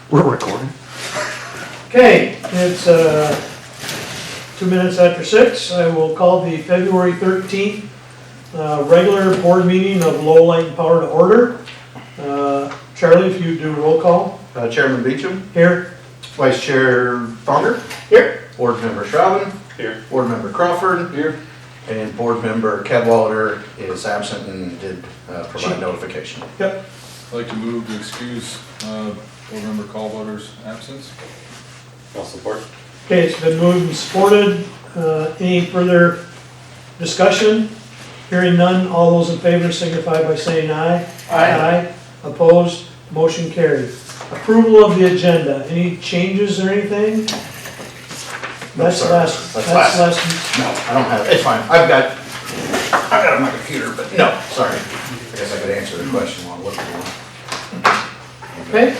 We're recording. Okay, it's 2 minutes after 6. I will call the February 13th regular board meeting of Lowell Light and Power to order. Charlie, if you do roll call. Chairman Beecham. Here. Vice Chair Fonger. Here. Board Member Schraven. Here. Board Member Crawford. Here. And Board Member Cadwalader is absent and did provide notification. Yep. I'd like to move to excuse Board Member Callwater's absence. I'll support. Okay, it's been moved and supported. Any further discussion? Hearing none, all those in favor signify by saying aye. Aye. Opposed, motion carried. Approval of the agenda, any changes or anything? That's sorry. last. No, I don't have it. It's fine. I've got it on my computer, but no, sorry. I guess I could answer the question while looking for Okay,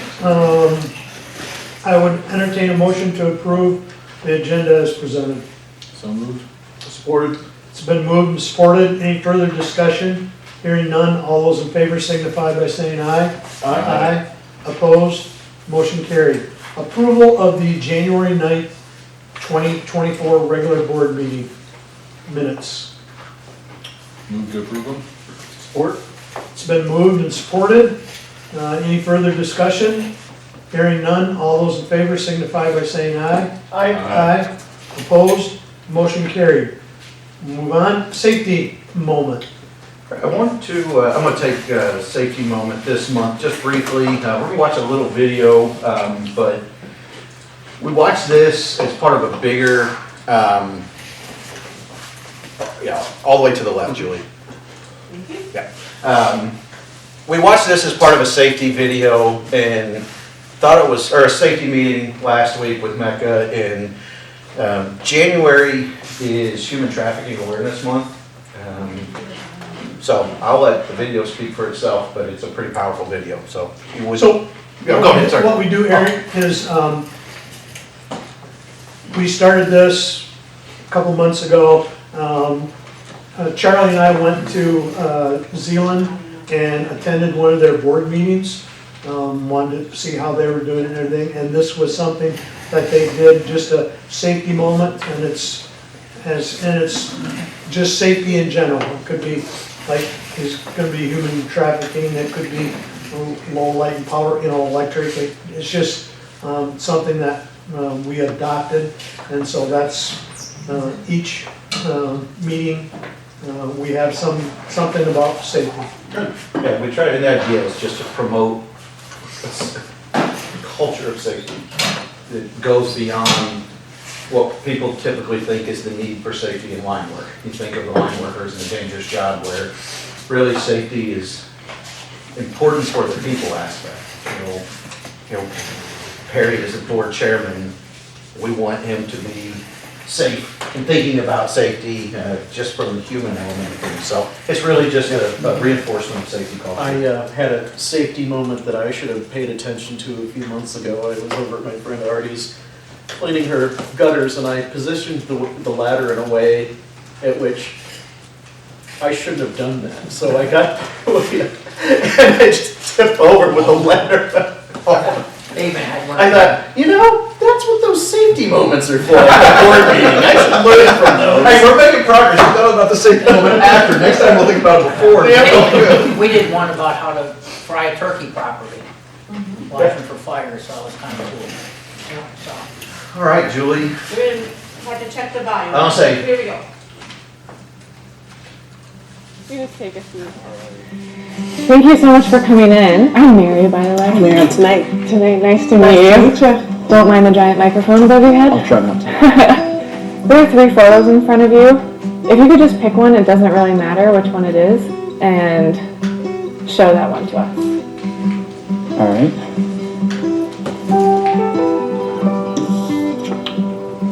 I would entertain a motion to approve the agenda as presented. So moved. Supported. It's been moved and supported. Any further discussion? Hearing none, all those in favor signify by saying aye. Aye. Opposed, motion carried. Approval of the January 9th, 2024 regular board meeting minutes. Move to approve them. Support. It's been moved and supported. Any further discussion? Hearing none, all those in favor signify by saying aye. Aye. Opposed, motion carried. Move on, safety moment. I want to, I'm going to take a safety moment this month, just briefly. We're going to watch a little video, but we watched this as part of a bigger, all the way to the left, Julie. Yeah. We watched this as part of a safety video and thought it was, or a safety meeting last week with Mecca. And January is Human Trafficking Awareness Month. So I'll let the video speak for itself, but it's a pretty powerful video. So you would. So, yeah, go ahead, sorry. What we do, Eric, is we started this a couple months ago. Charlie and I went to Zealand and attended one of their board meetings. Wanted to see how they were doing and everything. And this was something that they did, just a safety moment, and it's just safety in general. It could be like, it's going to be human trafficking. It could be low light and power, electric. It's just something that we adopted, and so that's each meeting we have something about safety. Yeah, we tried, and the idea is just to promote a culture of safety that goes beyond what people typically think is the need for safety in line work. You think of the line workers in a dangerous job, where really safety is important for the people aspect. You know, Perry is the board chairman. We want him to be safe and thinking about safety just from the human element of things. So it's really just a reinforcement of safety culture. I had a safety moment that I should have paid attention to a few months ago. I was over at my friend Artie's cleaning her gutters, and I positioned the ladder in a way at which I shouldn't have done that. So I got and I just tipped over with the ladder. I thought, that's what those safety moments are for at the board meeting. I should learn from those. Hey, we're making progress. We thought about the safety moment after. Next time we'll think about it before. We did one about how to fry a turkey properly, watching for fire, so it was kind of cool. Yeah, so. All right, Julie. We didn't have to check the volume. I'll say. Here we go. You just take a seat. Thank you so much for coming in. I'm Mary, by the way. I'm Mary tonight. Nice to meet you. Don't mind the giant microphone above your head. I'll try not to. There are 3 photos in front of you. If you could just pick one, it doesn't really matter which one it is, and show that one to us. All right.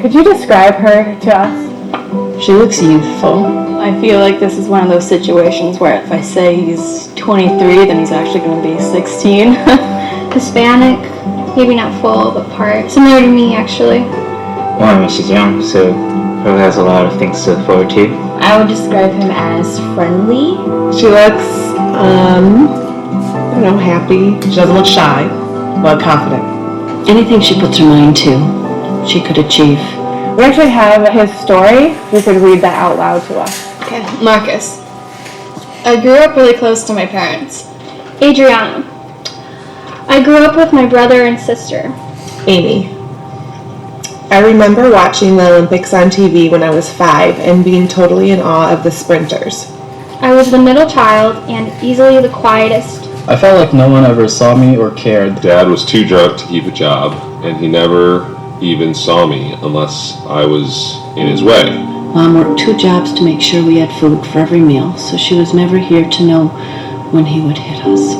Could you describe her to us? She looks youthful. I feel like this is one of those situations where if I say he's 23, then he's actually going to be 16. Hispanic, maybe not full, but part. Similar to me, actually. Well, I mean, she's young, so probably has a lot of things to look forward to. I would describe him as friendly. She looks, happy. She doesn't look shy, but confident. Anything she puts her mind to, she could achieve. We actually have his story. We could read that out loud to us. Okay, Marcus. I grew up really close to my parents. Adriana. I grew up with my brother and sister. Amy. I remember watching the Olympics on TV when I was 5 and being totally in awe of the sprinters. I was the middle child and easily the quietest. I felt like no one ever saw me or cared. Dad was too drunk to keep a job, and he never even saw me unless I was in his way. Mom worked 2 jobs to make sure we had food for every meal, so she was never here to know when he would hit us.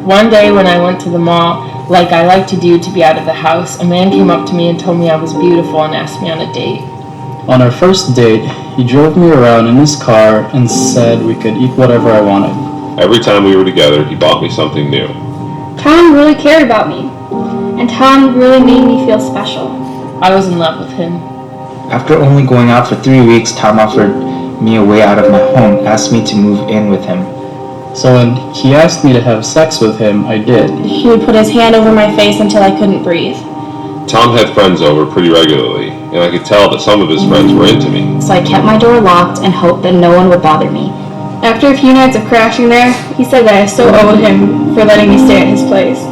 One day when I went to the mall, like I like to do to be out of the house, a man came up to me and told me I was beautiful and asked me on a date. On our first date, he drove me around in his car and said we could eat whatever I wanted. Every time we were together, he bought me something new. Tom really cared about me, and Tom really made me feel special. I was in love with him. After only going out for 3 weeks, Tom offered me a way out of my home, asked me to move in with him. So when he asked me to have sex with him, I did. He would put his hand over my face until I couldn't breathe. Tom had friends over pretty regularly, and I could tell that some of his friends were into me. So I kept my door locked and hoped that no one would bother me. After a few nights of crashing there, he said that I still owed him for letting me stay at his place.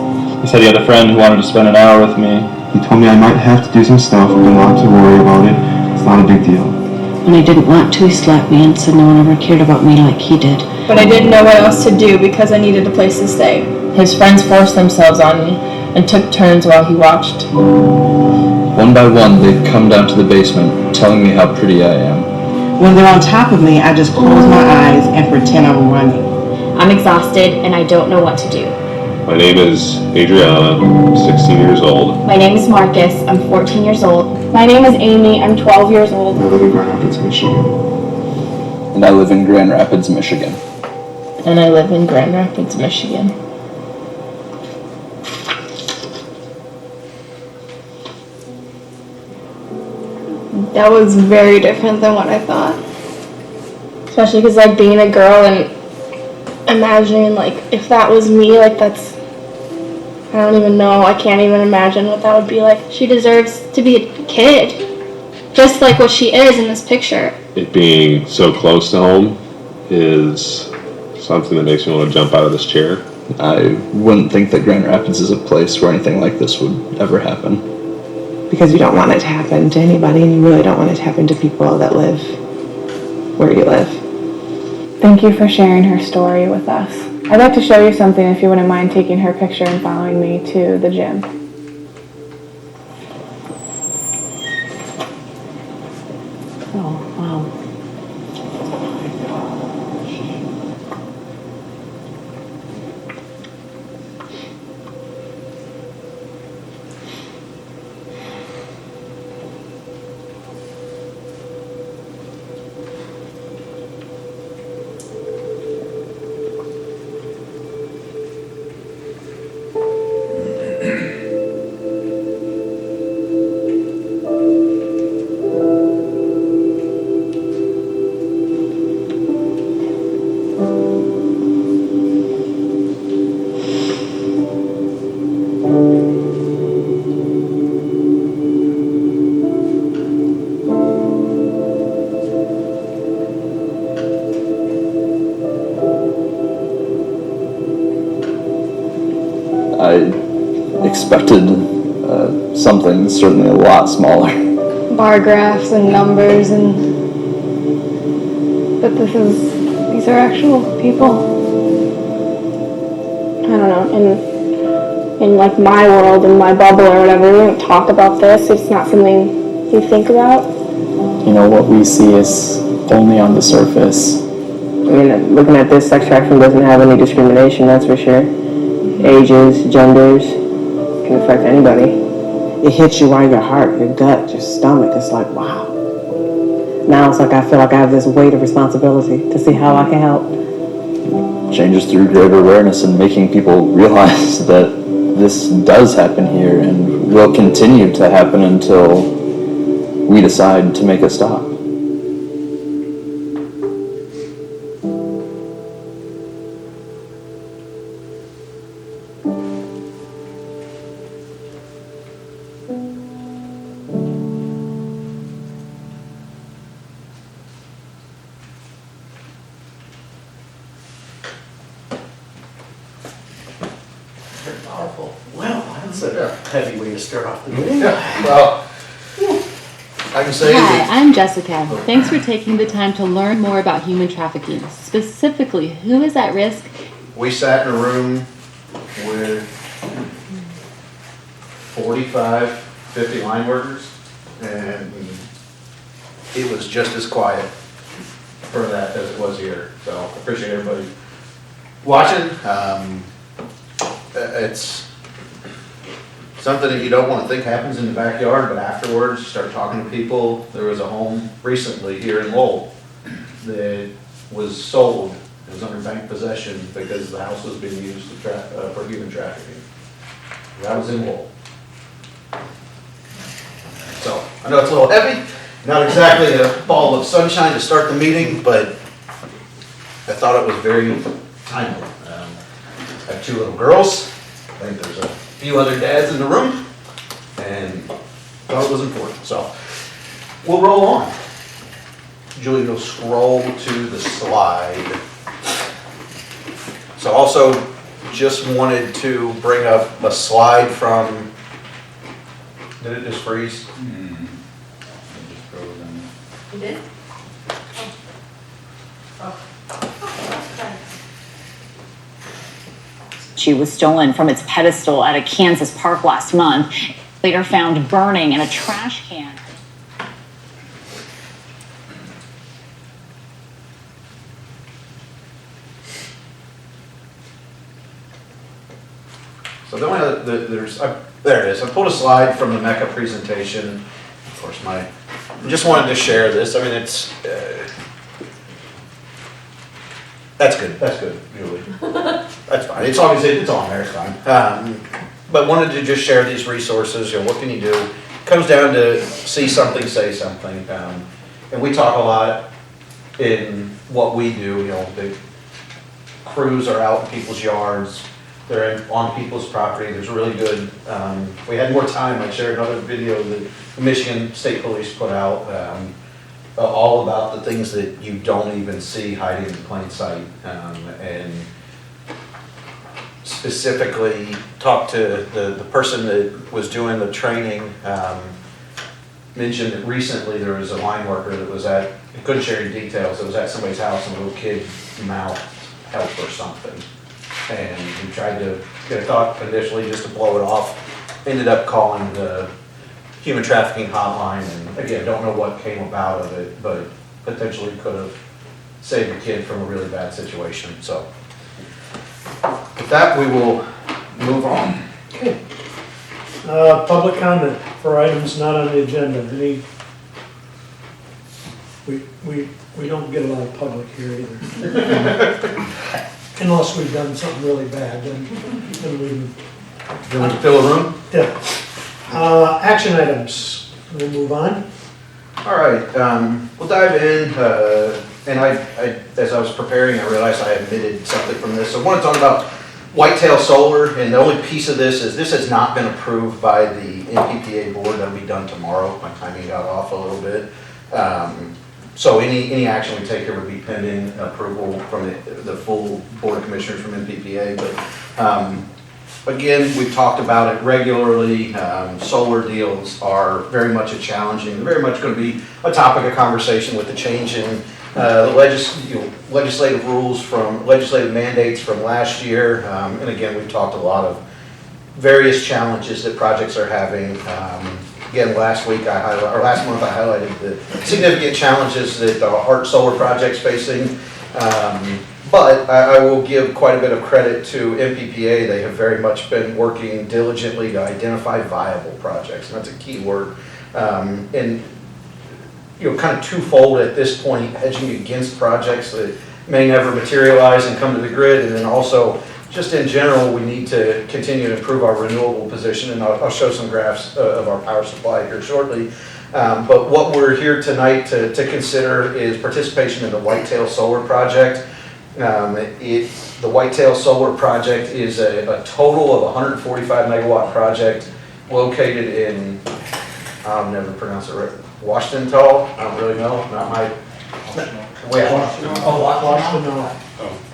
He said he had a friend who wanted to spend an hour with me. He told me I might have to do some stuff, but not to worry about it. It's not a big deal. When I didn't want to, he slapped me and said no one ever cared about me like he did. But I didn't know what else to do because I needed a place to stay. His friends forced themselves on me and took turns while he watched. One by one, they'd come down to the basement, telling me how pretty I am. When they're on top of me, I just close my eyes and pretend I'm running. I'm exhausted and I don't know what to do. My name is Adriana, I'm 16 years old. My name is Marcus, I'm 14 years old. My name is Amy, I'm 12 years old. I live in Grand Rapids, Michigan. And I live in Grand Rapids, Michigan. And I live in Grand Rapids, Michigan. That was very different than what I thought. Especially because, like, being a girl and imagining, like, if that was me, like, that's, I don't even know, I can't even imagine what that would be like. She deserves to be a kid, just like what she is in this picture. It being so close to home is something that makes me want to jump out of this chair. I wouldn't think that Grand Rapids is a place where anything like this would ever happen. Because you don't want it to happen to anybody, and you really don't want it to happen to people that live where you live. Thank you for sharing her story with us. I'd like to show you something if you wouldn't mind taking her picture and following me to the gym. Oh, wow. I expected something certainly a lot smaller. Bar graphs and numbers and, but these are actual people. I don't know, in like my world, in my bubble or whatever, we don't talk about this. It's not something you think about. You know, what we see is only on the surface. I mean, looking at this, sex trafficking doesn't have any discrimination, that's for sure. Ages, genders, can affect anybody. It hits you right in your heart, your gut, your stomach. It's like, wow. Now it's like I feel like I have this weight of responsibility to see how I can help. Changes through greater awareness and making people realize that this does happen here and will continue to happen until we decide to make a stop. It's a heavy way to start off the meeting. Yeah, well, I can say Hi, that I'm Jessica. Thanks for taking the time to learn more about human trafficking. Specifically, who is at risk? we sat in a room with 45, 50 line workers, and it was just as quiet for that as it was here. So I appreciate everybody watching. It's something that you don't want to think happens in the backyard, but afterwards, you start talking to people. There was a home recently here in Lowell that was sold. It was under bank possession because the house was being used to for human trafficking. That was in Lowell. So I know it's a little heavy, not exactly a ball of sunshine to start the meeting, but I thought it was very timely. I have 2 little girls. I think there's a few other dads in the room, and thought it was important. So we'll roll on. Julie, you'll scroll to the slide. So also just wanted to bring up a slide from, did it just freeze? You did? She was stolen from its pedestal at a Kansas park last month, later found burning in a trash can. So the only there it is. I pulled a slide from the MECA presentation. Of course, I just wanted to share this. I mean, it's, that's good. That's good, Julie. That's fine. It's obviously, it's on there, it's fine. But wanted to just share these resources. You know, what can you do? It comes down to see something, say something. And we talk a lot in what we do. You know, the crews are out in people's yards. They're on people's property. There's really good, if we had more time, I'd share another video that the Michigan State Police put out, all about the things that you don't even see hiding in plain sight. And specifically talked to the person that was doing the training, mentioned that recently there was a line worker that was at, I couldn't share any details, it was at somebody's house and a little kid mouthed help or something. And we tried to get a thought initially just to blow it off. Ended up calling the human trafficking hotline, and again, don't know what came about of it, but potentially could have saved the kid from a really bad situation. So with that, we will move on. Okay. Public comment for items not on the agenda. Any? We don't get a lot of public here either. Unless we've done something really bad, then we. Do you want to fill a room? Yeah. Action items. We'll move on. All right, we'll dive in. And I, as I was preparing, I realized I omitted something from this. So I want to talk about whitetail solar, and the only piece of this is this has not been approved by the NPPA board. That'll be done tomorrow. My timing got off a little bit. So any action we take here would be pending approval from the full board of commissioners from NPPA. But again, we've talked about it regularly. Solar deals are very much a challenging, very much going to be a topic of conversation with the change in legislative rules from legislative mandates from last year. And again, we've talked a lot of various challenges that projects are having. Again, last month I highlighted the significant challenges that the Art Solar project's facing. But I will give quite a bit of credit to NPPA. They have very much been working diligently to identify viable projects, and that's a key word. And kind of twofold at this point, hedging against projects that may never materialize and come to the grid, and then also just in general, we need to continue to improve our renewable position, and I'll show some graphs of our power supply here shortly. But what we're here tonight to consider is participation in the Whitetail Solar Project. The Whitetail Solar Project is a total of 145 megawatt project located in, I'll never pronounce it right, Washington. I don't really know, not my, Washington.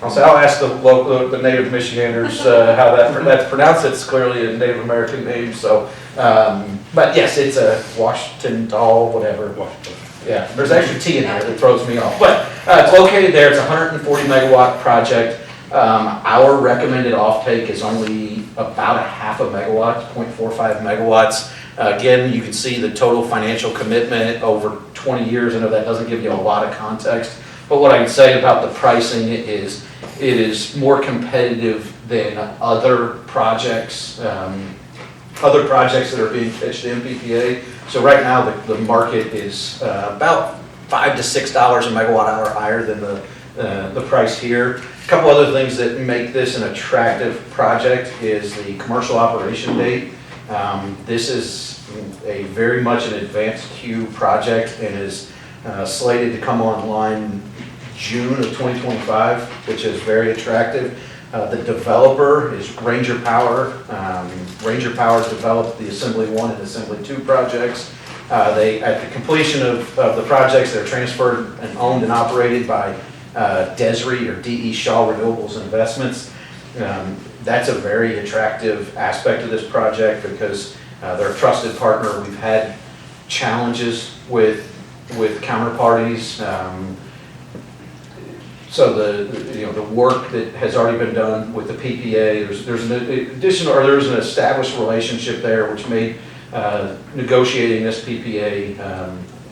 I'll ask the native Michiganders how that's pronounced. It's clearly a Native American name, so, but yes, it's a Washington Tall, whatever. Yeah, there's actually T in there that throws me off. But it's located there, it's a 140 megawatt project. Our recommended offtake is only about a half a megawatt, 0.45 megawatts. Again, you can see the total financial commitment over 20 years. I know that doesn't give you a lot of context, but what I can say about the pricing is it is more competitive than other projects that are being pitched to MPPA. So right now the market is about $5 to $6 a megawatt hour higher than the price here. A couple other things that make this an attractive project is the commercial operation date. This is a very much an advanced queue project and is slated to come online June of 2025, which is very attractive. The developer is Ranger Power. Ranger Power developed the Assembly 1 and Assembly 2 projects. At the completion of the projects, they're transferred and owned and operated by DESRI or D.E. Shaw Renewables Investments. That's a very attractive aspect of this project because they're a trusted partner. We've had challenges with counterparties. So the work that has already been done with the PPA, there's an established relationship there which made negotiating this PPA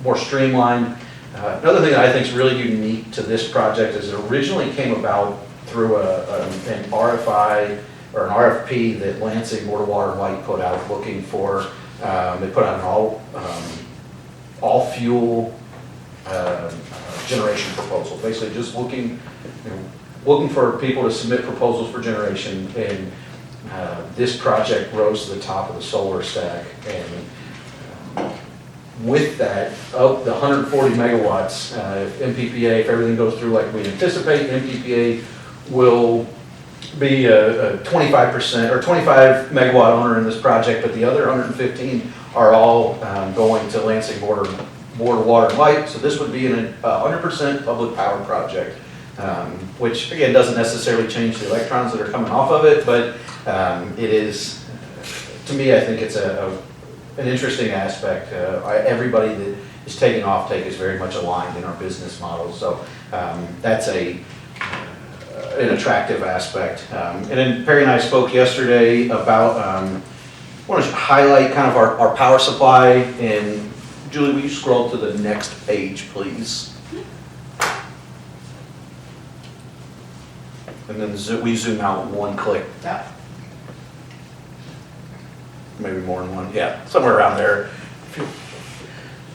more streamlined. Another thing that I think is really unique to this project is it originally came about through an RFI or an RFP that Lansing Board of Water and Light put out looking for. They put out an all fuel generation proposal, basically just looking for people to submit proposals for generation, and this project rose to the top of the solar stack. And with that, of the 140 megawatts, MPPA, if everything goes through like we anticipate, MPPA will be a 25% or 25 megawatt owner in this project, but the other 115 are all going to Lansing Board of Water and Light. So this would be an 100% public power project, which again doesn't necessarily change the electrons that are coming off of it, but it is, to me, I think it's an interesting aspect. Everybody that is taking offtake is very much aligned in our business model, so that's an attractive aspect. And then Perry and I spoke yesterday about, I want to highlight kind of our power supply. And Julie, will you scroll to the next page, please? And then we zoom out one click. Yeah. Maybe more than one. Yeah, somewhere around there.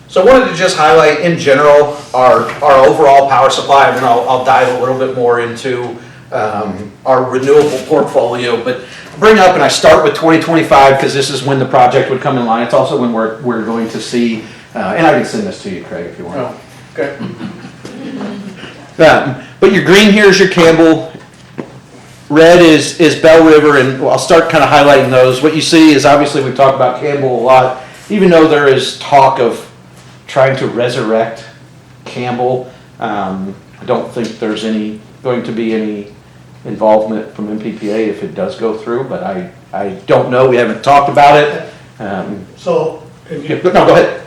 So I wanted to just highlight in general our overall power supply, and then I'll dive a little bit more into our renewable portfolio. But bring up, and I start with 2025 because this is when the project would come in line. It's also when we're going to see, and I can send this to you, Craig, if you want. Oh, okay. But your green here is your Campbell. Red is Bell River, and I'll start kind of highlighting those. What you see is, obviously we've talked about Campbell a lot, even though there is talk of trying to resurrect Campbell. I don't think there's going to be any involvement from MPPA if it does go through, but I don't know. We haven't talked about it. So, No, go ahead.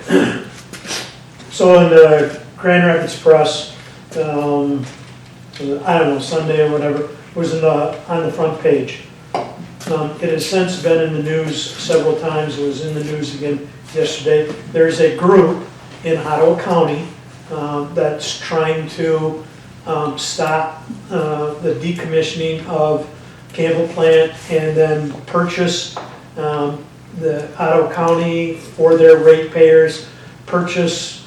So in the Grand Rapids Press, I don't know, Sunday or whatever, was on the front page. It has since been in the news several times. It was in the news again yesterday. There's a group in Ottawa County that's trying to stop the decommissioning of Campbell plant and then purchase the Ottawa County, for their ratepayers, purchase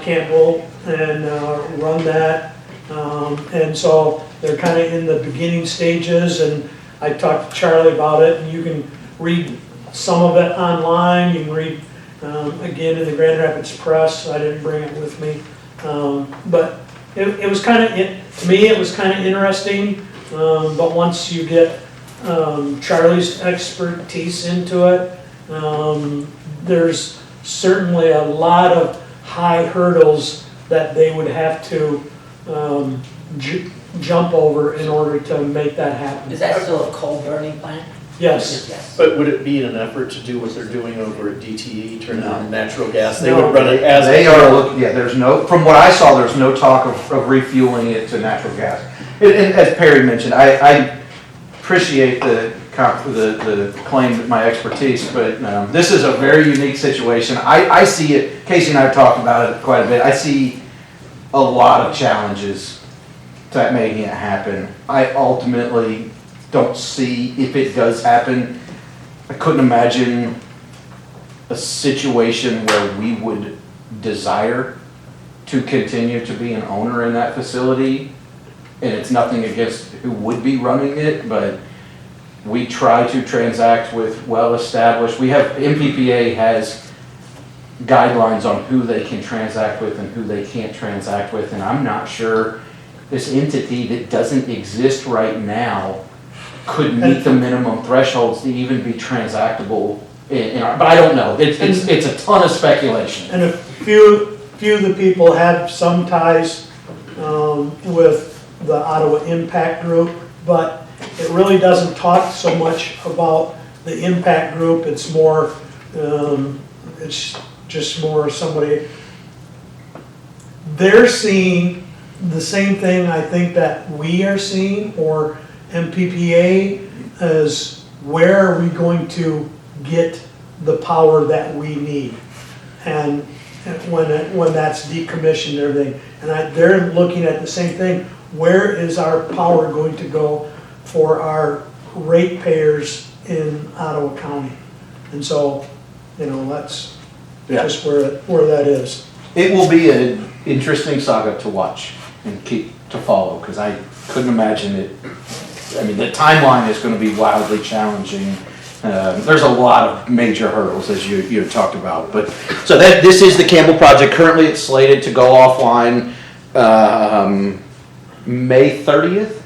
Campbell and run that. And so they're kind of in the beginning stages, and I talked to Charlie about it, and you can read some of it online. You can read again in the Grand Rapids Press. I didn't bring it with me, but it was kind of, to me, it was kind of interesting. But once you get Charlie's expertise into it, there's certainly a lot of high hurdles that they would have to jump over in order to make that happen. Is that still a coal burning plant? Yes. Yes. But would it be in an effort to do what they're doing over at DTE, turn it on natural gas? They No. would run it as They are looking, yeah, there's no, from what I saw, there's no talk of refueling it to natural gas. And as Perry mentioned, I appreciate the claim of my expertise, but this is a very unique situation. I see it, Casey and I have talked about it quite a bit. I see a lot of challenges to making it happen. I ultimately don't see, if it does happen, I couldn't imagine a situation where we would desire to continue to be an owner in that facility. And it's nothing against who would be running it, but we try to transact with well-established, MPPA has guidelines on who they can transact with and who they can't transact with, and I'm not sure this entity that doesn't exist right now could meet the minimum thresholds to even be transactable but I don't know. It's a ton of speculation. And a few of the people have some ties with the Ottawa Impact Group, but it really doesn't talk so much about the impact group. It's more, it's just more somebody, they're seeing the same thing I think that we are seeing, or MPPA, is where are we going to get the power that we need? And when that's decommissioned and everything, and they're looking at the same thing. Where is our power going to go for our ratepayers in Ottawa County? And so, that's just where that is. It will be an interesting saga to watch and keep to follow, because I couldn't imagine it. I mean, the timeline is going to be wildly challenging. There's a lot of major hurdles, as you had talked about. But so this is the Campbell project. Currently, it's slated to go offline May 30th.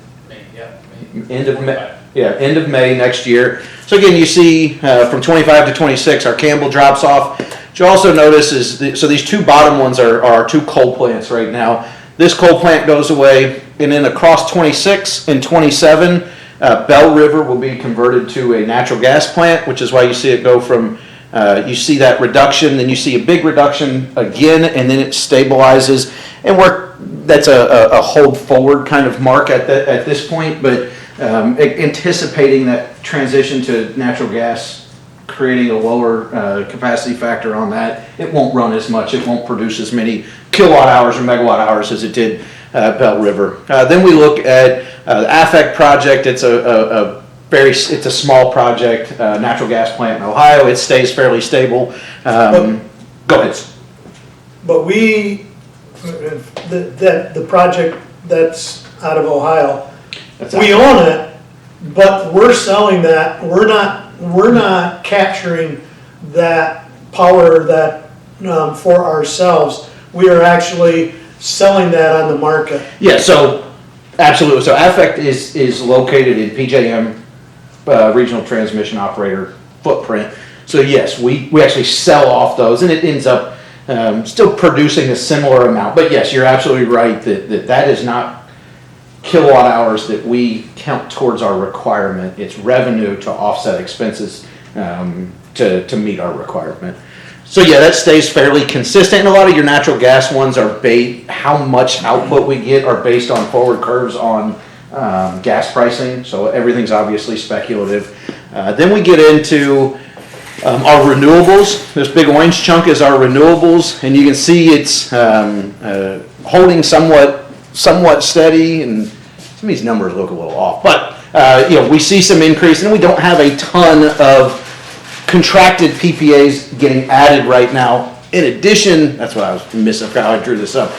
End of May. Yeah, end of May next year. So again, you see from 25 to 26, our Campbell drops off. What you also notice is so these two bottom ones are our two coal plants right now. This coal plant goes away, and then across 26 and 27. Bell River will be converted to a natural gas plant, which is why you see it go from, you see that reduction, then you see a big reduction again, and then it stabilizes. And that's a hold forward kind of mark at this point, but anticipating that transition to natural gas, creating a lower capacity factor on that, it won't run as much, it won't produce as many kilowatt hours or megawatt hours as it did Bell River. Then we look at the Affect project. It's a small project, natural gas plant in Ohio. It stays fairly stable. Go ahead. But the project that's out of Ohio, we own it, but we're selling that. We're not capturing that power that for ourselves. We are actually selling that on the market. Yeah, so absolutely. So Affect is located in PJM regional transmission operator footprint. So yes, we actually sell off those, and it ends up still producing a similar amount. But yes, you're absolutely right that is not kilowatt hours that we count towards our requirement. It's revenue to offset expenses to meet our requirement. So yeah, that stays fairly consistent. And a lot of your natural gas ones are how much output we get are based on forward curves on gas pricing. So everything's obviously speculative. Then we get into our renewables. This big orange chunk is our renewables, and you can see it's holding somewhat steady, and some of these numbers look a little off. But we see some increase, and we don't have a ton of contracted PPAs getting added right now. In addition, that's what I was missing. I forgot how I drew this up.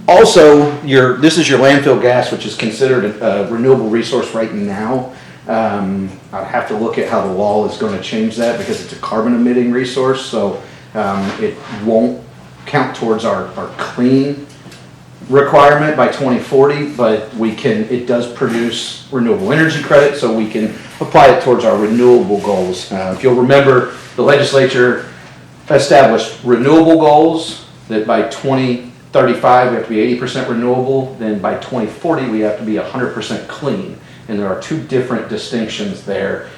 Also, this is your landfill gas, which is considered a renewable resource right now. I'd have to look at how the law is going to change that, because it's a carbon emitting resource, so it won't count towards our clean requirement by 2040, but it does produce renewable energy credit, so we can apply it towards our renewable goals. If you'll remember, the legislature established renewable goals that by 2035, we have to be 80% renewable, then by 2040, we have to be 100% clean. And there are two different distinctions there.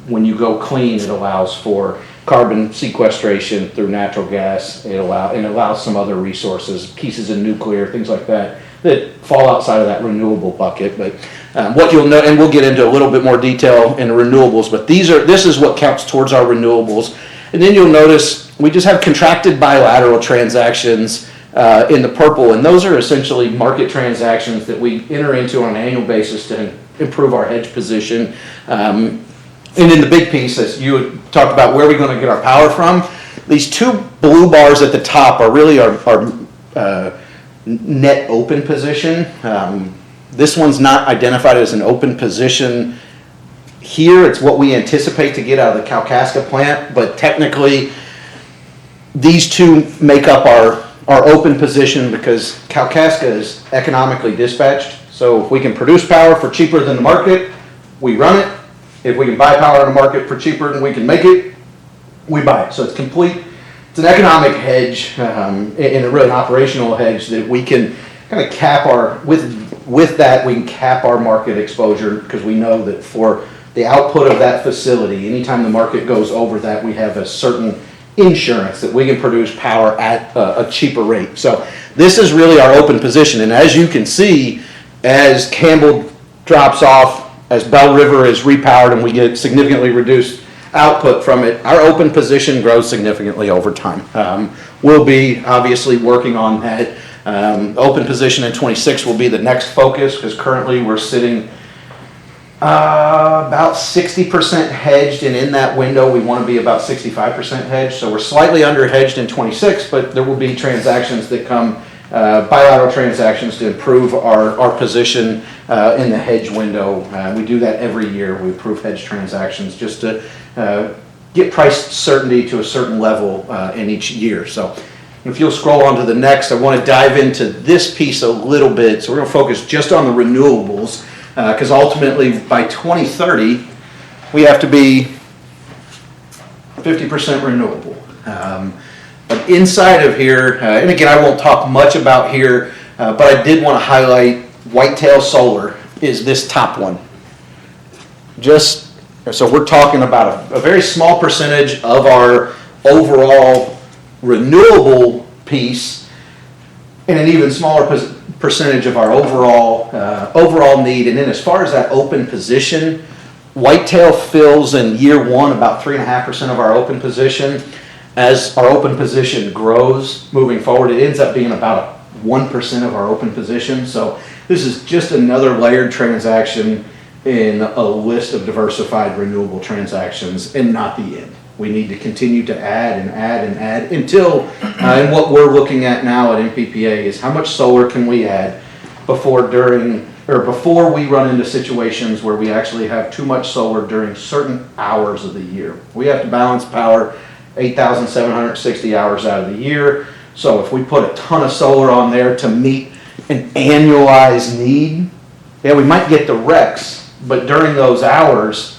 When you go clean, it allows for carbon sequestration through natural gas. It allows some other resources, pieces of nuclear, things like that, that fall outside of that renewable bucket. But what you'll know, and we'll get into a little bit more detail in renewables, but this is what counts towards our renewables. And then you'll notice we just have contracted bilateral transactions in the purple, and those are essentially market transactions that we enter into on an annual basis to improve our hedge position. And in the big piece, as you had talked about, where are we going to get our power from? These two blue bars at the top are really our net open position. This one's not identified as an open position here. It's what we anticipate to get out of the Kalkaska plant, but technically these two make up our open position because Kalkaska is economically dispatched. So if we can produce power for cheaper than the market, we run it. If we can buy power in the market for cheaper than we can make it, we buy it. So it's complete. It's an economic hedge and a really an operational hedge that we can kind of cap our, with that we can cap our market exposure because we know that for the output of that facility, anytime the market goes over that, we have a certain insurance that we can produce power at a cheaper rate. So this is really our open position. And as you can see, as Campbell drops off, as Bell River is repowered and we get significantly reduced output from it, our open position grows significantly over time. We'll be obviously working on that. Open position in 26 will be the next focus because currently we're sitting about 60% hedged, and in that window we want to be about 65% hedged. So we're slightly under hedged in 26, but there will be transactions that come, bilateral transactions to improve our position in the hedge window. We do that every year. We approve hedge transactions just to get price certainty to a certain level in each year. So if you'll scroll on to the next, I want to dive into this piece a little bit. So we're going to focus just on the renewables because ultimately by 2030 we have to be 50% renewable. But inside of here, and again I won't talk much about here, but I did want to highlight whitetail solar is this top one. So we're talking about a very small percentage of our overall renewable piece and an even smaller percentage of our overall need. And then as far as that open position, whitetail fills in year one about 3.5% of our open position. As our open position grows moving forward, it ends up being about 1% of our open position. So this is just another layered transaction in a list of diversified renewable transactions and not the end. We need to continue to add and add and add until, and what we're looking at now at MPPA is how much solar can we add before we run into situations where we actually have too much solar during certain hours of the year. We have to balance power 8,760 hours out of the year. So if we put a ton of solar on there to meet an annualized need, yeah, we might get the RECs, but during those hours,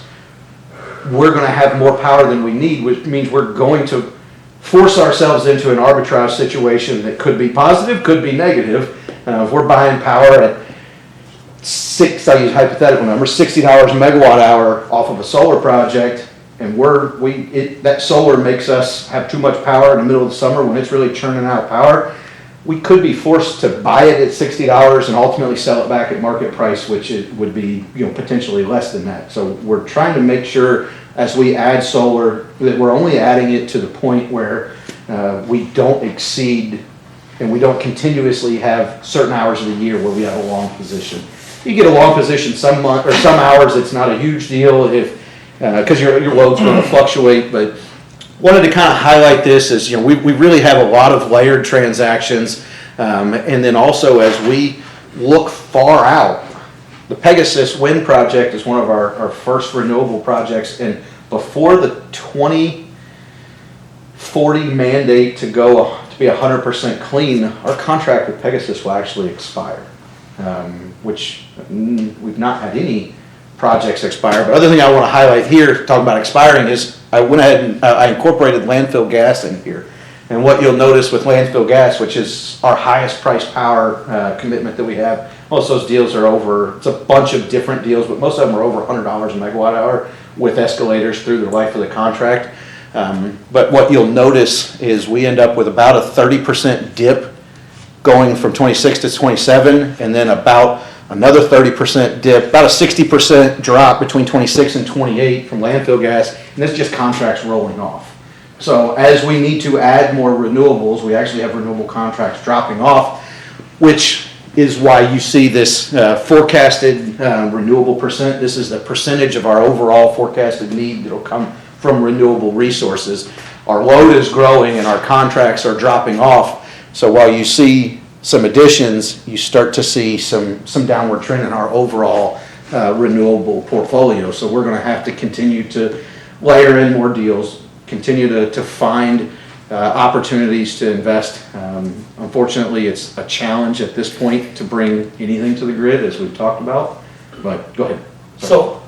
we're going to have more power than we need, which means we're going to force ourselves into an arbitrage situation that could be positive, could be negative. If we're buying power at I use hypothetical numbers, $60 a megawatt hour off of a solar project, and that solar makes us have too much power in the middle of the summer when it's really churning out power, we could be forced to buy it at $60 and ultimately sell it back at market price, which it would be potentially less than that. So we're trying to make sure as we add solar that we're only adding it to the point where we don't exceed and we don't continuously have certain hours of the year where we have a long position. You get a long position some month or some hours, it's not a huge deal if because your load's going to fluctuate, but wanted to kind of highlight this as we really have a lot of layered transactions, and then also as we look far out, the Pegasus Wind Project is one of our first renewable projects, and before the 2040 mandate to be 100% clean, our contract with Pegasus will actually expire, which we've not had any projects expire. But other thing I want to highlight here, talking about expiring, is I went ahead and I incorporated landfill gas in here. And what you'll notice with landfill gas, which is our highest price power commitment that we have, most of those deals are over, it's a bunch of different deals, but most of them are over $100 a megawatt hour with escalators through the life of the contract. But what you'll notice is we end up with about a 30% dip going from 26 to 27, and then about another 30% dip, about a 60% drop between 26 and 28 from landfill gas, and that's just contracts rolling off. So as we need to add more renewables, we actually have renewable contracts dropping off, which is why you see this forecasted renewable percent. This is the percentage of our overall forecasted need that will come from renewable resources. Our load is growing and our contracts are dropping off. So while you see some additions, you start to see some downward trend in our overall renewable portfolio. So we're going to have to continue to layer in more deals, continue to find opportunities to invest. Unfortunately, it's a challenge at this point to bring anything to the grid, as we've talked about, but go ahead. So,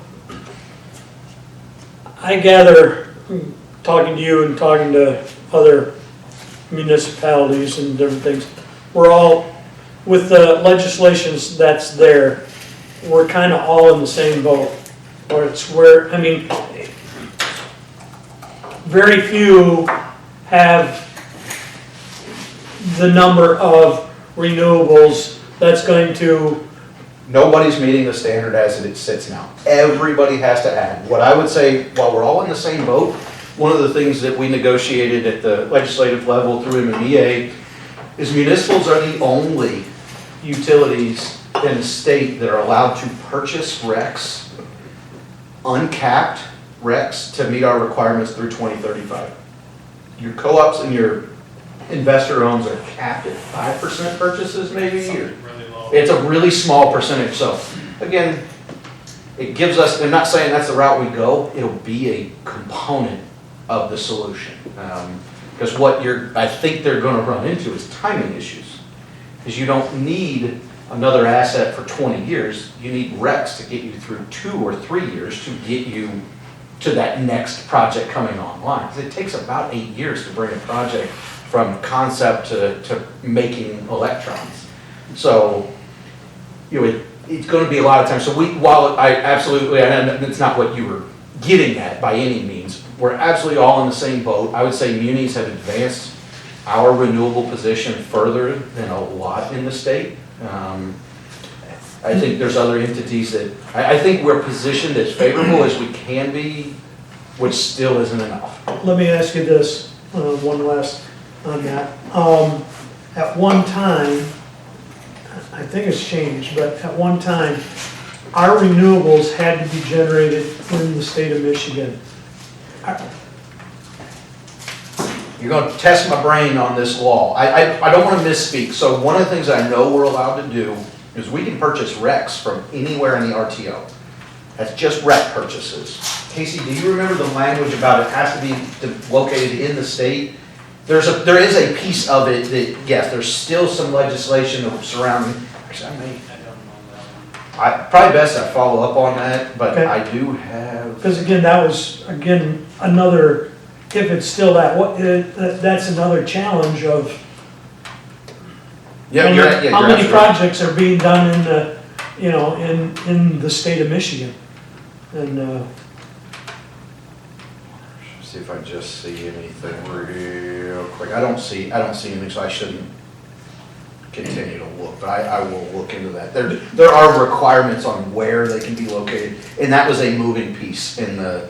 I gather, talking to you and talking to other municipalities and different things, we're all, with the legislations that's there, we're kind of all in the same boat. Or it's where, I mean, very few have the number of renewables that's going to. Nobody's meeting the standard as it sits now. Everybody has to add. What I would say, while we're all in the same boat, one of the things that we negotiated at the legislative level through MMEA is municipals are the only utilities in the state that are allowed to purchase RECs, uncapped RECs, to meet our requirements through 2035. Your co-ops and your investor owns are capped at 5% purchases maybe, or it's a really small percentage. So again, it gives us, I'm not saying that's the route we go, it'll be a component of the solution. Because what I think they're going to run into is timing issues. Because you don't need another asset for 20 years, you need RECs to get you through 2 or 3 years to get you to that next project coming online. Because it takes about 8 years to bring a project from concept to making electrons. So, you know, it's going to be a lot of time. So while I absolutely, and it's not what you were getting at by any means, we're absolutely all in the same boat. I would say munis have advanced our renewable position further than a lot in the state. I think there's other entities that, I think we're positioned as favorable as we can be, which still isn't enough. Let me ask you this, one last on that. At one time, I think it's changed, but at one time, our renewables had to be generated in the state of Michigan. You're going to test my brain on this law. I don't want to misspeak. So one of the things I know we're allowed to do is we can purchase RECs from anywhere in the RTO. That's just REC purchases. Casey, do you remember the language about it has to be located in the state? There is a piece of it that, yes, there's still some legislation surrounding. Actually, probably best I follow up on that, but okay. I do have. Because again, that was another. If it's still that's another challenge of. Yeah, how many projects are being done in the, in the state of Michigan, and. See if I just see anything real quick. I don't see anything, so I shouldn't continue to look, but I will look into that. There are requirements on where they can be located, and that was a moving piece in the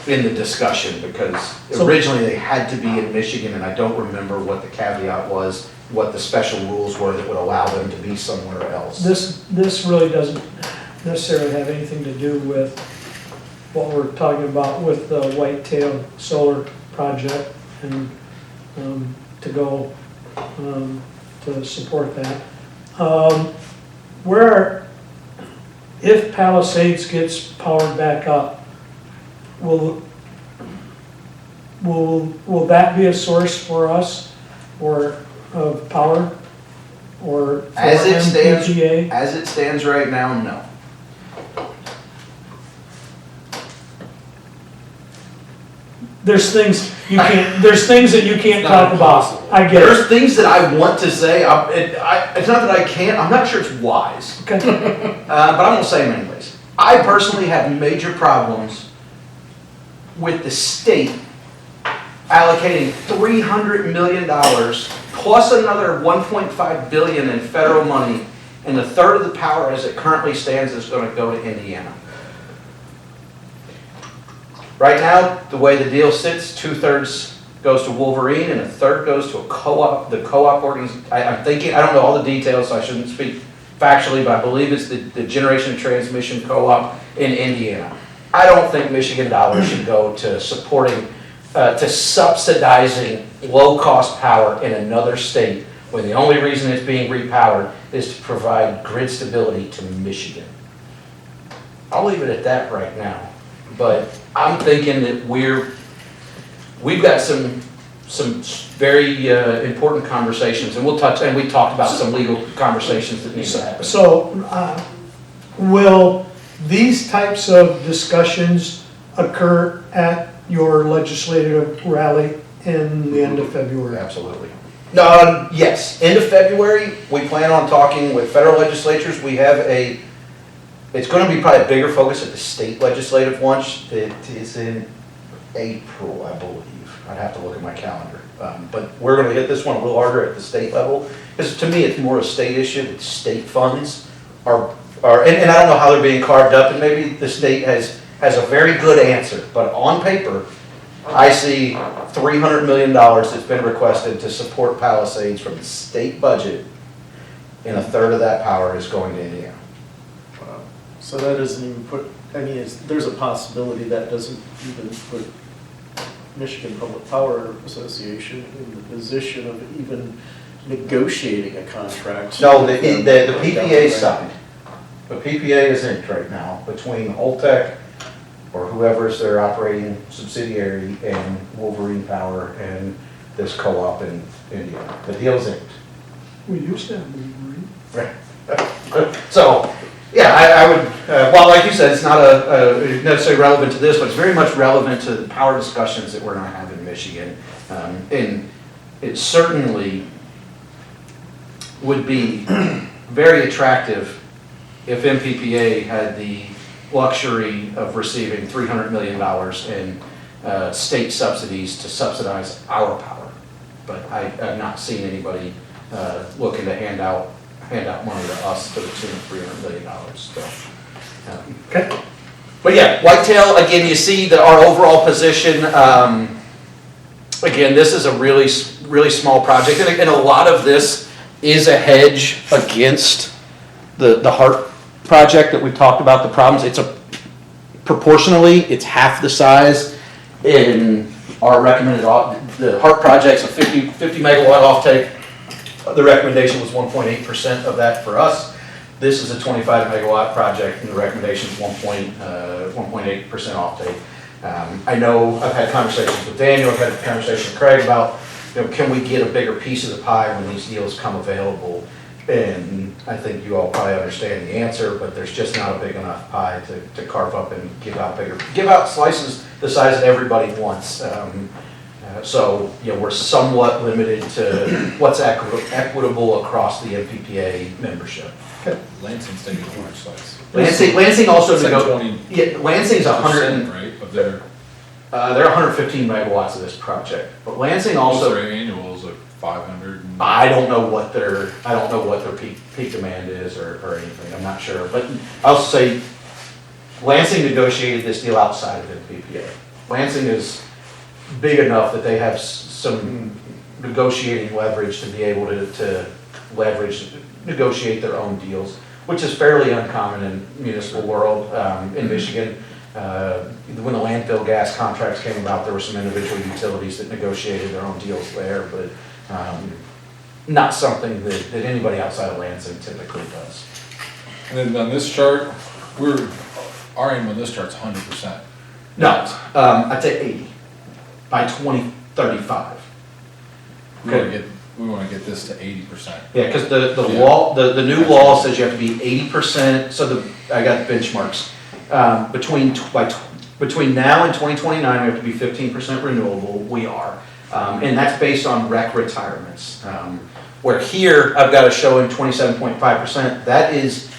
discussion, because originally they had to be in Michigan, and I don't remember what the caveat was, what the special rules were that would allow them to be somewhere else. This really doesn't necessarily have anything to do with what we're talking about with the Whitetail Solar Project, and to go to support that. If Palisades gets powered back up, will that be a source for us, or of power, or for MPGA? As it stands right now, no. there's things that you can't It's not talk about. impossible. I get There's it. things that I want to say, it's not that I can't, I'm not sure it's wise. Okay. But I'm gonna say them anyways. I personally have major problems with the state allocating $300 million plus another $1.5 billion in federal money, and a third of the power as it currently stands is gonna go to Indiana. Right now, the way the deal sits, 2/3 goes to Wolverine and a third goes to a co-op, the co-op organization. I'm thinking, I don't know all the details, so I shouldn't speak factually, but I believe it's the Generation and Transmission Co-op in Indiana. I don't think Michigan dollars should go to supporting, to subsidizing low-cost power in another state when the only reason it's being repowered is to provide grid stability to Michigan. I'll leave it at that right now. But I'm thinking that we've got some very important conversations, and we talked about some legal conversations that need to happen. So, will these types of discussions occur at your legislative rally in the end of February? Absolutely. Yes, end of February, we plan on talking with federal legislatures. We have it's going to be probably a bigger focus at the state legislative lunch. It is in April, I believe. I'd have to look at my calendar. But we're going to hit this one a little harder at the state level, because to me, it's more a state issue. That state funds are and I don't know how they're being carved up, and maybe the state has a very good answer, but on paper, I see $300 million that's been requested to support Palisades from the state budget, and a third of that power is going to Indiana. Wow. So that doesn't even put, there's a possibility that doesn't even put Michigan Public Power Association in the position of even negotiating a contract. No, the PPA side. The PPA is inked right now between Holtec or whoever's their operating subsidiary and Wolverine Power and this co-op in Indiana. The deal's inked. We used to have Wolverine. Right. So, yeah, I would, well, like you said, it's not necessarily relevant to this, but it's very much relevant to the power discussions that we're going to have in Michigan. And it certainly would be very attractive if MPPA had the luxury of receiving $300 million in state subsidies to subsidize our power. But I've not seen anybody looking to hand out money to us to the tune of $300 million. So, Okay. But yeah, whitetail, again, you see that our overall position, again, this is a really small project, and a lot of this is a hedge against the HART project that we talked about, the problems. Proportionally, it's half the size. In our recommended, the HART project's a 50 megawatt offtake. The recommendation was 1.8% of that for us. This is a 25 megawatt project, and the recommendation is 1.8% offtake. I know I've had conversations with Daniel, I've had a conversation with Craig about, can we get a bigger piece of the pie when these deals come available? And I think you all probably understand the answer, but there's just not a big enough pie to carve up and give out slices the size that everybody wants. So, we're somewhat limited to what's equitable across the MPPA membership. Okay. Lansing's taking a large slice. Lansing also, It's like 20. Yeah, Lansing's 100, right, of their. They're 115 megawatts of this project, but Lansing also. Their annual is like 500. I don't know what their peak demand is or anything. I'm not sure, but I'll say Lansing negotiated this deal outside of MPPA. Lansing is big enough that they have some negotiating leverage to be able to negotiate their own deals, which is fairly uncommon in municipal world. In Michigan, when the landfill gas contracts came about, there were some individual utilities that negotiated their own deals there, but not something that anybody outside of Lansing typically does. And then on this chart, our aim on this chart's 100%. No, I'd say 80 by 2035. We want to get this to 80%. Yeah, because the new law says you have to be 80%. So I got benchmarks by between now and 2029, we have to be 15% renewable. We are. And that's based on rec retirements. Where here, I've got to show in 27.5%, that is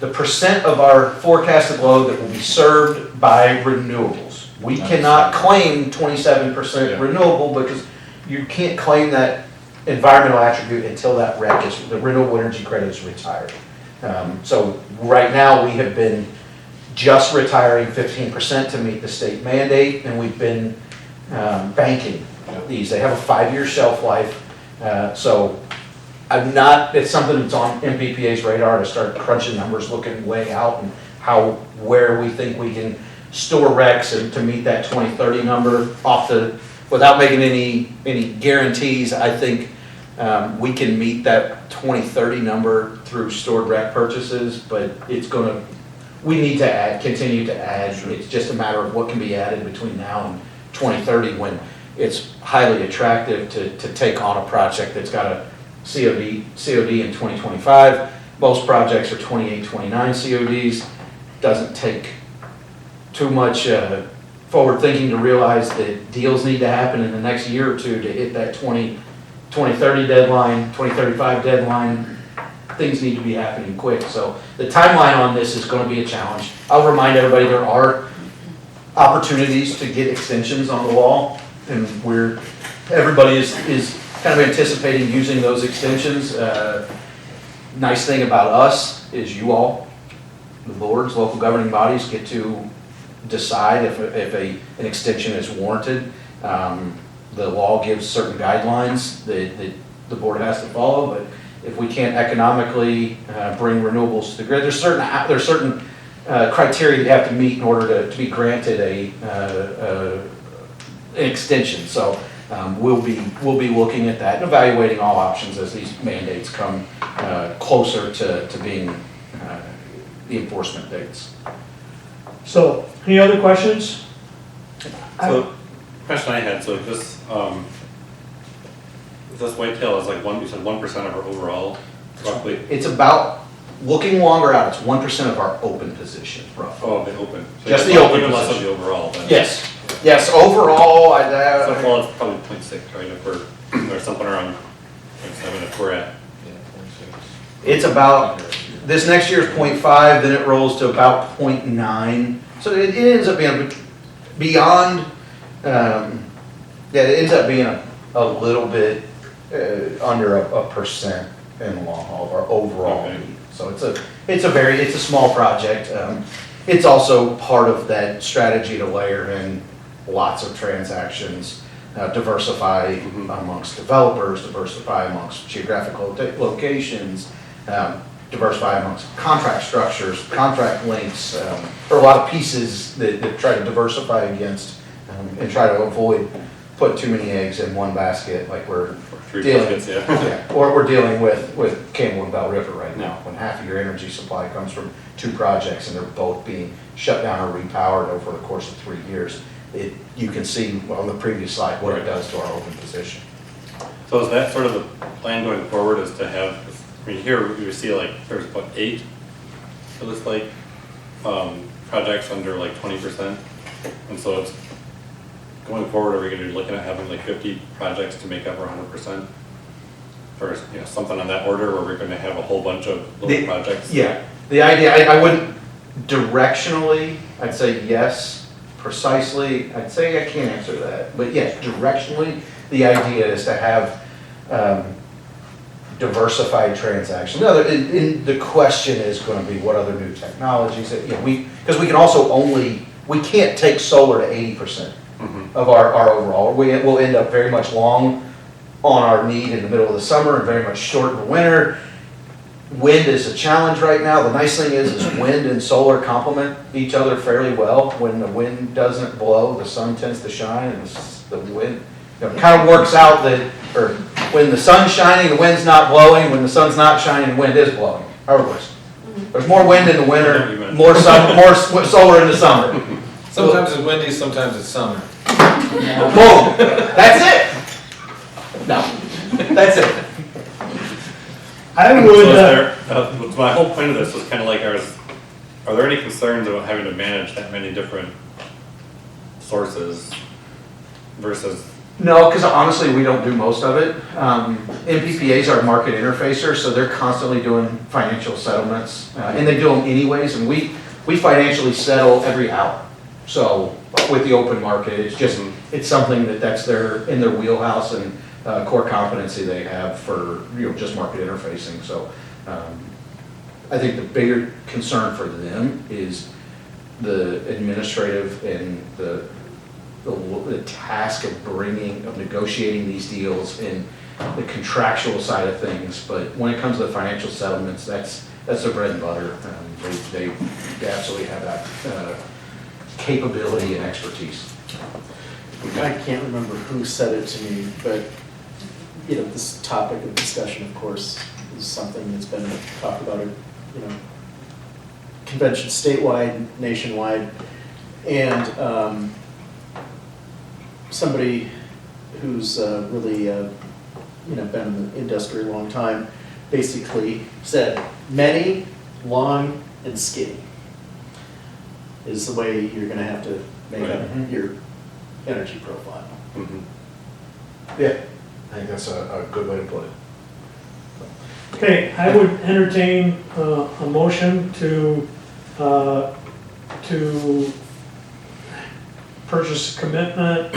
the percent of our forecasted load that will be served by renewables. We cannot claim 27% renewable because you can't claim that environmental attribute until that rec is, the renewable energy credit is retired. So right now, we have been just retiring 15% to meet the state mandate, and we've been banking these. They have a 5-year shelf life. So it's something that's on MPPA's radar to start crunching numbers, looking way out and where we think we can store recs and to meet that 2030 number without making any guarantees. I think we can meet that 2030 number through stored rec purchases, but we need to continue to add. Sure. It's just a matter of what can be added between now and 2030 when it's highly attractive to take on a project that's got a COD in 2025. Most projects are 28, 29 CODs. Doesn't take too much forward thinking to realize that deals need to happen in the next year or two to hit that 2030 deadline, 2035 deadline. Things need to be happening quick. So the timeline on this is going to be a challenge. I'll remind everybody there are opportunities to get extensions on the wall, and everybody is kind of anticipating using those extensions. Nice thing about us is you all, the boards, local governing bodies, get to decide if an extension is warranted. The law gives certain guidelines that the board has to follow, but if we can't economically bring renewables to the grid, there's certain criteria you have to meet in order to be granted an extension. So we'll be looking at that and evaluating all options as these mandates come closer to being the enforcement dates. So, any other questions? So, question I had, so this whitetail is like you said 1% of our overall, roughly? It's about, looking longer out, it's 1% of our open position, roughly. Oh, the open. So just the open even position. less of the overall. Then. Yes. Yes, overall, well, it's probably 0.6, right? If we're, or something around 0.7 if we're at. It's about, this next year's 0.5, then it rolls to about 0.9. So it ends up being beyond, it ends up being a little bit under a percent in the long haul of our overall need. So it's a small project. It's also part of that strategy to layer in lots of transactions, diversify amongst developers, diversify amongst geographical locations, diversify amongst contract structures, contract links. There are a lot of pieces that try to diversify against and try to avoid put too many eggs in one basket, like we're dealing, or we're dealing with Campbell and Bell River right now, when half of your energy supply comes from 2 projects and they're both being shut down or repowered over the course of 3 years. You can see on the previous slide what it does to our open position. So is that sort of the plan going forward, is to have, I mean, here we see like there's what, 8, it looks like, projects under like 20%, and so it's going forward, are we going to be looking at having like 50 projects to make up our 100%? Or something on that order, where we're going to have a whole bunch of little projects? Yeah, the idea, I wouldn't directionally, I'd say yes. Precisely, I'd say I can't answer that. But yes, directionally, the idea is to have diversified transactions. The question is going to be what other new technologies that, because we can also we can't take solar to 80%. Of our overall. We'll end up very much long on our need in the middle of the summer and very much short in the winter. Wind is a challenge right now. The nice thing is wind and solar complement each other fairly well. When the wind doesn't blow, the sun tends to shine, and the wind kind of works out that, or when the sun's shining, the wind's not blowing. When the sun's not shining, the wind is blowing. There's more wind in the winter, more sun, more solar in the summer. Sometimes it's windy, sometimes it's summer. Boom! That's it! No. That's it. I would... my whole point of this was kind of like, are there any concerns about having to manage that many different sources versus, No, because honestly, we don't do most of it. MPPA's our market interfacer, so they're constantly doing financial settlements, and they do them anyways, and we financially settle every hour. So with the open market, it's just, it's something that's in their wheelhouse and core competency they have for, just market interfacing. So I think the bigger concern for them is the administrative and the task of negotiating these deals and the contractual side of things. But when it comes to the financial settlements, that's their bread and butter. They absolutely have that capability and expertise. I can't remember who said it to me, but, this topic of discussion, of course, is something that's been talked about at, convention statewide, nationwide, and somebody who's really, been in the industry a long time, basically said, many, long, and skinny is the way you're gonna have to make up your energy profile. Yeah, I think that's a good way to put it. Okay, I would entertain a motion to purchase a commitment,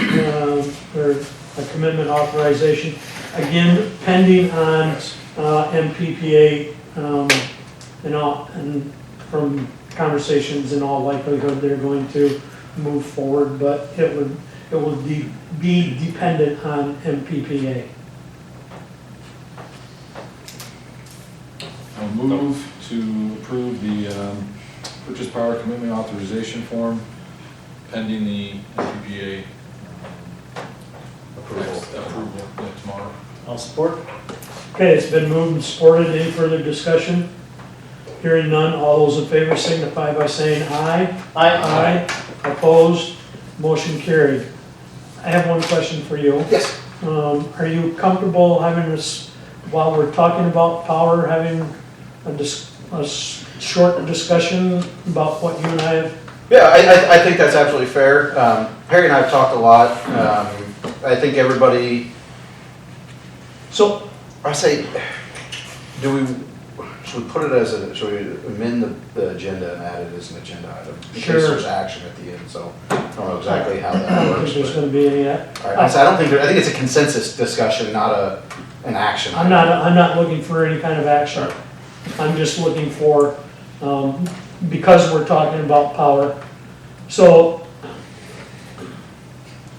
or a commitment authorization, again, pending on MPPA, and from conversations, in all likelihood, they're going to move forward, but it would be dependent on MPPA. I'll move to approve the purchase power commitment authorization form pending the NPPA approval tomorrow. I'll support. Okay, it's been moved and supported. Any further discussion? Hearing none, all those in favor signify by saying aye. Aye. Opposed? Motion carried. I have one question for you. Yes. Are you comfortable having this, while we're talking about power, having a short discussion about what you and I have? Yeah, I think that's absolutely fair. Harry and I have talked a lot. I think everybody. So I say, should we put it as should we amend the agenda and add it as an agenda item? In Sure. case there's action at the end, so I don't know exactly how that I don't works. think there's gonna be any yet. All right, so I think it's a consensus discussion, not an action. I'm not looking for any kind of action. I'm just looking for, because we're talking about power. So,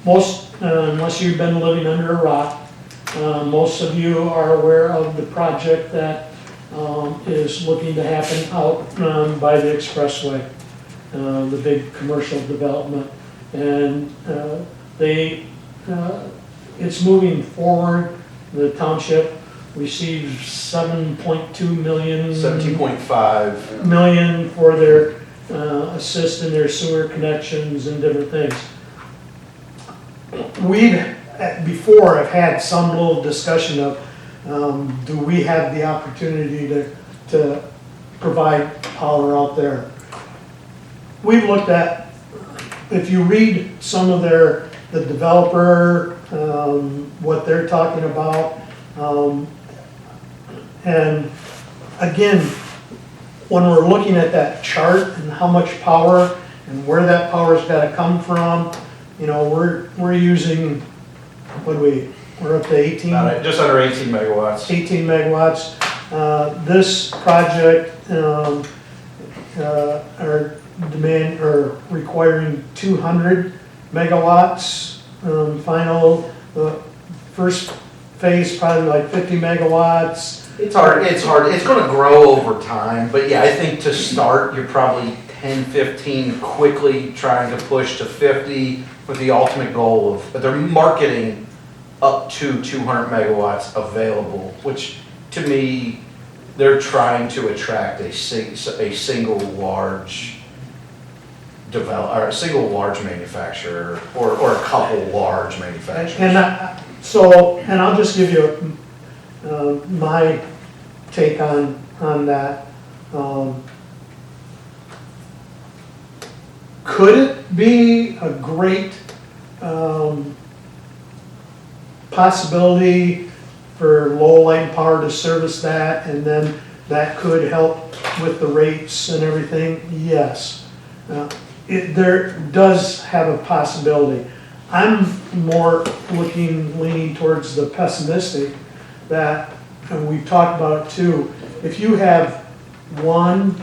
unless you've been living under a rock, most of you are aware of the project that is looking to happen out by the expressway, the big commercial development. And it's moving forward. The township received 7.2 million. 17.5 million for their assist in their sewer connections and different things. We've before have had some little discussion of do we have the opportunity to provide power out there. We've looked at, if you read some of the developer, what they're talking about, and again, when we're looking at that chart and how much power and where that power's got to come from, we're using, we're up to 18? Just under 18 megawatts. 18 megawatts. This project are requiring 200 megawatts. The first phase probably like 50 megawatts. It's hard. It's going to grow over time, but yeah, I think to start, you're probably 10, 15, quickly trying to push to 50 with the ultimate goal of, but they're marketing up to 200 megawatts available, which to me, they're trying to attract a single large developer, or a single large manufacturer, or a couple large manufacturers. And I'll just give you my take on that. Could it be a great possibility for Lowell Light and Power to service that, and then that could help with the rates and everything? Yes. There does have a possibility. I'm more leaning towards the pessimistic that, and we've talked about it too, if you have one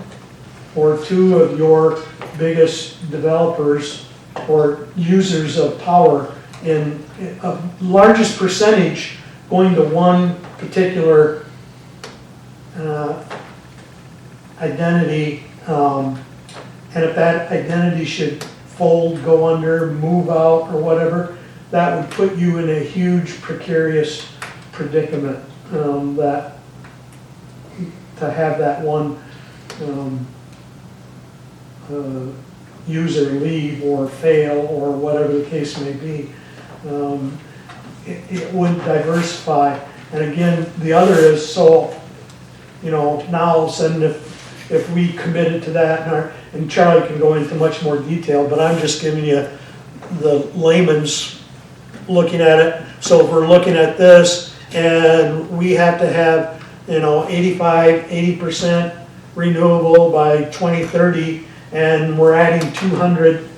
or two of your biggest developers or users of power in a largest percentage going to one particular identity, and if that identity should fold, go under, move out, or whatever, that would put you in a huge precarious predicament, that to have that one user leave or fail or whatever the case may be. It would diversify. And again, the other is, so, you know, now all of a sudden if we committed to that, and Charlie can go into much more detail, but I'm just giving you the layman's looking at it. So if we're looking at this and we have to have, you know, 80% renewable by 2030, and we're adding 200,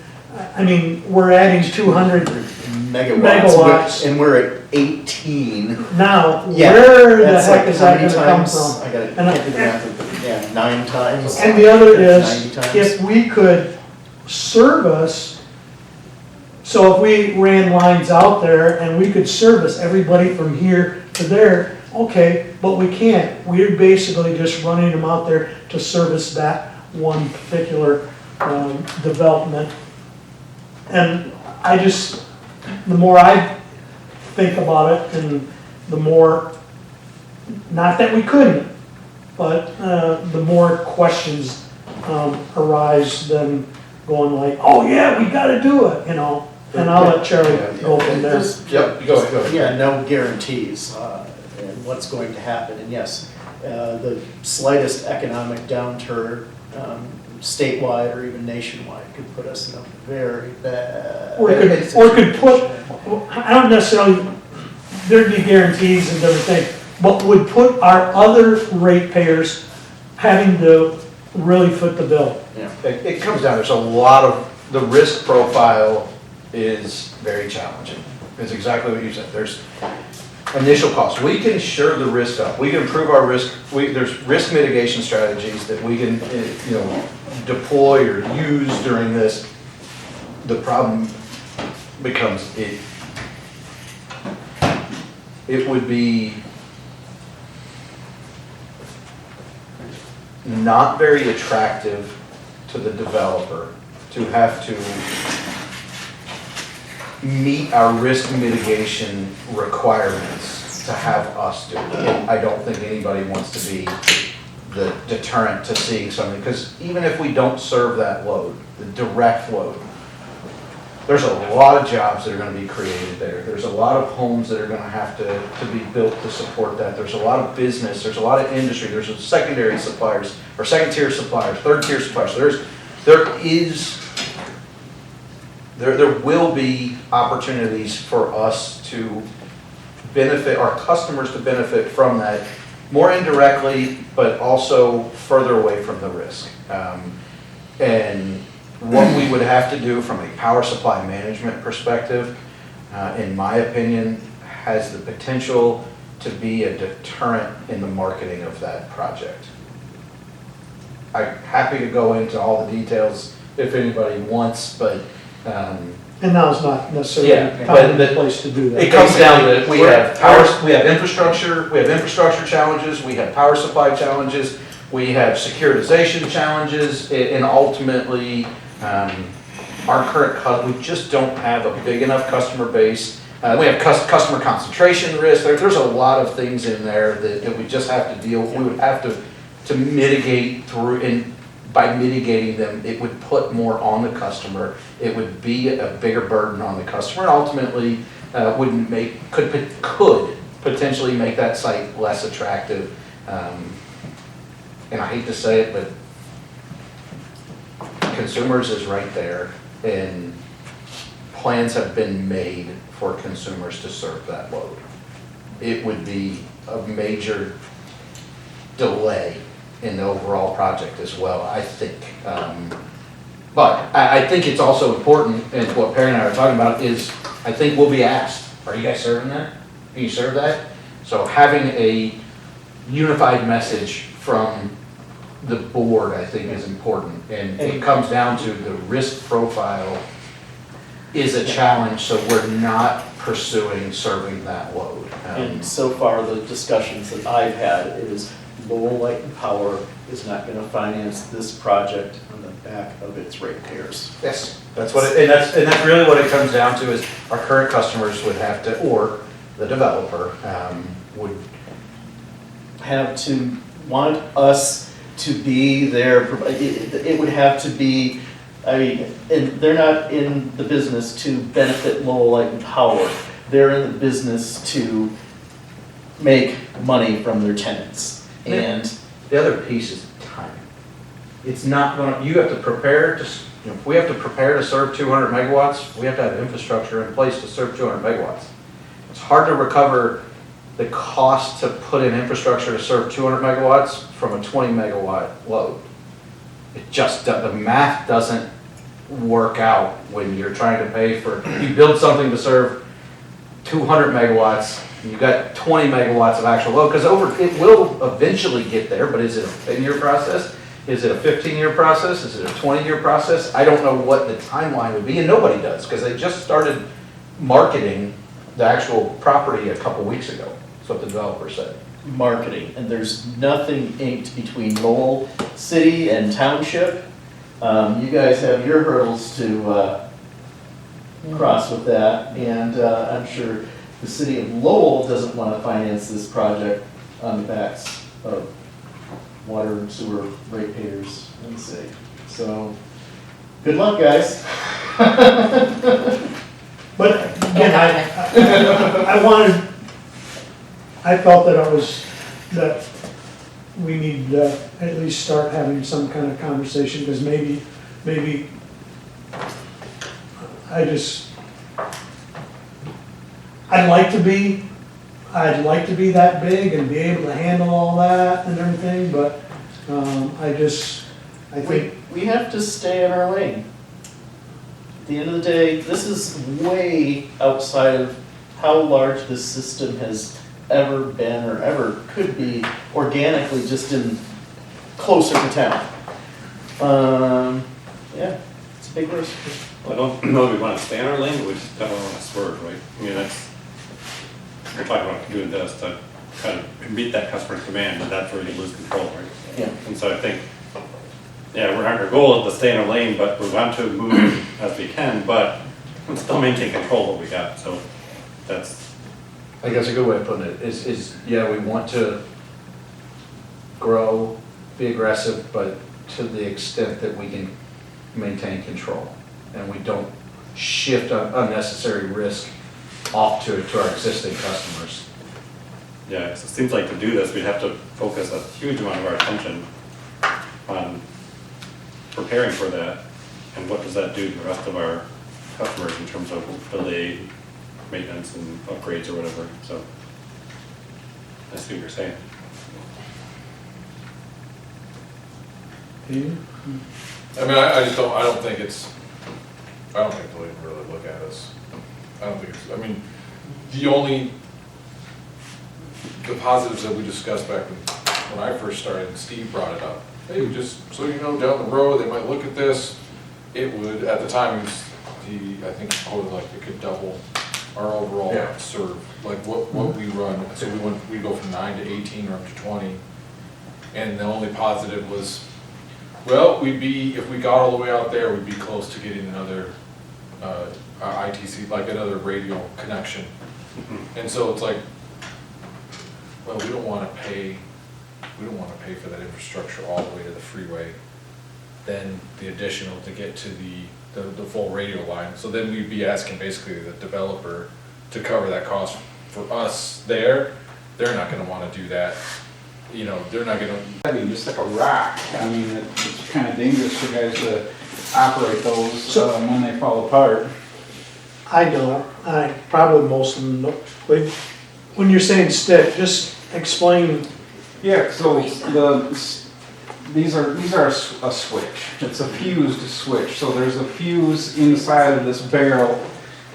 we're adding 200 megawatts. And we're at 18. Now, Yeah, where the that's heck like is how that many gonna come times? from? I gotta, And can't do the math, but yeah, 9 times. And the other 90 is, times. if we could service, so if we ran lines out there and we could service everybody from here to there, okay, but we can't. We're basically just running them out there to service that one particular development. And I just, the more I think about it, and the more, not that we couldn't, but the more questions arise than going like, oh yeah, we gotta do it, you know. And I'll let Charlie go from there. Yep, go ahead. Yeah, no guarantees and what's going to happen. And yes, the slightest economic downturn, statewide or even nationwide, could put us in a very bad Or could put, I don't necessarily, there'd be guarantees and different things, but would put our other ratepayers having to really foot the bill. Yeah, it comes down, there's a lot of, the risk profile is very challenging. It's exactly what you said. There's initial costs. We can shore the risk up. We can improve our risk. There's risk mitigation strategies that we can, deploy or use during this. The problem becomes it would be not very attractive to the developer to have to meet our risk mitigation requirements to have us do it. And I don't think anybody wants to be the deterrent to seeing something, because even if we don't serve that load, the direct load, there's a lot of jobs that are going to be created there. There's a lot of homes that are going to have to be built to support that. There's a lot of business, there's a lot of industry, there's secondary suppliers, or second tier suppliers, third tier suppliers. There will be opportunities for us to benefit, our customers to benefit from that, more indirectly, but also further away from the risk. And what we would have to do from a power supply management perspective, in my opinion, has the potential to be a deterrent in the marketing of that project. I'm happy to go into all the details if anybody wants, but And now's not necessarily yeah, the but time and the place to do that. it comes down to, we have infrastructure challenges, we have power supply challenges, we have securitization challenges, and ultimately, our current, we just don't have a big enough customer base. We have customer concentration risk. There's a lot of things in there that we just have to deal, we would have to mitigate through, and by mitigating them, it would put more on the customer. It would be a bigger burden on the customer, and ultimately could potentially make that site less attractive. And I hate to say it, but consumers is right there, and plans have been made for consumers to serve that load. It would be a major delay in the overall project as well, I think. But I think it's also important, and what Perry and I are talking about is, I think we'll be asked, are you guys serving that? Can you serve that? So having a unified message from the board, I think, is important. And it comes down to the risk profile is a challenge, so we're not pursuing serving that load. And so far, the discussions that I've had is Lowell Light and Power is not gonna finance this project on the back of its ratepayers. Yes, that's what it, and that's really what it comes down to is our current customers would have to, or the developer, would have to want us to be there, it would have to be, I mean, and they're not in the business to benefit Lowell Light and Power. They're in the business to make money from their tenants. And the other piece is timing. It's not gonna, you have to prepare to, if we have to prepare to serve 200 megawatts, we have to have infrastructure in place to serve 200 megawatts. It's hard to recover the cost to put in infrastructure to serve 200 megawatts from a 20 megawatt load. It just, the math doesn't work out when you're trying to pay for, you build something to serve 200 megawatts, and you've got 20 megawatts of actual load, because it will eventually get there, but is it a 10-year process? Is it a 15-year process? Is it a 20-year process? I don't know what the timeline would be, and nobody does, because they just started marketing the actual property a couple weeks ago. That's what the developer said. marketing, and there's nothing inked between Lowell City and Township. You guys have your hurdles to cross with that, and I'm sure the city of Lowell doesn't want to finance this project on the backs of water and sewer ratepayers in the city. So, good luck, guys. But again, I felt that we need to at least start having some kind of conversation, because maybe I'd like to be that big and be able to handle all that and everything, but I think. We have to stay in our lane. At the end of the day, this is way outside of how large this system has ever been or ever could be organically, just in closer to town. Yeah, it's a big risk. Well, I don't know if we want to stay in our lane, but we just definitely want to swerve, right? I mean, we're talking about doing this to kind of meet that customer's demand, and that's where you lose control, right? Yeah. And so I think, our goal is to stay in our lane, but we want to move as we can, but still maintain control of what we got, so that's. I think that's a good way of putting it, is we want to grow, be aggressive, but to the extent that we can maintain control. And we don't shift unnecessary risk off to our existing customers. Yeah, so it seems like to do this, we'd have to focus a huge amount of our attention on preparing for that, and what does that do to the rest of our customers in terms of delay, maintenance, and upgrades or whatever, so. I see what you're saying. I mean, I don't think they'll even really look at us. The positives that we discussed back when I first started, and Steve brought it up. Hey, just so you know, down the road, they might look at this. It would, at the time, I think he quoted like it could double our overall serve, like what we run. So we go from 9 to 18 or up to 20. And the only positive was, well, if we got all the way out there, we'd be close to getting another ITC, like another radio connection. And so it's like, well, we don't want to pay for that infrastructure all the way to the freeway, then the additional to get to the full radio line. So then we'd be asking basically the developer to cover that cost for us there. They're not going to want to do that. They're not going to. I mean, just like a rock. I mean, it's kind of dangerous for guys to operate those when they fall apart. I don't, probably most of them don't. But when you're saying stick, just explain. Yeah, so these are a switch. It's a fused switch. So there's a fuse inside of this barrel.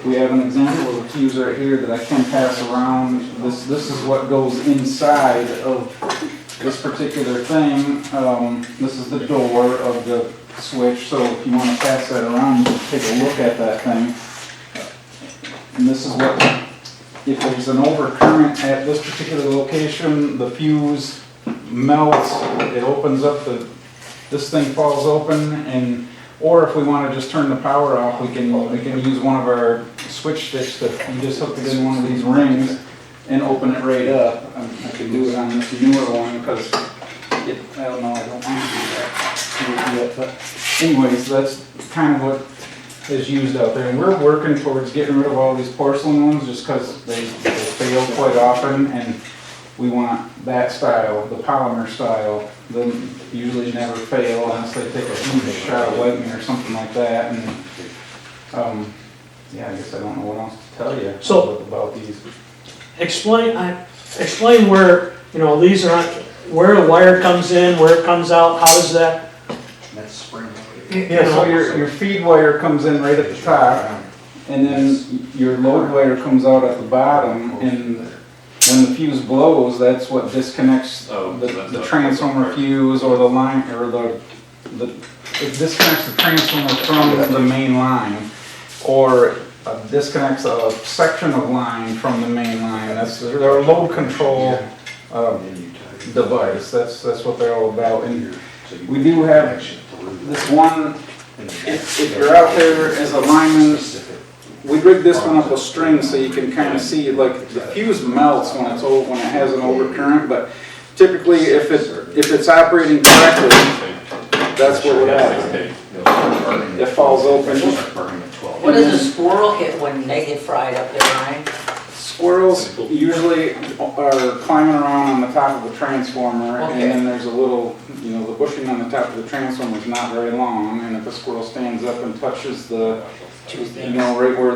We have an example of a fuse right here that I can pass around. This is what goes inside of this particular thing. This is the door of the switch. So if you want to pass that around, you can take a look at that thing. And this is what, if there's an overcurrent at this particular location, the fuse melts, it opens up, this thing falls open, and or if we want to just turn the power off, we can use one of our switch sticks that you just hook it in one of these rings and open it right up. I can do it on this newer one because I don't know, I don't want to do that yet, but anyways, that's kind of what is used out there, and we're working towards getting rid of all these porcelain ones just because they fail quite often, and we want that style, the polymer style. They usually never fail unless they take a huge shot of lightning or something like that. And yeah, I guess I don't know what else to tell you about these. Explain where, these are, where the wire comes in, where it comes out, how does that? That's spring. Yeah, so your feed wire comes in right at the top, and then your load wire comes out at the bottom, and when the fuse blows, that's what disconnects the transformer fuse or the line, or it disconnects the transformer from the main line, or disconnects a section of line from the main line. That's their load control device. That's what they're all about. And we do have this one, if you're out there as a lineman, we rigged this one up with strings so you can kind of see, like, the fuse melts when it has an overcurrent, but typically if it's operating correctly, that's what would happen. It falls open. What does a squirrel hit when they get fried up there, Ryan? Squirrels usually are climbing around on the top of the transformer, and then there's a little, the bushing on the top of the transformer is not very long, and if a squirrel stands up and touches the, right where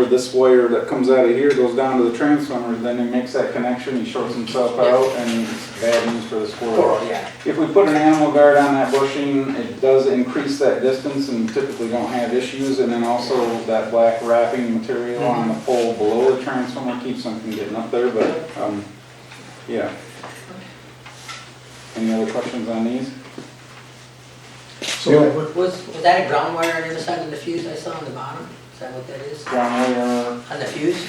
this wire that comes out of here goes down to the transformer, then it makes that connection, he shorts himself out, and it's bad news for the squirrel. If we put an animal guard on that bushing, it does increase that distance and typically don't have issues, and then also that black wrapping material on the pole below the transformer keeps them from getting up there, but yeah. Any other questions on these? So Was that a ground wire on the other side of the fuse I saw on the bottom? Is that what that is? Ground wire. On the fuse?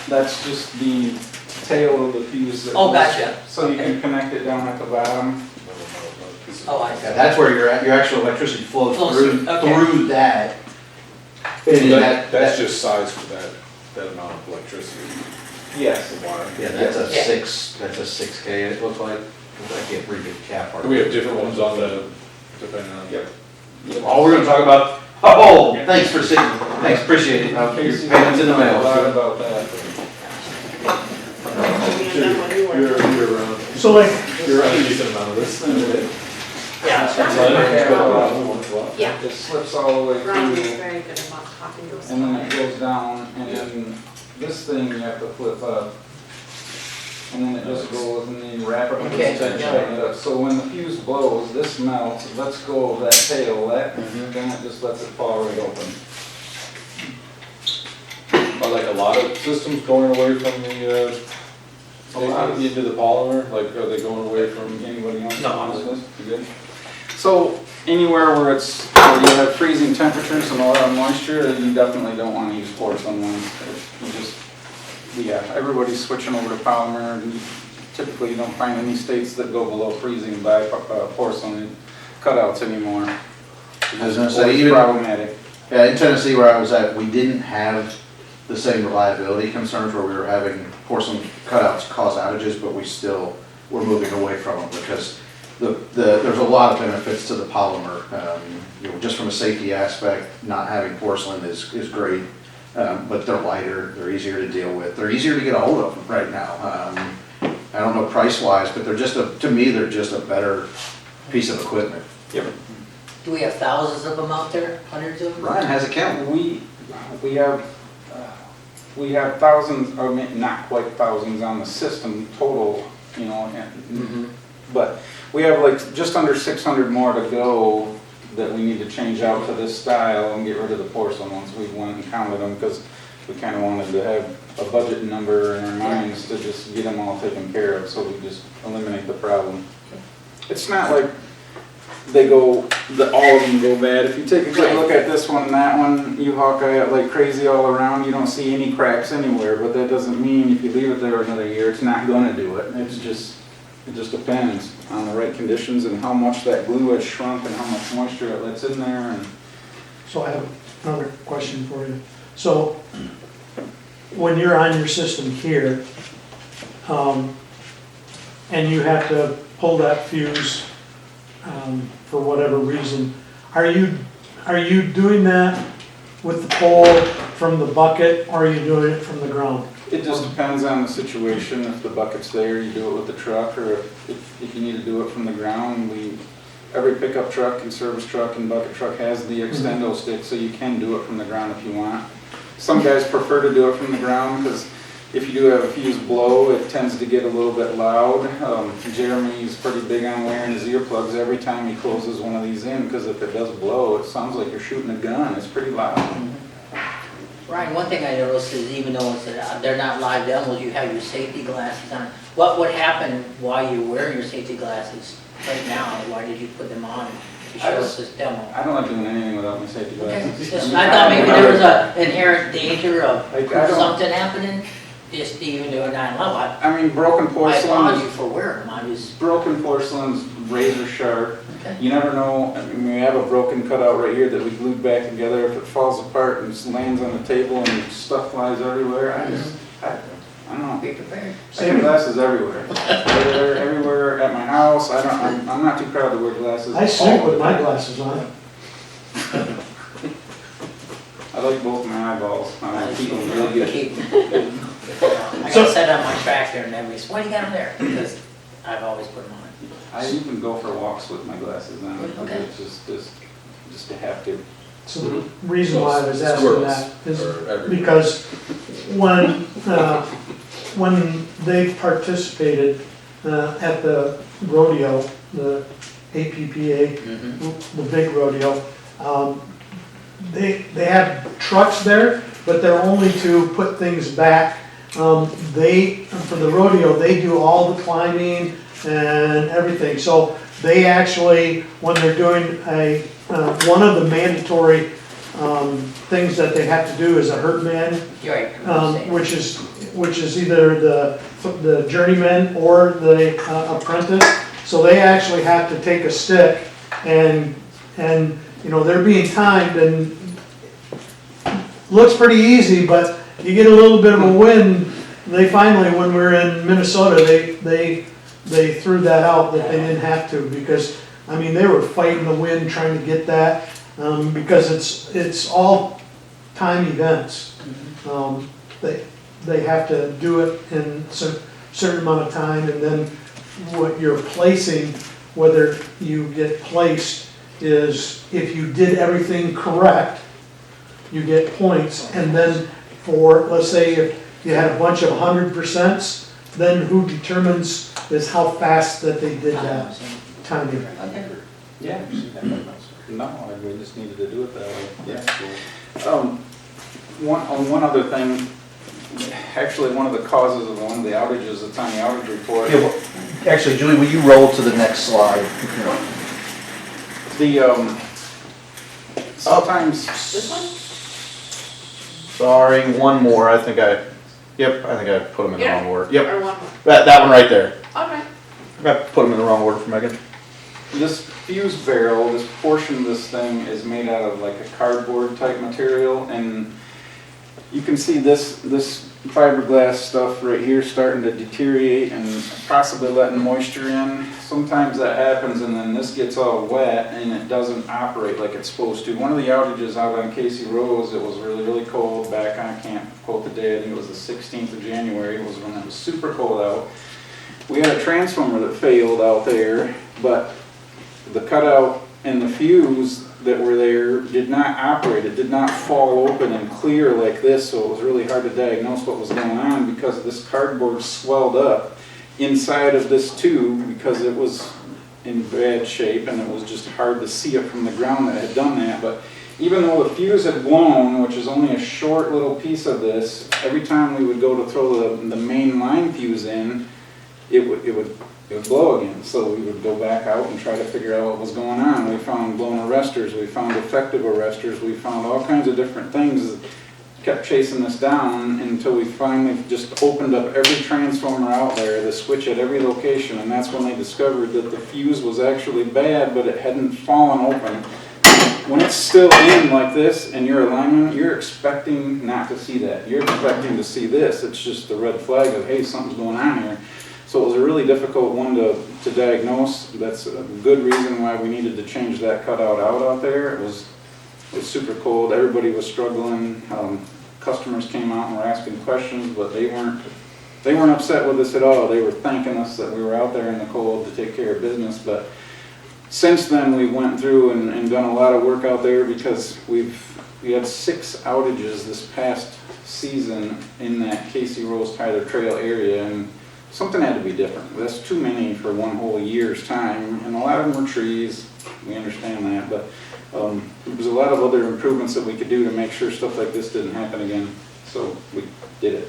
That's just the tail of the fuse. Gotcha. So you can connect it down at the bottom. Oh, I see. Yeah, that's where your actual electricity flows through that. That's just size for that amount of electricity. Yes. The wire. Yeah, that's a 6K, it looks like. I can't read the cap part. Do we have different ones on the, depending on? Yep. All we're gonna talk about, thanks for seeing, thanks, appreciate it. Payments in the mail. A lot about that. You're around. So like, You're around a decent amount of this. Yeah. It slips all the way Ron is through, very good about talking to us. and then it goes down, and then this thing you have to flip up. And then it just goes, and then you wrap it with this tighten it up. So when the fuse blows, this melts, it lets go of that tail, then it just lets it fall right open. Are like a lot of systems going away from the, into the polymer? Like, are they going away from Anybody else? No. You good? So anywhere where where you have freezing temperatures and a lot of moisture, you definitely don't want to use porcelain ones. You just, everybody's switching over to polymer, and typically you don't find any states that go below freezing by porcelain cutouts anymore. I was gonna say, even problematic. Yeah, in Tennessee where I was at, we didn't have the same reliability concerns where we were having porcelain cutouts cause outages, but we still were moving away from them because there's a lot of benefits to the polymer. Just from a safety aspect, not having porcelain is great. But they're lighter, they're easier to deal with, they're easier to get a hold of right now. I don't know price-wise, but to me, they're just a better piece of equipment. Do we have thousands of them out there, hundreds of them? Ryan has a count. we have thousands, or not quite thousands on the system total, you know, but we have like just under 600 more to go that we need to change out to this style and get rid of the porcelain ones. We went and counted them because we kind of wanted to have a budget number in our minds to just get them all taken care of, so we just eliminate the problem. It's not like they go, all of them go bad. If you take a good look at this one and that one, you Hawkeye it like crazy all around, you don't see any cracks anywhere, but that doesn't mean if you leave it there another year, it's not gonna do it. It just depends on the right conditions and how much that glue has shrunk and how much moisture it lets in there. And So I have another question for you. So when you're on your system here, and you have to pull that fuse for whatever reason, are you doing that with the pole from the bucket, or are you doing it from the ground? it just depends on the situation. If the bucket's there, you do it with the truck, or if you need to do it from the ground, every pickup truck and service truck and bucket truck has the extendo stick, so you can do it from the ground if you want. Some guys prefer to do it from the ground because if you do have a fuse blow, it tends to get a little bit loud. Jeremy's pretty big on wearing his earplugs every time he closes one of these in, because if it does blow, it sounds like you're shooting a gun. It's pretty loud. Ryan, one thing I noticed is even though they're not live demos, you have your safety glasses on. What would happen while you're wearing your safety glasses right now? Why did you put them on to show us this demo? I don't like doing anything without my safety glasses. I thought maybe there was an inherent danger of something happening. Just even do a 9/11. I mean, broken porcelain. I applaud you for wearing them. Broken porcelain's razor sharp. Okay. You never know. I mean, we have a broken cutout right here that we glued back together. If it falls apart and just lands on the table and stuff flies everywhere, I don't know. Be prepared. I have glasses everywhere. They're everywhere at my house. I'm not too proud to wear glasses. I sleep with my glasses on. I like both my eyeballs. I keep them really good. I got set on my tractor and everybody's, why do you got them there? Because I've always put them on. I even go for walks with my glasses on. Okay. It's just to have to. So the reason why I was asking that is because when they participated at the rodeo, the APPA, the big rodeo, they have trucks there, but they're only to put things back. For the rodeo, they do all the climbing and everything. So they actually, when they're doing one of the mandatory things that they have to do is a hurt man, which is either the journeyman or the apprentice. So they actually have to take a stick and they're being timed, and looks pretty easy, but you get a little bit of a wind. They finally, when we were in Minnesota, they threw that out, that they didn't have to, because I mean they were fighting the wind trying to get that, because it's all time events. They have to do it in a certain amount of time, and then what you're placing, whether you get placed, is if you did everything correct, you get points. And then for, let's say if you had a bunch of 100%, then who determines is how fast that they did that timing. Yeah. No, we just needed to do it that way. Yeah. One other thing, actually one of the causes of one of the outages that's on the outage report. Yeah, well, actually, Julie, will you roll to the next slide? Sometimes. This one? Sorry, one more. I think I put them in the wrong order. Yep. Or one more? That one right there. Okay. I put them in the wrong order for Megan. This fuse barrel, this portion of this thing is made out of like a cardboard type material, and you can see this fiberglass stuff right here starting to deteriorate and possibly letting moisture in. Sometimes that happens, and then this gets all wet and it doesn't operate like it's supposed to. One of the outages out on Casey Rose, it was really, really cold back on, I can't quote the day, I think it was the 16th of January, it was when it was super cold out. We had a transformer that failed out there, but the cutout and the fuse, that were there did not operate. It did not fall open and clear like this, so it was really hard to diagnose what was going on because this cardboard swelled up inside of this tube because it was in bad shape and it was just hard to see it from the ground that it had done that. But even though the fuse had blown, which is only a short little piece of this, every time we would go to throw the main line fuse in, it would blow again. So we would go back out and try to figure out what was going on. We found blown arresters, we found defective arresters, we found all kinds of different things. Kept chasing us down until we finally just opened up every transformer out there, the switch at every location, and that's when they discovered that the fuse was actually bad, but it hadn't fallen open. When it's still in like this and your alignment, you're expecting not to see that. You're expecting to see this. It's just the red flag of, hey, something's going on here. So it was a really difficult one to diagnose. That's a good reason why we needed to change that cutout out there. It was super cold. Everybody was struggling. Customers came out and were asking questions, but they weren't upset with us at all. They were thanking us that we were out there in the cold to take care of business. But since then, we went through and done a lot of work out there because we had 6 outages this past season in that Casey Rose Tyler Trail area, and something had to be different. That's too many for one whole year's time, and a lot of them were trees. We understand that, but there was a lot of other improvements that we could do to make sure stuff like this didn't happen again. So we did it.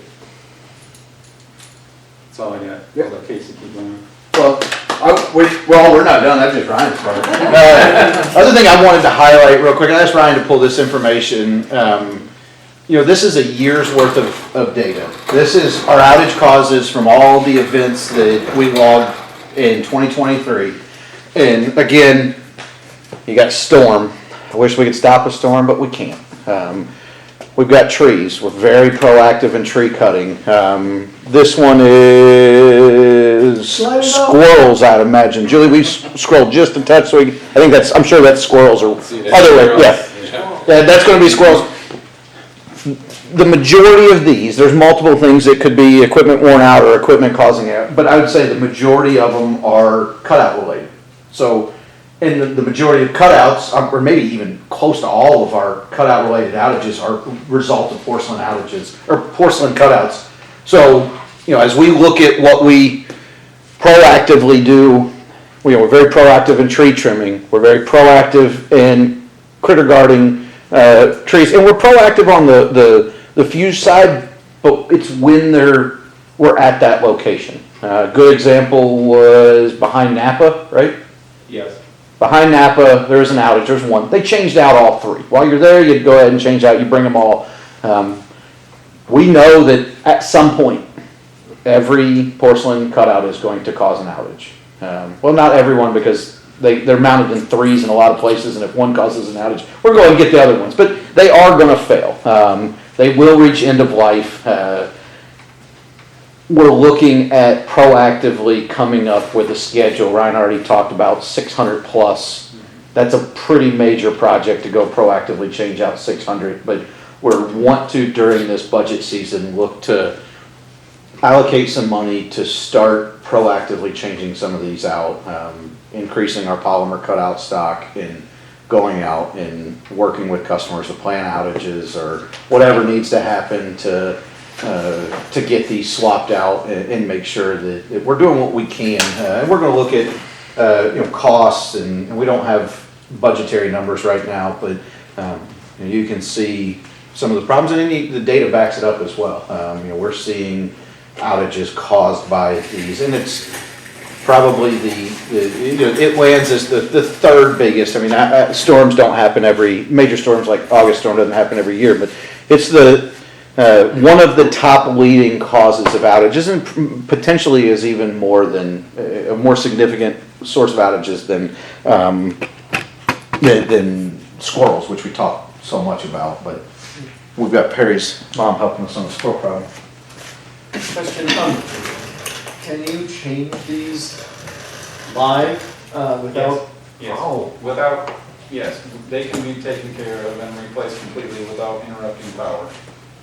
That's all I got. Yeah. I'll let Casey keep going. Well, we're not done, that's just Ryan's part. Other thing I wanted to highlight real quick, I asked Ryan to pull this information. This is a year's worth of data. This is our outage causes from all the events that we logged in 2023. And again, you got storm. I wish we could stop a storm, but we can't. We've got trees. We're very proactive in tree cutting. This one is squirrels, I'd imagine. Julie, we scrolled just a touch, so I'm sure that's squirrels or other way. Yeah, that's going to be squirrels. The majority of these, there's multiple things that could be equipment worn out or equipment causing it, but I would say the majority of them are cutout related. So, and the majority of cutouts, or maybe even close to all of our cutout related outages, are result of porcelain outages or porcelain cutouts. So, as we look at what we proactively do, we're very proactive in tree trimming. We're very proactive in critter guarding trees, and we're proactive on the fuse side, but it's when we're at that location. A good example was behind Napa, right? Yes. Behind Napa, there's an outage, there's one. They changed out all 3. While you're there, you go ahead and change out, you bring them all. We know that at some point, every porcelain cutout is going to cause an outage. Well, not everyone, because they're mounted in 3s in a lot of places, and if one causes an outage, we're going to get the other ones. But they are going to fail. They will reach end of life. We're looking at proactively coming up with a schedule. Ryan already talked about 600 plus. That's a pretty major project to go proactively change out 600, but we want to, during this budget season, look to allocate some money to start proactively changing some of these out, increasing our polymer cutout stock and going out and working with customers to plan outages or whatever needs to happen to get these swapped out and make sure that we're doing what we can. And we're going to look at costs, and we don't have budgetary numbers right now, but you can see some of the problems, and the data backs it up as well. We're seeing outages caused by these, and it's probably it lands as the 3rd biggest. I mean, storms don't happen major storms like August storm doesn't happen every year, but it's one of the top leading causes of outages, and potentially is even more than a more significant source of outages than squirrels, which we talk so much about. But we've got Perry's mom helping us on the squirrel problem. Question, can you change these live without? Yes. Oh, without, yes, they can be taken care of and replaced completely without interrupting power.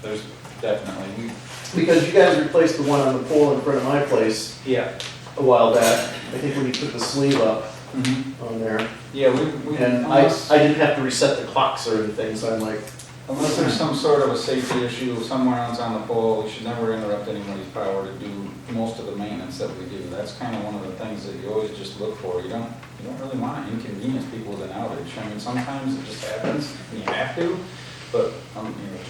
There's definitely. Because you guys replaced the one on the pole in front of my place Yeah. a while back. I think when you put the sleeve up, on there. Yeah, we, And unless, I didn't have to reset the clocks or anything, so I'm like, unless there's some sort of a safety issue somewhere else on the pole, we should never interrupt anybody's power to do most of the maintenance that we do. That's kind of one of the things that you always just look for. You don't really want to inconvenience people with an outage. I mean, sometimes it just happens, and you have to, but,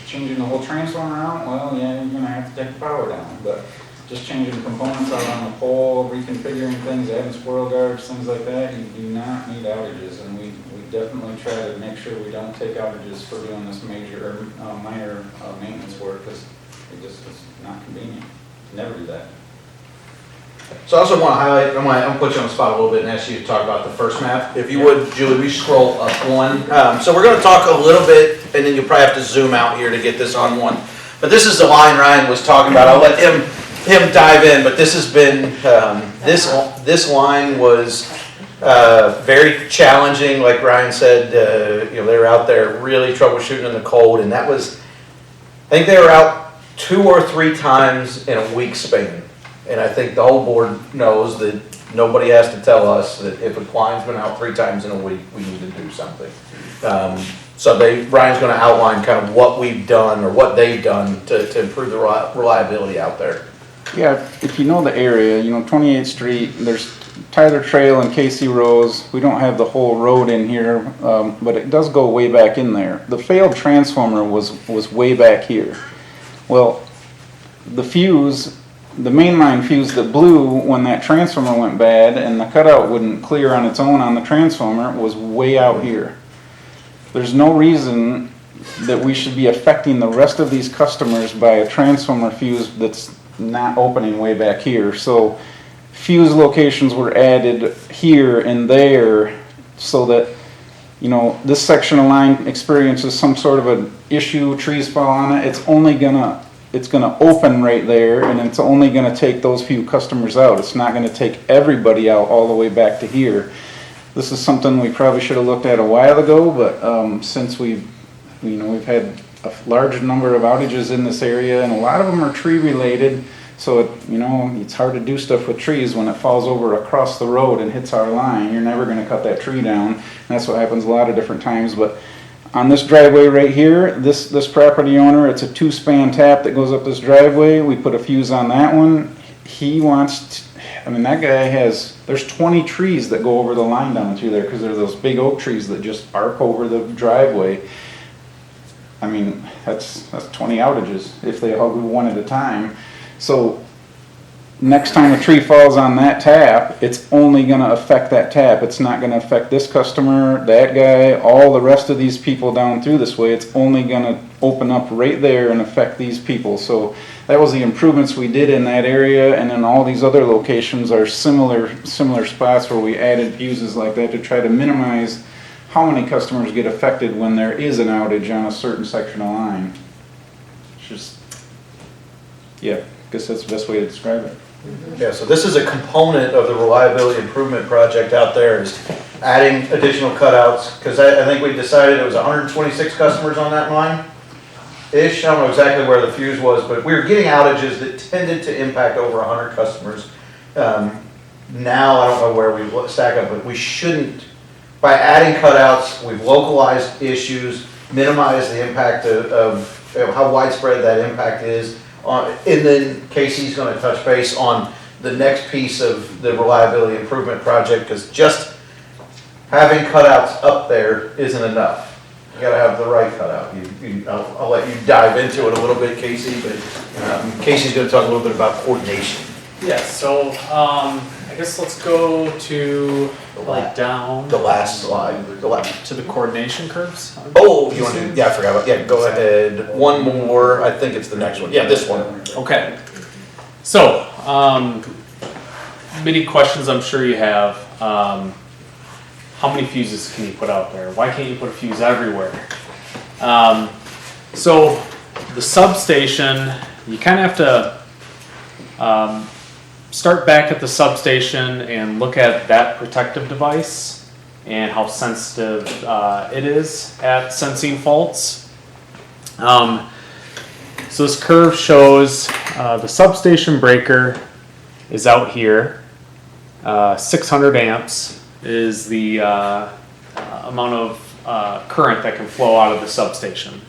changing the whole transformer out, well, yeah, you're gonna have to take the power down, but just changing components out on the pole, reconfiguring things, adding squirrel guards, things like that, you do not need outages, and we definitely try to make sure we don't take outages for doing this major or minor maintenance work, because it's not convenient. Never do that. So I also want to highlight, I'm going to put you on the spot a little bit and ask you to talk about the first map. If you would, Julie, we scroll up one. So we're going to talk a little bit, and then you'll probably have to zoom out here to get this on one. But this is the line Ryan was talking about. I'll let him dive in, but this has been, this line was very challenging. Like Ryan said, they were out there really troubleshooting in the cold, and that was, I think they were out 2 or 3 times in a week span. And I think the whole board knows that nobody has to tell us that if a client's been out 3 times in a week, we need to do something. So Ryan's going to outline kind of what we've done or what they've done to improve the reliability out there. Yeah, if you know the area, 28th Street, there's Tyler Trail and Casey Rose. We don't have the whole road in here, but it does go way back in there. The failed transformer was way back here. Well, the fuse, the mainline fuse that blew when that transformer went bad and the cutout wouldn't clear on its own on the transformer was way out here. There's no reason that we should be affecting the rest of these customers by a transformer fuse that's not opening way back here. So fuse locations were added here and there so that, this section of line experiences some sort of an issue, trees fall on it, it's gonna open right there, and it's only gonna take those few customers out. It's not gonna take everybody out all the way back to here. This is something we probably should have looked at a while ago, but since we've had a large number of outages in this area, and a lot of them are tree related, so it's hard to do stuff with trees when it falls over across the road and hits our line. You're never gonna cut that tree down, and that's what happens a lot of different times. But on this driveway right here, this property owner, it's a 2-span tap that goes up this driveway. We put a fuse on that one. He wants, that guy there's 20 trees that go over the line down through there because there's those big oak trees that just arc over the driveway. That's 20 outages if they all go one at a time. So next time a tree falls on that tap, it's only going to affect that tap. It's not going to affect this customer, that guy, all the rest of these people down through this way. It's only going to open up right there and affect these people. So that was the improvements we did in that area, and then all these other locations are similar spots where we added fuses like that to try to minimize how many customers get affected when there is an outage on a certain section of line. It's just, I guess that's the best way to describe it. Yeah, so this is a component of the reliability improvement project out there, is adding additional cutouts, because I think we decided it was 126 customers on that line-ish. I don't know exactly where the fuse was, but we were getting outages that tended to impact over 100 customers. Now, I don't know where we stack up, but we shouldn't. By adding cutouts, we've localized issues, minimized the impact of how widespread that impact is. And then Casey's going to touch base on the next piece of the reliability improvement project, because just having cutouts up there isn't enough. You got to have the right cutout. I'll let you dive into it a little bit, Casey, but Casey's going to talk a little bit about coordination. Yeah, so I guess let's go to down. The last slide. To the coordination curves. Oh, you want to do? Yeah, I forgot about. Yeah, go ahead. One more. I think it's the next one. Yeah, this one. Okay. So, many questions I'm sure you have. How many fuses can you put out there? Why can't you put a fuse everywhere? So, the substation, you kind of have to start back at the substation and look at that protective device and how sensitive it is at sensing faults. So this curve shows the substation breaker is out here, 600 amps, is the amount of current that can flow out of the substation.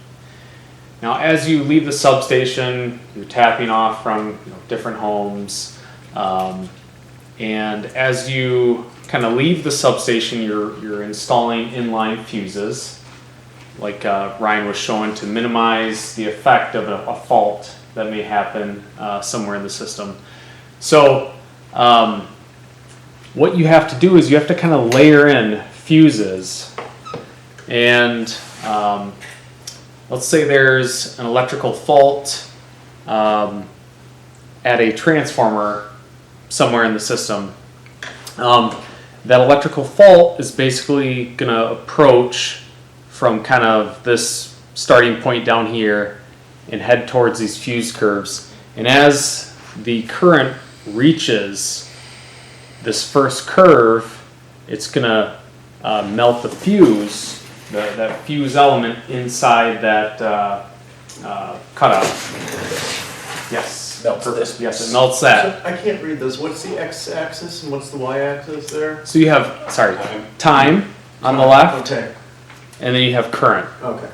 Now, as you leave the substation, you're tapping off from different homes, and as you kind of leave the substation, you're installing inline fuses, like Ryan was showing, to minimize the effect of a fault that may happen somewhere in the system. So what you have to do is you have to kind of layer in fuses, and let's say there's an electrical fault at a transformer somewhere in the system. That electrical fault is basically going to approach from kind of this starting point down here and head towards these fuse curves. And as the current reaches this first curve, it's going to melt the fuse, that fuse element inside that cutout. Yes. Melts this. Yes, it melts that. So I can't read this. What's the x-axis and what's the y-axis there? So you have, time on the left, Okay. and then you have current. Okay.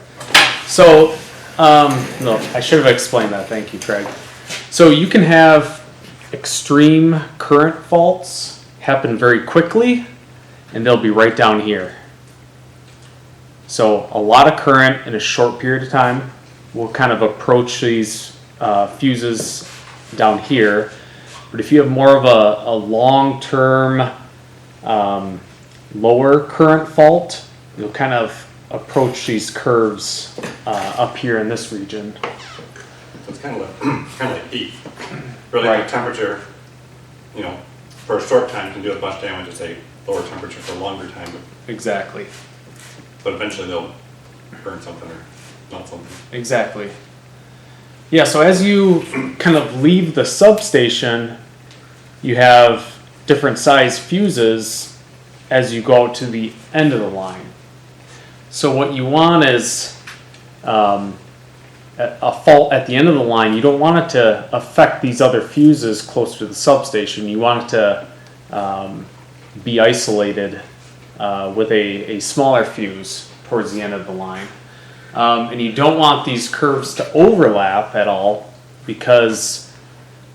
So, no, I should have explained that. Thank you, Craig. So you can have extreme current faults happen very quickly, and they'll be right down here. So a lot of current in a short period of time will kind of approach these fuses down here. But if you have more of a long-term lower current fault, you'll kind of approach these curves up here in this region. So it's kind of like heat. Really, Right. high temperature, for a short time can do as much damage as a lower temperature for a longer time. Exactly. But eventually they'll burn something or not something. Exactly. Yeah, so as you kind of leave the substation, you have different size fuses as you go out to the end of the line. So what you want is a fault at the end of the line. You don't want it to affect these other fuses closer to the substation. You want it to be isolated with a smaller fuse towards the end of the line. And you don't want these curves to overlap at all because,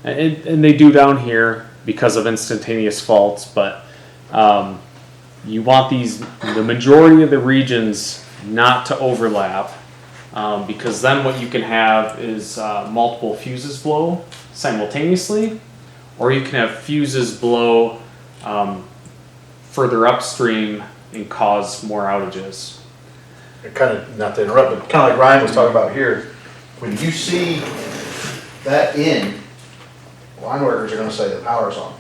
and they do down here because of instantaneous faults, but you want the majority of the regions not to overlap, because then what you can have is multiple fuses blow simultaneously, or you can have fuses blow further upstream and cause more outages. Kind of, not to interrupt, but kind of like Ryan was talking about here, when you see that in, line workers are gonna say the power's on.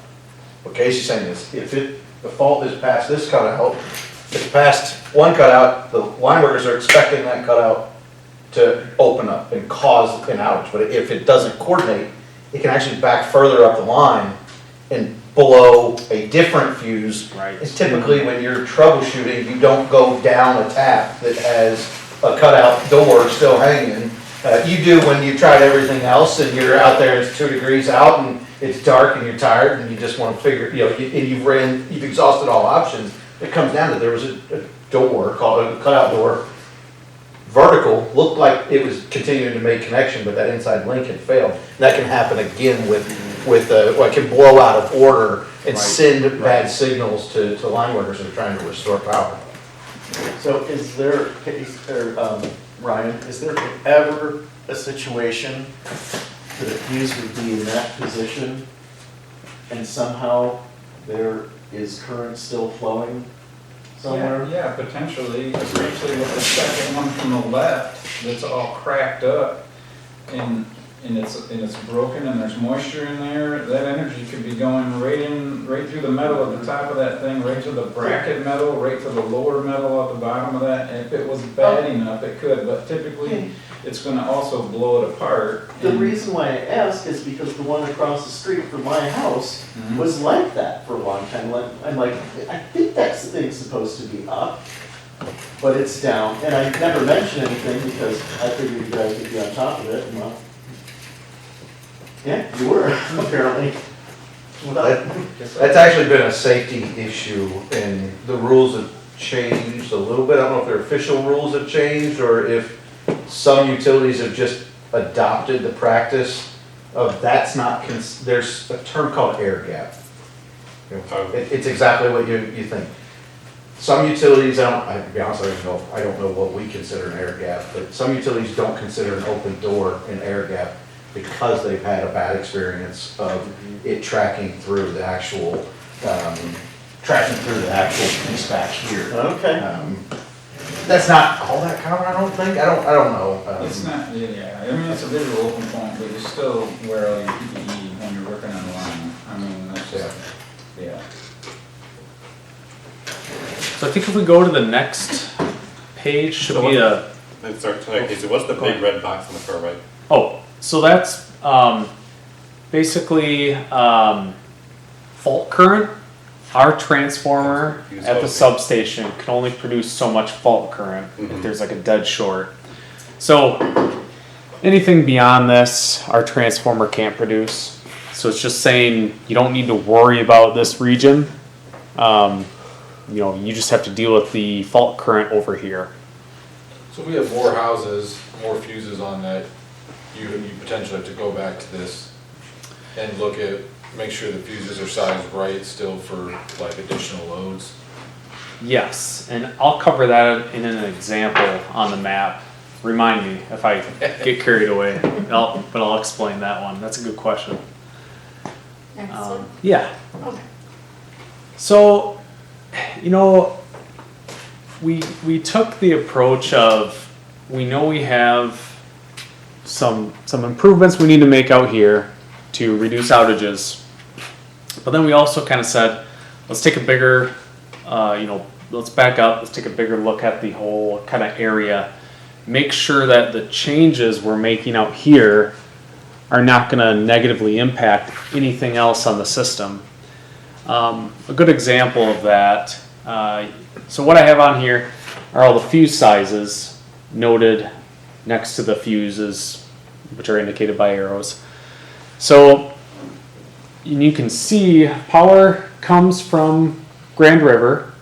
What Casey's saying is, if the fault is past this cutout, if it's past one cutout, the line workers are expecting that cutout to open up and cause an outage. But if it doesn't coordinate, it can actually back further up the line and blow a different fuse. Right. And typically when you're troubleshooting, you don't go down a tap that has a cutout door still hanging. You do when you tried everything else and you're out there, it's 2 degrees out and it's dark and you're tired and you just want to figure, and you've exhausted all options. It comes down to, there was a door called a cutout door, vertical, looked like it was continuing to make connection, but that inside link had failed. And that can happen again with what can blow out of order and send bad signals to line workers that are trying to restore power. So is there, Ryan, is there ever a situation that a fuse would be in that position and somehow there is current still flowing somewhere? Yeah, potentially, especially with the second one from the left that's all cracked up and it's broken and there's moisture in there. That energy could be going right through the metal at the top of that thing, right to the bracket metal, right to the lower metal at the bottom of that. And if it was bad enough, it could, but typically it's going to also blow it apart. The reason why I ask is because the one across the street from my house was like that for a long time. I'm like, I think that thing's supposed to be up, but it's down. And I never mentioned anything because I figured you guys would be on top of it. And well, yeah, you were, apparently. That's actually been a safety issue, and the rules have changed a little bit. I don't know if their official rules have changed, or if some utilities have just adopted the practice of that's not, there's a term called air gap. It's exactly what you think. Some utilities, to be honest, I don't know what we consider an air gap, but some utilities don't consider an open door an air gap because they've had a bad experience of it tracking through the actual, piece back here. Okay. That's not all that common, I don't think, I don't know. It's not, yeah, I mean, it's a visual open point, but you still wear all your PPE when you're working on the line. I mean, that's just, yeah. So I think if we go to the next page, should be a. Casey, what's the big red box on the far right? Oh, so that's basically fault current. Our transformer at the substation can only produce so much fault current if there's like a dead short. So anything beyond this, our transformer can't produce. So it's just saying you don't need to worry about this region. You just have to deal with the fault current over here. So if we have more houses, more fuses on that, you potentially have to go back to this and look at, make sure the fuses are sized right still for like additional loads. Yes, and I'll cover that in an example on the map. Remind me if I get carried away, but I'll explain that one. That's a good question. Yeah. Okay. So, we took the approach of, we know we have some improvements we need to make out here to reduce outages, but then we also kind of said, let's take a bigger, let's back up, let's take a bigger look at the whole kind of area, make sure that the changes we're making out here are not going to negatively impact anything else on the system. A good example of that, so what I have on here are all the fuse sizes noted next to the fuses, which are indicated by arrows. So you can see power comes from Grand River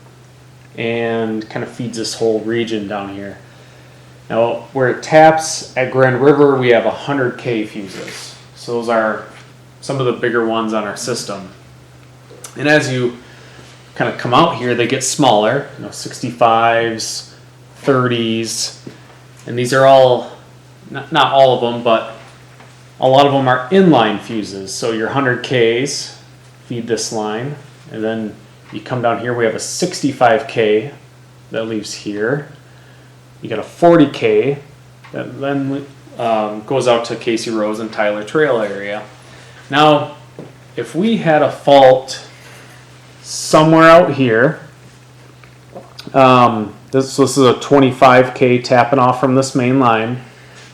and kind of feeds this whole region down here. Now where it taps at Grand River, we have 100K fuses. So those are some of the bigger ones on our system. And as you kind of come out here, they get smaller, 65s, 30s, and these are all, not all of them, but a lot of them are inline fuses. So your 100Ks feed this line, and then you come down here, we have a 65K that leaves here. You got a 40K that then goes out to Casey Rose and Tyler Trail area. Now, if we had a fault somewhere out here, this is a 25K tapping off from this main line.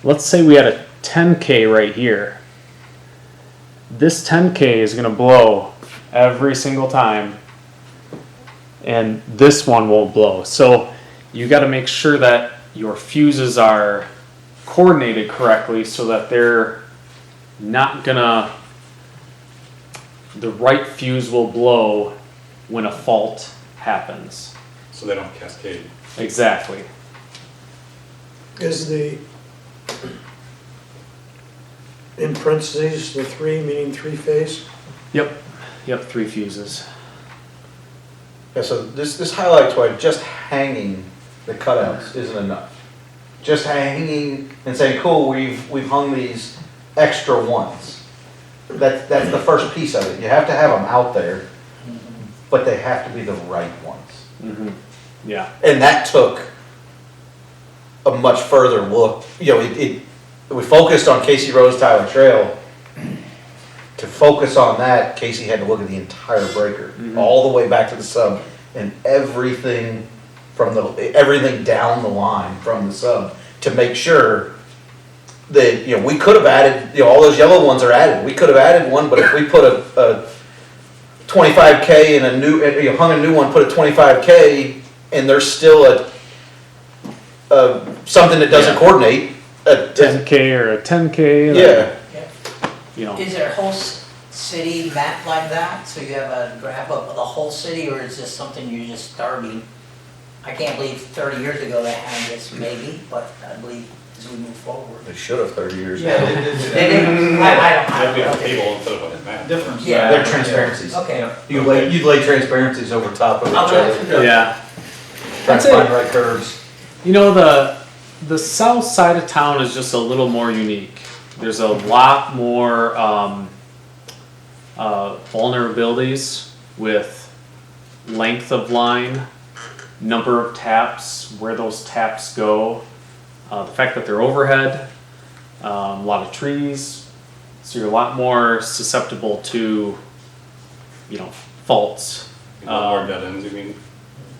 Let's say we had a 10K right here. This 10K is going to blow every single time, and this one won't blow. So you got to make sure that your fuses are coordinated correctly so that they're not gonna, the right fuse will blow when a fault happens. So they don't cascade. Exactly. Is the, in parentheses, the 3 meaning 3-phase? Yep, 3 fuses. Yeah, so this highlights why just hanging the cutouts isn't enough. Just hanging and saying, cool, we've hung these extra ones. That's the first piece of it. You have to have them out there, but they have to be the right ones. Mm-hmm. Yeah. And that took a much further look. We focused on Casey Rose, Tyler Trail. To focus on that, Casey had to look at the entire breaker, all the way back to the sub, and everything down the line from the sub to make sure that we could have added all those yellow ones are added. We could have added one, but if we put a 25K in a new, hung a new one, put a 25K, and there's still something that doesn't coordinate. A 10K or a 10K. Yeah. Is there a whole city map like that? So you have a graph of the whole city, or is this something you're just starting? I can't believe 30 years ago they had this, maybe, but I believe as we move forward. They should have 30 years ago. Yeah, they did. I It'd be a don't table know. instead of a map. Difference. Yeah. They're transparencies. Okay. You'd lay transparencies over top of each Oh, other. Yeah. Trying I'd to say- find the right curves. You know, the south side of town is just a little more unique. There's a lot more vulnerabilities with length of line, number of taps, where those taps go, the fact that they're overhead, a lot of trees, so you're a lot more susceptible to, faults. A lot more dead ends, you mean?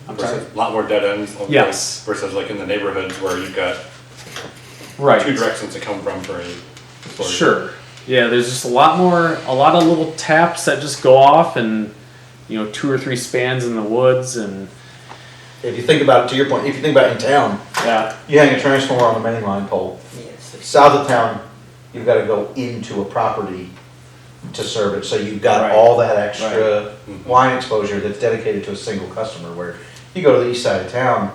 I'm Versus- sorry? A lot more dead ends. Yes. Versus like in the neighborhoods where you've got Right. two directions to come from for a storage. Sure. Yeah, there's just a lot of little taps that just go off, and 2 or 3 spans in the woods, and If you think about it, to your point, if you think about it in town, yeah, you hang a transformer on the main line pole. South of town, you've got to go into a property to serve it, so you've got Right. all that extra Mhm. line exposure that's dedicated to a single customer, where you go to the east side of town,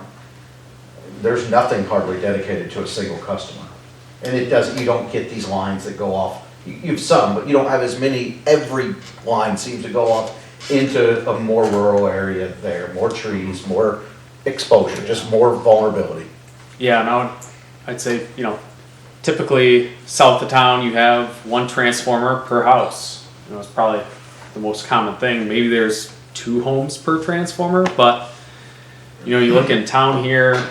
there's nothing hardly dedicated to a single customer. And you don't get these lines that go off, you have some, but you don't have as many, every line seems to go off into a more rural area there, more trees, more exposure, just more vulnerability. yeah. And I'd say typically south of town you have 1 transformer per house. It's probably the most common thing. Maybe there's 2 homes per transformer, but you look in town here.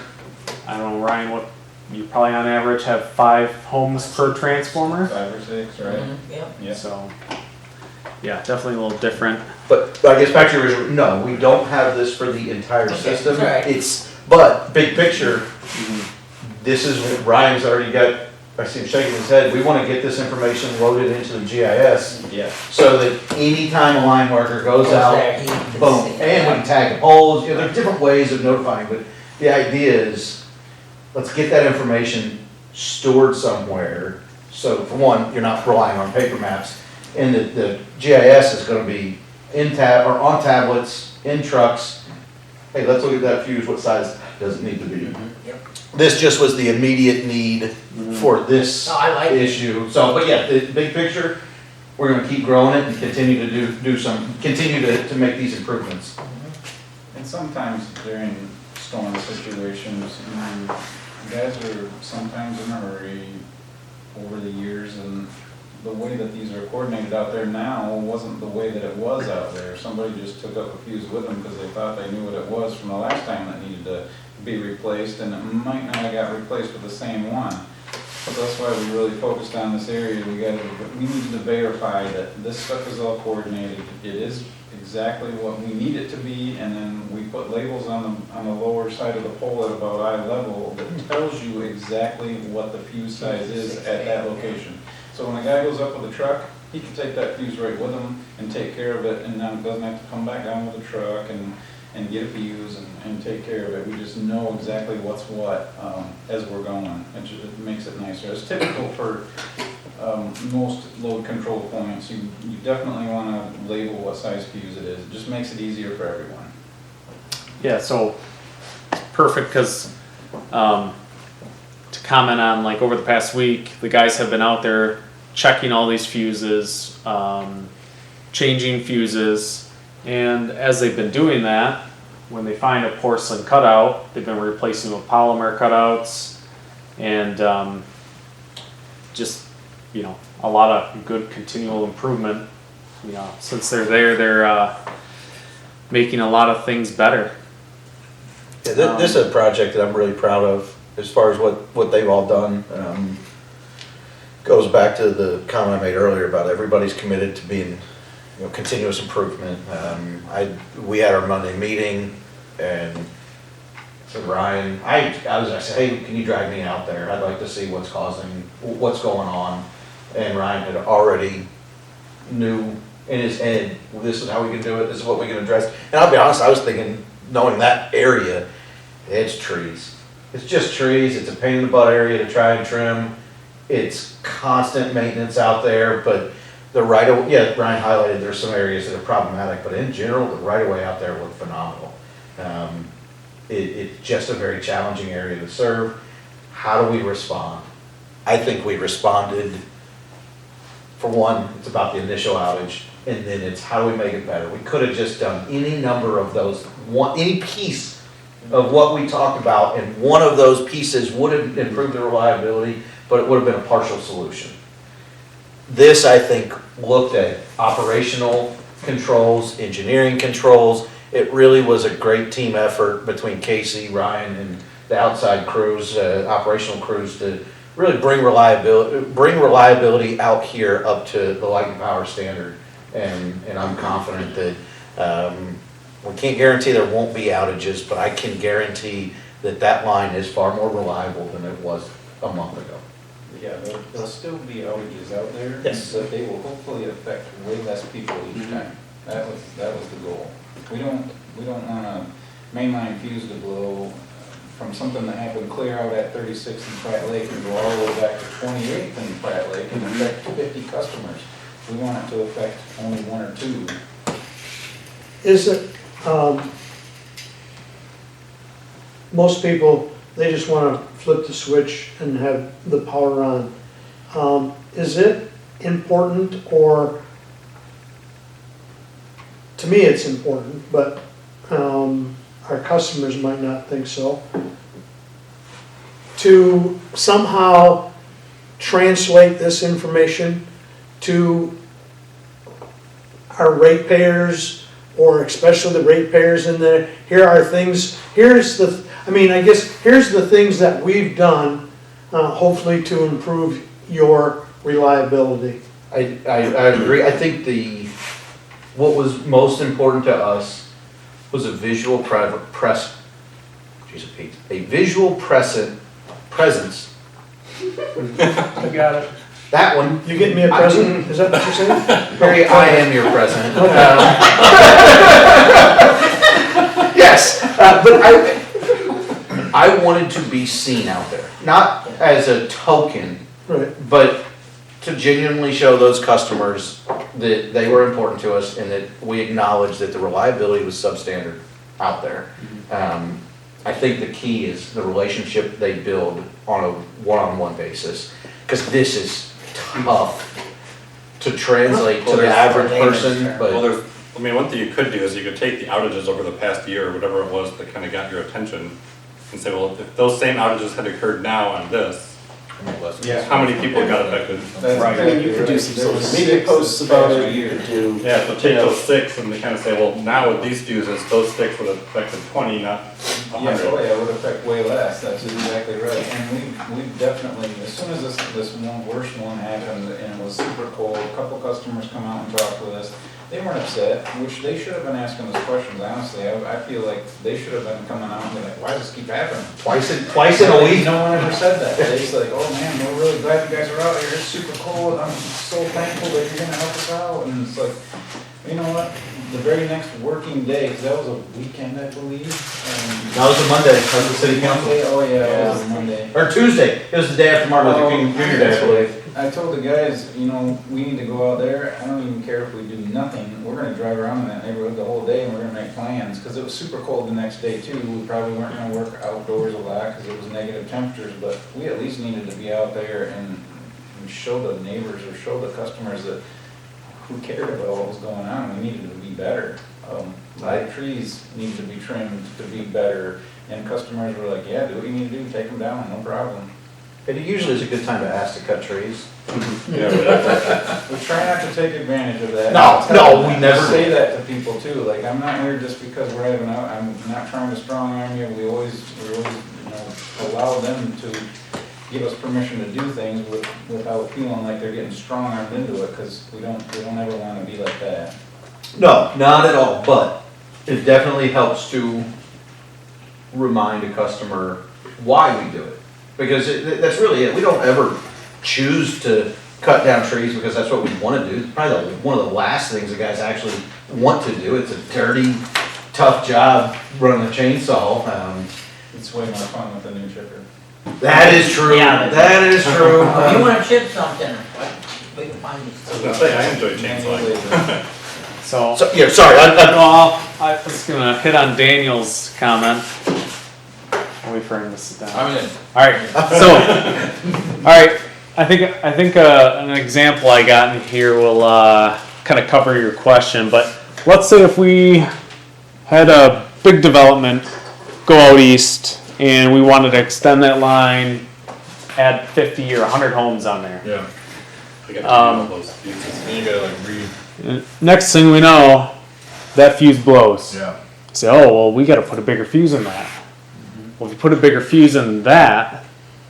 I don't know, Ryan, what you probably on average have 5 homes per transformer. 5 or 6, right? Yeah. Yeah. So yeah, definitely a little different. But I guess back to your original, no, we don't have this for the entire Okay, system. that's right. But big picture, this is, what Ryan's already got, I see him shaking his head, we want to get this information loaded into the GIS Yeah. so that anytime a line worker goes Goes out, there, he can boom, see it. and we can tag the poles, there are different ways of notifying, but the idea is, let's get that information stored somewhere. So for one, you're not relying on paper maps, and the GIS is gonna be or on tablets, in trucks. Hey, let's look at that fuse, what size does it need to be? Yep. This just was the immediate need for this No, I like it. issue. So, but yeah, the big picture, we're gonna keep growing it and continue to continue to make these improvements. And sometimes during storm situations, guys are sometimes in a hurry over the years, and the way that these are coordinated out there now wasn't the way that it was out there. Somebody just took up a fuse with them because they thought they knew what it was from the last time that needed to be replaced, and it might not have got replaced with the same one. But that's why we really focused on this area. We needed to verify that this stuff is all coordinated. It is exactly what we need it to be, and then we put labels on the lower side of the pole at about eye level that tells you exactly what the fuse size is at that location. So when a guy goes up with a truck, he can take that fuse right with him and take care of it, and then doesn't have to come back down with a truck and get a fuse and take care of it. We just know exactly what's what as we're going. It makes it nicer. It's typical for most load control points. You definitely want to label what size fuse it is. It just makes it easier for everyone. Yeah, so it's perfect because to comment on, like, over the past week, the guys have been out there checking all these fuses, changing fuses, and as they've been doing that, when they find a porcelain cutout, they've been replacing with polymer cutouts, and just, a lot of good continual improvement. Since they're there, they're making a lot of things better. Yeah, this is a project that I'm really proud of as far as what they've all done. Goes back to the comment I made earlier about everybody's committed to being, continuous improvement. We had our Monday meeting, and said, Ryan, I said, hey, can you drag me out there? I'd like to see what's going on. And Ryan had already knew in his head, well, this is how we can do it, this is what we can address. And I'll be honest, I was thinking, knowing that area, it's trees. It's just trees, it's a pain in the butt area to try and trim. It's constant maintenance out there, but The right-of, yeah, Ryan highlighted there's some areas that are problematic, but in general, the right-of-way out there looked phenomenal. It's just a very challenging area to serve. How do we respond? I think we responded, for one, it's about the initial outage, and then it's how do we make it better? We could have just done any number of those, any piece of what we talked about, and one of those pieces would have improved the reliability, but it would have been a partial solution. This, I think, looked at operational controls, engineering controls. It really was a great team effort between Casey, Ryan, and the outside crews, operational crews, to really bring reliability out here up to the light and power standard. And I'm confident that we can't guarantee there won't be outages, but I can guarantee that that line is far more reliable than it was a month ago. Yeah, there'll still be outages out there. Yes. But they will hopefully affect way less people each time. That was the goal. We don't want a mainline fuse to blow from something that happened clear out at 36th and Pratt Lake and go all the way back to 28th and Pratt Lake and affect 50 customers. We want it to affect only one or two. Is it, most people, they just want to flip the switch and have the power on. Is it important, or, to me it's important, but our customers might not think so, to somehow translate this information to our ratepayers, or especially the ratepayers in there? Here are things, here's the, I mean, I guess, here's the things that we've done, hopefully to improve your reliability. I agree. I think what was most important to us was a visual presence. I got it. That one. You getting me a present? Is that what you're saying? Harry, I am your president. Yes, but I wanted to be seen out there, not as a token, Right. but to genuinely show those customers that they were important to us and that we acknowledged that the reliability was substandard out there. I think the key is the relationship they build on a one-on-one basis, because this is tough to translate to the average person, but. Well, there's, I mean, one thing you could do is you could take the outages over the past year, or whatever it was that kind of got your attention, and say, well, if those same outages had occurred now on this, Yeah. how many people got affected? I mean, you could do some social media posts about it, you could do. Yeah, so take those 6 and they kind of say, well, now with these fuses, those 6 would have affected 20, not 100. Yes, oh yeah, it would affect way less, that's exactly right. And we definitely, as soon as this one worst one happened and it was super cold, a couple customers come out and talk with us. They weren't upset, which they should have been asking us questions, honestly. I feel like they should have been coming out and be like, why does this keep happening? Twice in a week? No one ever said that. They just like, oh man, we're really glad you guys are out here, it's super cold, I'm so thankful that you're gonna help us out. And it's like, you know what, the very next working day, because that was a weekend, I believe. That was a Monday, that was the city council. Monday, oh yeah, it was a Monday. Or Tuesday, it was the day after Martin Luther King Jr. Day, I believe. I told the guys, you know, we need to go out there, I don't even care if we do nothing, we're gonna drive around in that neighborhood the whole day and we're gonna make plans, because it was super cold the next day too. We probably weren't gonna work outdoors a lot because it was negative temperatures, but we at least needed to be out there and show the neighbors or show the customers that who cared about what was going on. We needed to be better. Live trees needed to be trimmed to be better, and customers were like, yeah, do what you need to do, take them down, no problem. It usually is a good time to ask to cut trees. We try not to take advantage of that. No, we never say do. that to people too. Like, I'm not here just because we're having out. I'm not trying to strong arm you. We always, you know, allow them to give us permission to do things without feeling like they're getting strong armed into it, because we don't ever want to be like that. No, not at all, but it definitely helps to remind a customer why we do it. Because that's really it. We don't ever choose to cut down trees because that's what we want to do. It's probably one of the last things the guys actually want to do. It's a dirty, tough job running a chainsaw. It's way more fun with a new chipper. That is true. Yeah. That is true. If you want to chip something, was gonna say, I enjoy chainsawing. So, Yeah, sorry, I was gonna hit on Daniel's comment. I'll wait for him to sit down. I'm in. Alright, so, alright, I think an example I got in here will, kinda cover your question, but let's say if we had a big development go out east and we wanted to extend that line, add 50 or 100 homes on there. Yeah. I got to do all those fuses. Then you gotta like read. Next thing we know, that fuse blows. Yeah. Say, oh, well, we gotta put a bigger fuse in that. Well, if you put a bigger fuse in that,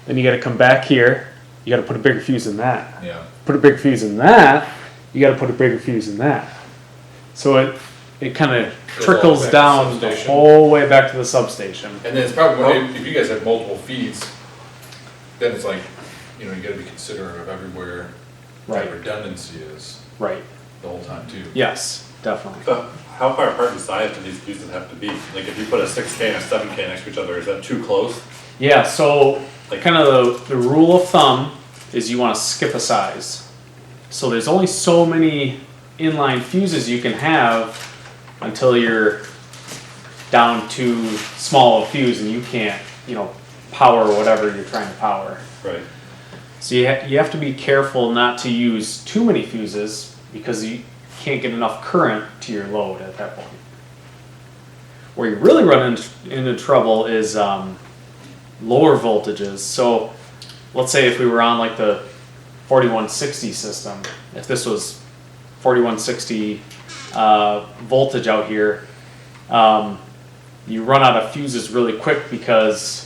then you gotta come back here, you gotta put a bigger fuse in that. Yeah. Put a bigger fuse in that, you gotta put a bigger fuse in that. So it kinda trickles back to down the substation. whole way back to the substation. And then it's probably, if you guys have multiple feeds, then it's like, you know, you gotta be considerate of everywhere Right. that redundancy is Right. the whole time too. Yes, definitely. So how far apart in size do these fuses have to be? Like if you put a 6K and a 7K next to each other, is that too close? Yeah, so kind of the rule of thumb is you want to skip a size. So there's only so many inline fuses you can have until you're down to small a fuse and you can't, power whatever you're trying to power. Right. So you have to be careful not to use too many fuses because you can't get enough current to your load at that point. Where you really run into trouble is lower voltages. So let's say if we were on like the 4160 system, if this was 4160 voltage out here, you run out of fuses really quick because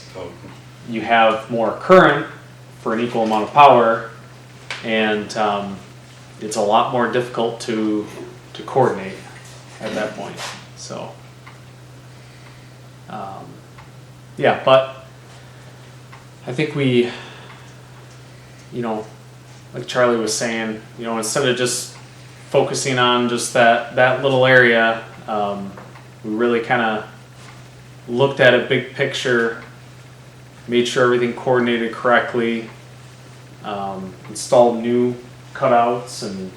you have more current for an equal amount of power, and it's a lot more difficult to coordinate at that point. So, yeah, but I think we, like Charlie was saying, instead of just focusing on just that little area, we really kind of looked at it big picture, made sure everything coordinated correctly, installed new cutouts and.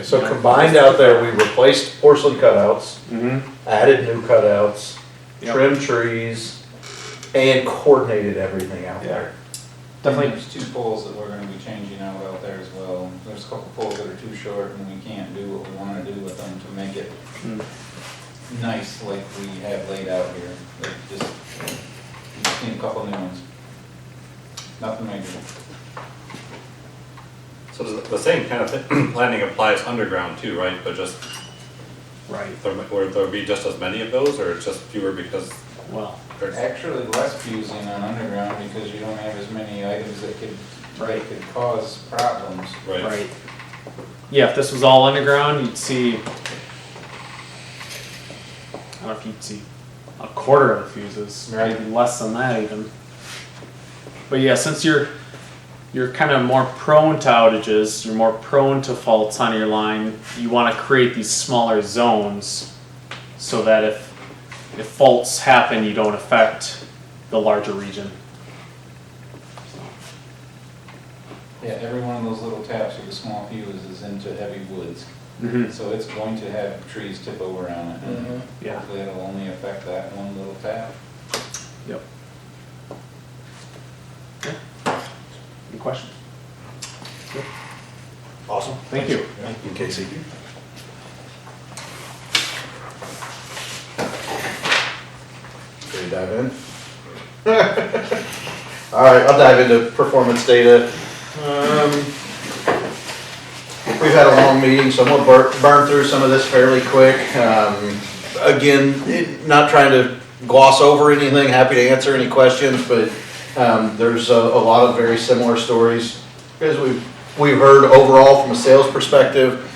So combined out there, we replaced porcelain cutouts, added new cutouts, trimmed trees, and coordinated everything out there. Definitely. There's 2 poles that we're gonna be changing out there as well. There's a couple poles that are too short and we can't do what we wanna do with them to make it nice like we have laid out here. Just need a couple new ones. Nothing major. So the same kind of planning applies underground too, right? But just where there'll be just as many of those, or it's just fewer because Actually less fusing on underground because you don't have as many items that could cause problems. Right. Yeah, if this was all underground, you'd see. I don't know if you'd see a quarter of the fuses, maybe less than that even. But yeah, since you're kind of more prone to outages, you're more prone to faults on your line, you want to create these smaller zones so that if faults happen, you don't affect the larger region. Yeah, every one of those little taps with a small fuse is into heavy woods. So it's going to have trees tip over on it. And hopefully it'll only affect that one little tap. Yep. Any questions? Yep. Awesome. Thank you. Thank you, Casey. Ready to dive in? All right, I'll dive into performance data. We've had a long meeting, so I'm gonna burn through some of this fairly quick. Again, not trying to gloss over anything, happy to answer any questions, but there's a lot of very similar stories. As we've heard overall from a sales perspective,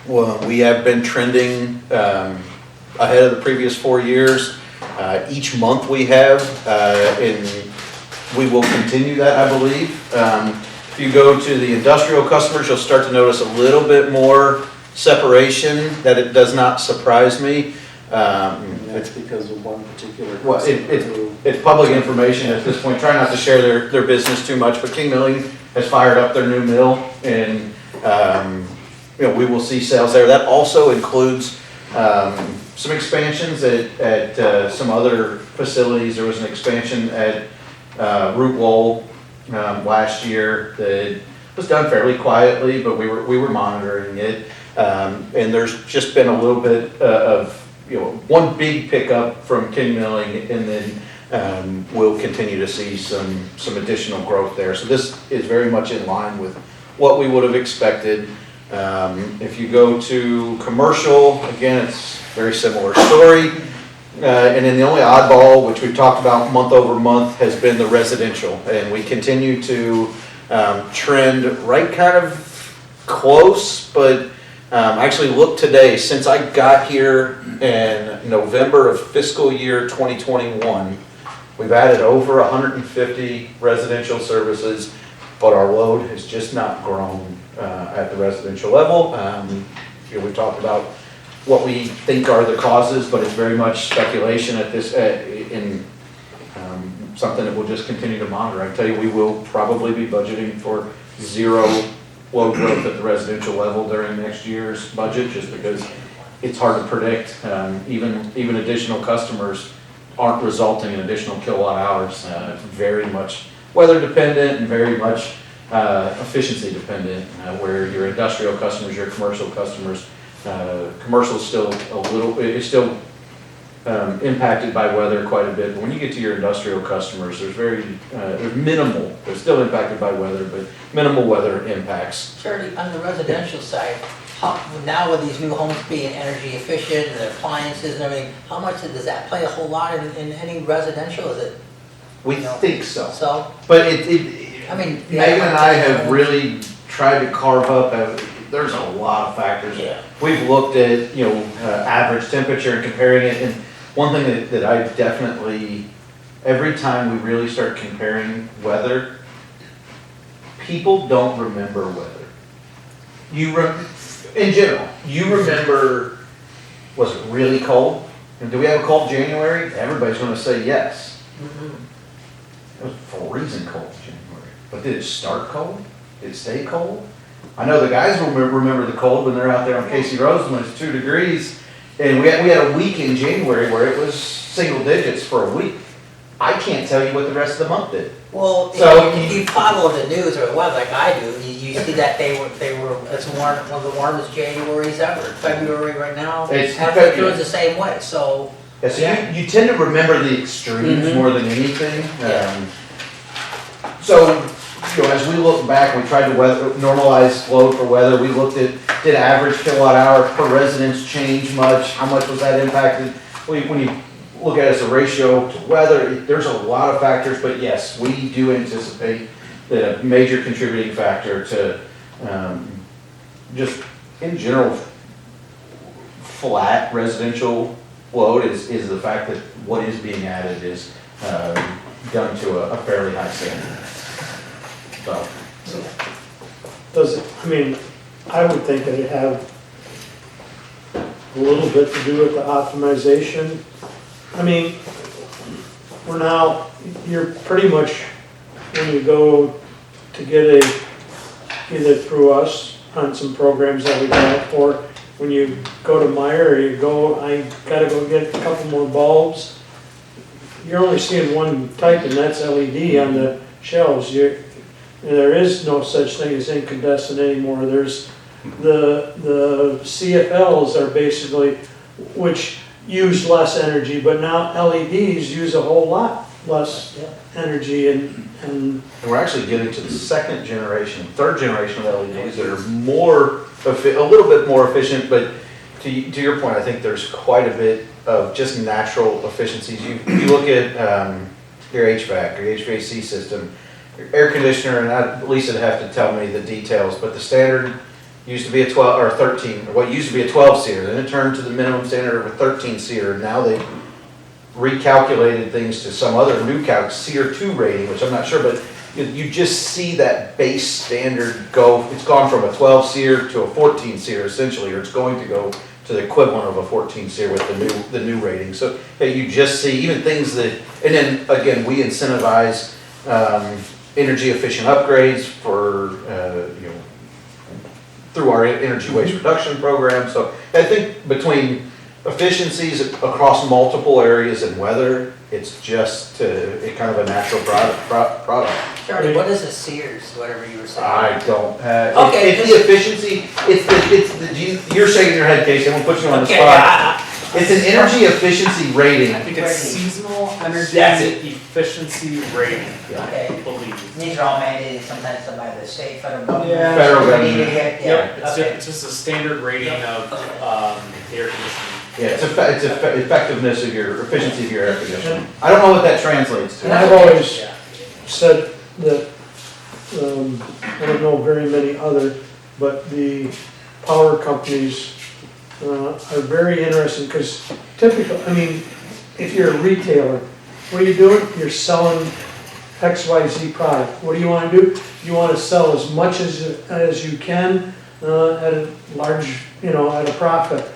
well, we have been trending ahead of the previous 4 years. Each month we have, and we will continue that, I believe. If you go to the industrial customers, you'll start to notice a little bit more separation. That it does not surprise me. That's because of one particular. Well, it's public information at this point. Try not to share their business too much, but King Milling has fired up their new mill, and we will see sales there. That also includes some expansions at some other facilities. There was an expansion at Lowell last year that was done fairly quietly, but we were monitoring it. And there's just been a little bit of one big pickup from King Milling, and then we'll continue to see some additional growth there. So this is very much in line with what we would have expected. If you go to commercial, again, it's a very similar story. And then the only oddball, which we've talked about month over month, has been the residential. And we continue to trend right kind of close, but I actually looked today, since I got here in November of fiscal year 2021, we've added over 150 residential services, but our load has just not grown at the residential level. We've talked about what we think are the causes, but it's very much speculation at this, in something that we'll just continue to monitor. I can tell you, we will probably be budgeting for zero load growth at the residential level during next year's budget, just because it's hard to predict. Even additional customers aren't resulting in additional kilowatt hours. It's very much weather dependent and very much efficiency dependent, where your industrial customers, your commercial customers, commercial is still impacted by weather quite a bit. But when you get to your industrial customers, there's minimal. They're still impacted by weather, but minimal weather impacts. Shirley, on the residential side, now with these new homes being energy efficient and their appliances and everything, how much does that play a whole lot in any residential? Is it? We think so. So? But I mean, Megan and I have really tried to carve up. There's a lot of factors. Yeah. We've looked at average temperature and comparing it, and one thing that I definitely, every time we really start comparing weather, people don't remember weather. In general, you remember, was it really cold? And do we have a cold January? Everybody's going to say yes. It was freezing cold in January. But did it start cold? Did it stay cold? I know the guys will remember the cold when they're out there on Casey Road when it's 2 degrees. And we had a week in January where it was single digits for a week. I can't tell you what the rest of the month did. Well, So if you follow the news or the weather like I do, you see that they were it's one of the warmest Januaries ever. February right now, February was the same way. So yeah, so you tend to remember the extremes more than anything. So as we look back, we tried to normalize load for weather. We looked at, did average kilowatt hour per residence change much? How much was that impacted? When you look at it as a ratio to weather, there's a lot of factors, but yes, we do anticipate that a major contributing factor to just in general flat residential load is the fact that what is being added is done to a fairly high standard. So. Does it, I mean, I would think that it have a little bit to do with the optimization. I mean, you're pretty much, when you go to get either through us on some programs that we got, or when you go to Meyer, or I gotta go get a couple more bulbs, you're only seeing one type, and that's LED on the shelves. There is no such thing as incandescent anymore. There's the CFLs are basically, which use less energy, but now LEDs use a whole lot less energy, and we're actually getting to the third generation of LEDs that are a little bit more efficient, but to your point, I think there's quite a bit of just natural efficiencies. You look at your HVAC, your HVAC system, your air conditioner, and Lisa would have to tell me the details, but the standard used to be a 12 or 13, or what used to be a 12-seater, then it turned to the minimum standard of a 13-seater. Now they recalculated things to some other new SEER 2 rating, which I'm not sure, but you just see that base standard go. It's gone from a 12-seater to a 14-seater essentially, or it's going to go to the equivalent of a 14-seater with the new rating. So you just see even things that, and then again, we incentivize energy efficient upgrades for, through our energy waste reduction program. So I think between efficiencies across multiple areas and weather, it's just a kind of a natural product. Charlie, what is a Sears, whatever you were saying? I don't, Okay, it's the efficiency, you're shaking your head, Casey, I'm gonna put you on the Okay, spot. It's an energy efficiency rating. I think it's seasonal energy That's it. efficiency rating. Okay. I believe. These are all mandated sometimes by the state, federal government. Yeah. Federal We need to government. get- Yep, Yeah, it's okay. just a standard rating of air conditioning. Yeah, it's effectiveness of your, efficiency of your air conditioning. I don't know what that translates to. And I've always said that, I don't know very many other, but the power companies are very interesting, because typical, I mean, if you're a retailer, what are you doing? You're selling XYZ product. What do you want to do? You want to sell as much as you can at a large, at a profit.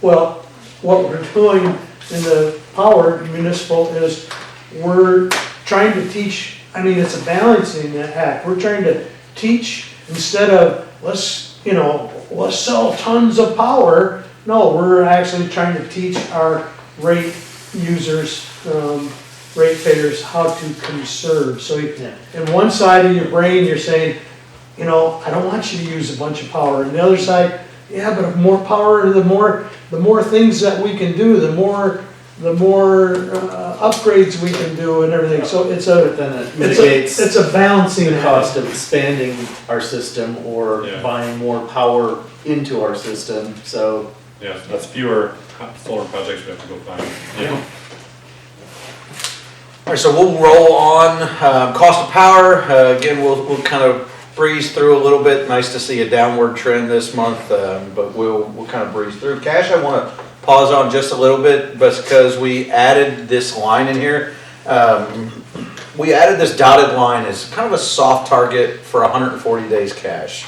Well, what we're doing in the power municipal is we're trying to teach, I mean, it's a balancing act. We're trying to teach instead of let's sell tons of power. No, we're actually trying to teach our rate users, ratepayers how to conserve. So in one side of your brain, you're saying, I don't want you to use a bunch of power. And the other side, yeah, but the more power, the more things that we can do, the more upgrades we can do and everything. So it's a balancing the act. cost of expanding our system or buying more power into our system, so. Yeah, that's fewer solar projects we have to go find. Yeah. All right, so we'll roll on. Cost of power, again, we'll kind of breeze through a little bit. Nice to see a downward trend this month, but we'll kind of breeze through. Cash, I want to pause on just a little bit, but because we added this line in here. We added this dotted line as kind of a soft target for 140 days cash.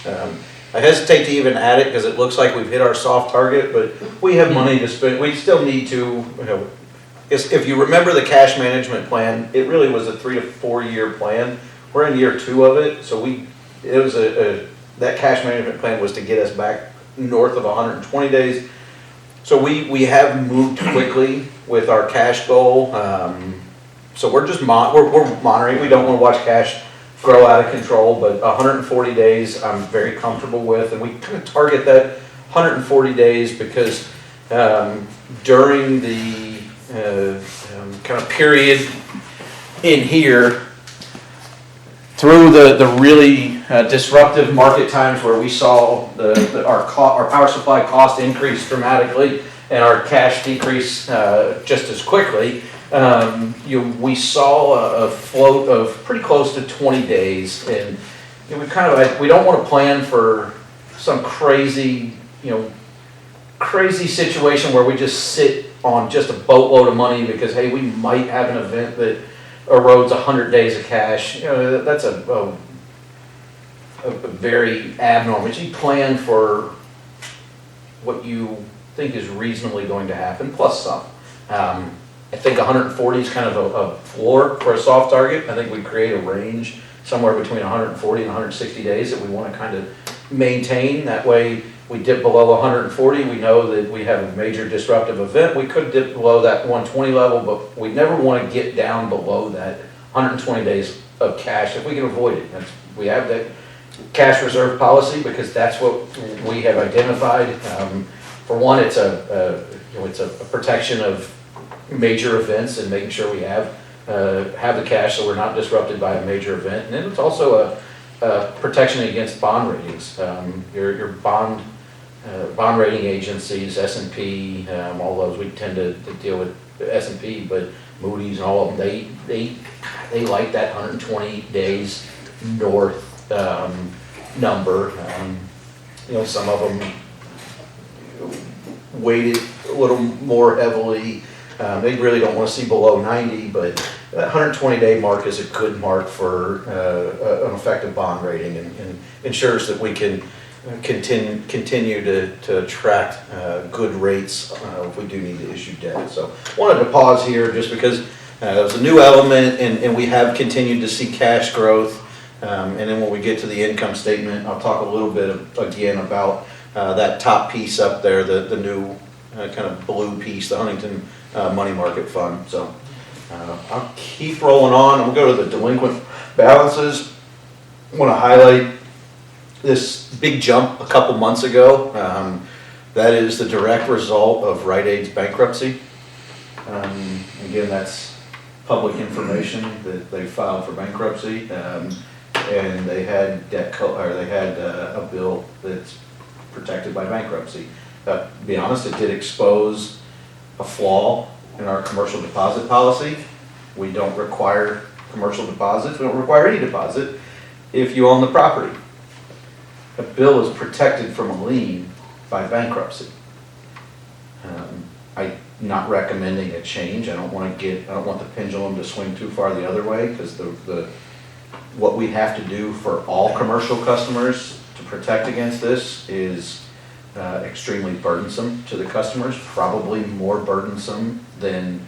I hesitate to even add it because it looks like we've hit our soft target, but we have money to spend. We still need to, if you remember the cash management plan, it really was a 3 to 4 year plan. We're in year 2 of it, so that cash management plan was to get us back north of 120 days. So we have moved quickly with our cash goal. So we're just we're monitoring. We don't want to watch cash grow out of control, but 140 days I'm very comfortable with, and we kind of target that 140 days because during the kind of period in here, through the really disruptive market times where we saw our power supply cost increase dramatically and our cash decrease just as quickly, we saw a float of pretty close to 20 days, and we don't want to plan for some crazy situation where we just sit on just a boatload of money because hey, we might have an event that erodes 100 days of cash. That's a very abnormal. You plan for what you think is reasonably going to happen, plus some. I think 140 is kind of a floor for a soft target. I think we create a range somewhere between 140 and 160 days that we want to kind of maintain. That way we dip below 140, we know that we have a major disruptive event. We could dip below that 120 level, but we never want to get down below that 120 days of cash if we can avoid it. We have that cash reserve policy because that's what we have identified. For one, it's a protection of major events and making sure we have the cash so we're not disrupted by a major event. And then it's also a protection against bond ratings. Your bond rating agencies, S&P, all those, we tend to deal with S&P, but Moody's and all of them, they like that 120 days north number. Some of them weighted a little more heavily. They really don't want to see below 90, but that 120-day mark is a good mark for an effective bond rating and ensures that we can continue to attract good rates if we do need to issue debt. So wanted to pause here just because It was a new element, and we have continued to see cash growth. And then when we get to the income statement, I'll talk a little bit again about that top piece up there, the new kind of blue piece, the Huntington Money Market Fund. So I'll keep rolling on. I'll go to the delinquent balances. I want to highlight this big jump a couple months ago. That is the direct result of Rite Aid's bankruptcy. Again, that's public information that they filed for bankruptcy, and they had a bill that's protected by bankruptcy. To be honest, it did expose a flaw in our commercial deposit policy. We don't require commercial deposits. We don't require any deposit if you own the property. A bill is protected from a lien by bankruptcy. I'm not recommending a change. I don't want the pendulum to swing too far the other way, because what we have to do for all commercial customers to protect against this is extremely burdensome to the customers, probably more burdensome than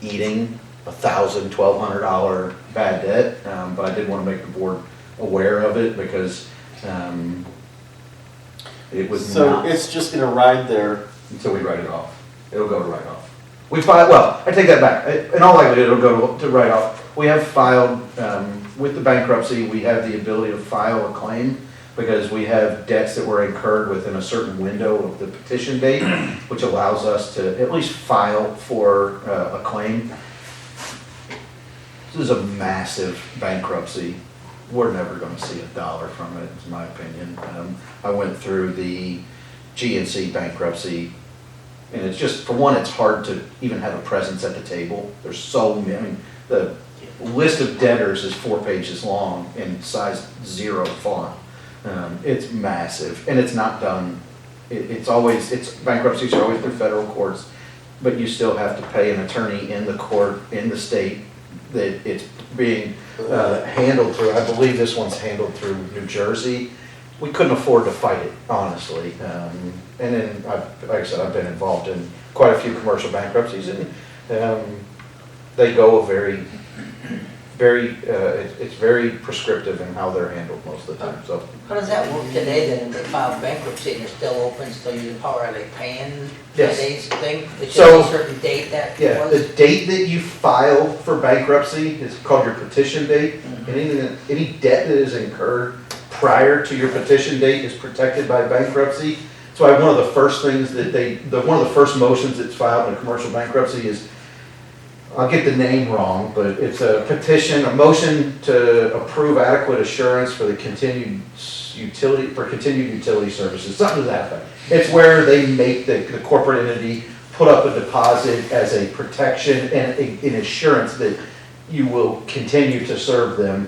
eating $1,000, $1,200 bad debt. But I did want to make the board aware of it, because it was So it's just gonna ride there. until we write it off. It'll go to write-off. I take that back. In all likelihood, it'll go to write-off. We have filed, with the bankruptcy, we have the ability to file a claim, because we have debts that were incurred within a certain window of the petition date, which allows us to at least file for a claim. This is a massive bankruptcy. We're never going to see $1 from it, is my opinion. I went through the GNC bankruptcy, and it's just, for one, it's hard to even have a presence at the table. There's so many, the list of debtors is 4 pages long in size 0 font. It's massive, and it's not done. Bankruptcies are always through federal courts, but you still have to pay an attorney in the court, in the state that it's being handled through. I believe this one's handled through New Jersey. We couldn't afford to fight it, honestly. And then, like I said, I've been involved in quite a few commercial bankruptcies, and they go it's very prescriptive in how they're handled most of the time. So How does that work today then, if they file bankruptcy and they're still open, still using power, are they paying Yes. today's thing? It's So- just a certain date that yeah, was? the date that you file for bankruptcy is called your petition date. And any debt that is incurred prior to your petition date is protected by bankruptcy. So one of the first things one of the first motions that's filed in a commercial bankruptcy is, I'll get the name wrong, but it's a motion to approve adequate assurance for the continued utility services, something to that effect. It's where they make the corporate entity put up a deposit as a protection and an assurance that you will continue to serve them.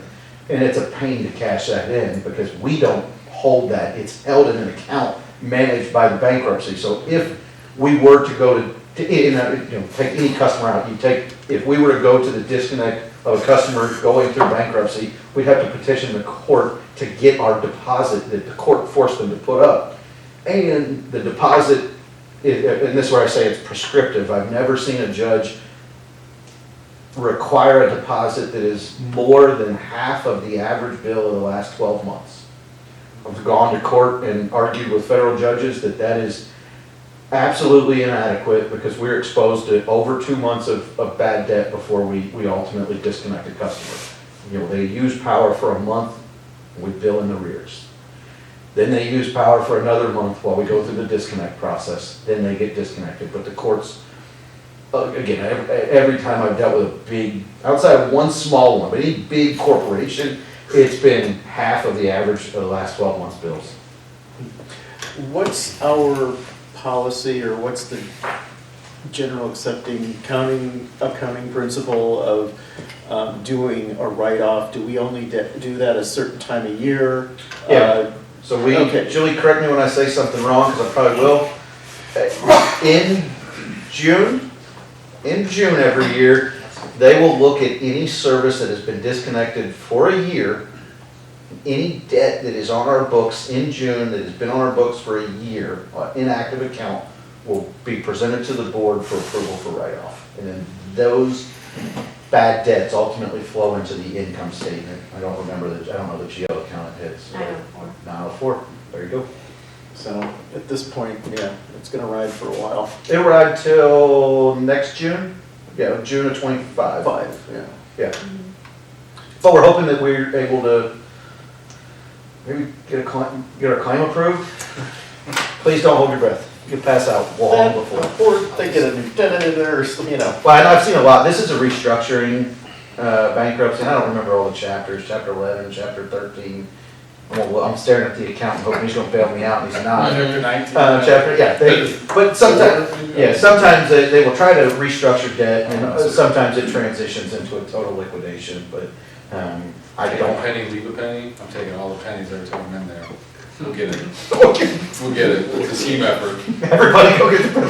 And it's a pain to cash that in, because we don't hold that. It's held in an account managed by the bankruptcy. So if we were to go to take any customer out, if we were to go to the disconnect of a customer going through bankruptcy, we'd have to petition the court to get our deposit that the court forced them to put up. And the deposit, and this is where I say it's prescriptive. I've never seen a judge require a deposit that is more than half of the average bill of the last 12 months. I've gone to court and argued with federal judges that is absolutely inadequate, because we're exposed to over 2 months of bad debt before we ultimately disconnect a customer. They use power for a month, we bill in arrears. Then they use power for another month while we go through the disconnect process, then they get disconnected. But the courts, again, every time I've dealt with outside of one small one, but any big corporation, it's been half of the average of the last 12 months bills. What's our policy, or what's the general accepting accounting principle of doing a write-off? Do we only do that a certain time of year? Yeah. So Julie, correct me when I say something wrong, because I probably will. In June every year, they will look at any service that has been disconnected for a year, any debt that is on our books in June that has been on our books for a year, inactive account, will be presented to the board for approval for write-off. And then those bad debts ultimately flow into the income statement. I don't know the GL account it hits. 904, there you go. So at this point, yeah, it's gonna ride for a while. It'll ride till next June? Yeah, June of 25. Yeah. Yeah. But we're hoping that we're able to maybe get our claim approved. Please don't hold your breath. You can pass out long before. Or they get a new tenant in there, or, you know. Well, and I've seen a lot. This is a restructuring, bankruptcy, and I don't remember all the chapters, chapter 11, chapter 13. I'm staring at the accountant, hoping he's gonna bail me out, and he's not. Chapter 19. Chapter, yeah, but sometimes they will try to restructure debt, and sometimes it transitions into a total liquidation, but, I Take a don't. penny, leave a penny. I'm taking all the pennies every time I'm in there. We'll get it. We'll get it. It's a team effort. Everybody go get the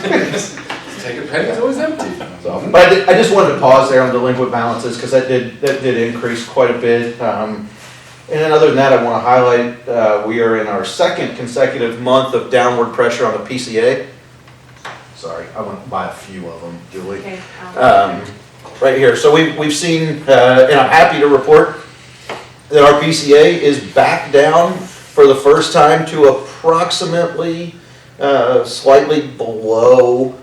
pennies. Take a penny, it's always empty. So, but I just wanted to pause there on delinquent balances, because that did increase quite a bit. And then other than that, I want to highlight, we are in our second consecutive month of downward pressure on the PCA. Sorry, I went by a few of them, Julie. Okay. Right here, so we've seen, and I'm happy to report that our PCA is back down for the first time to approximately, slightly below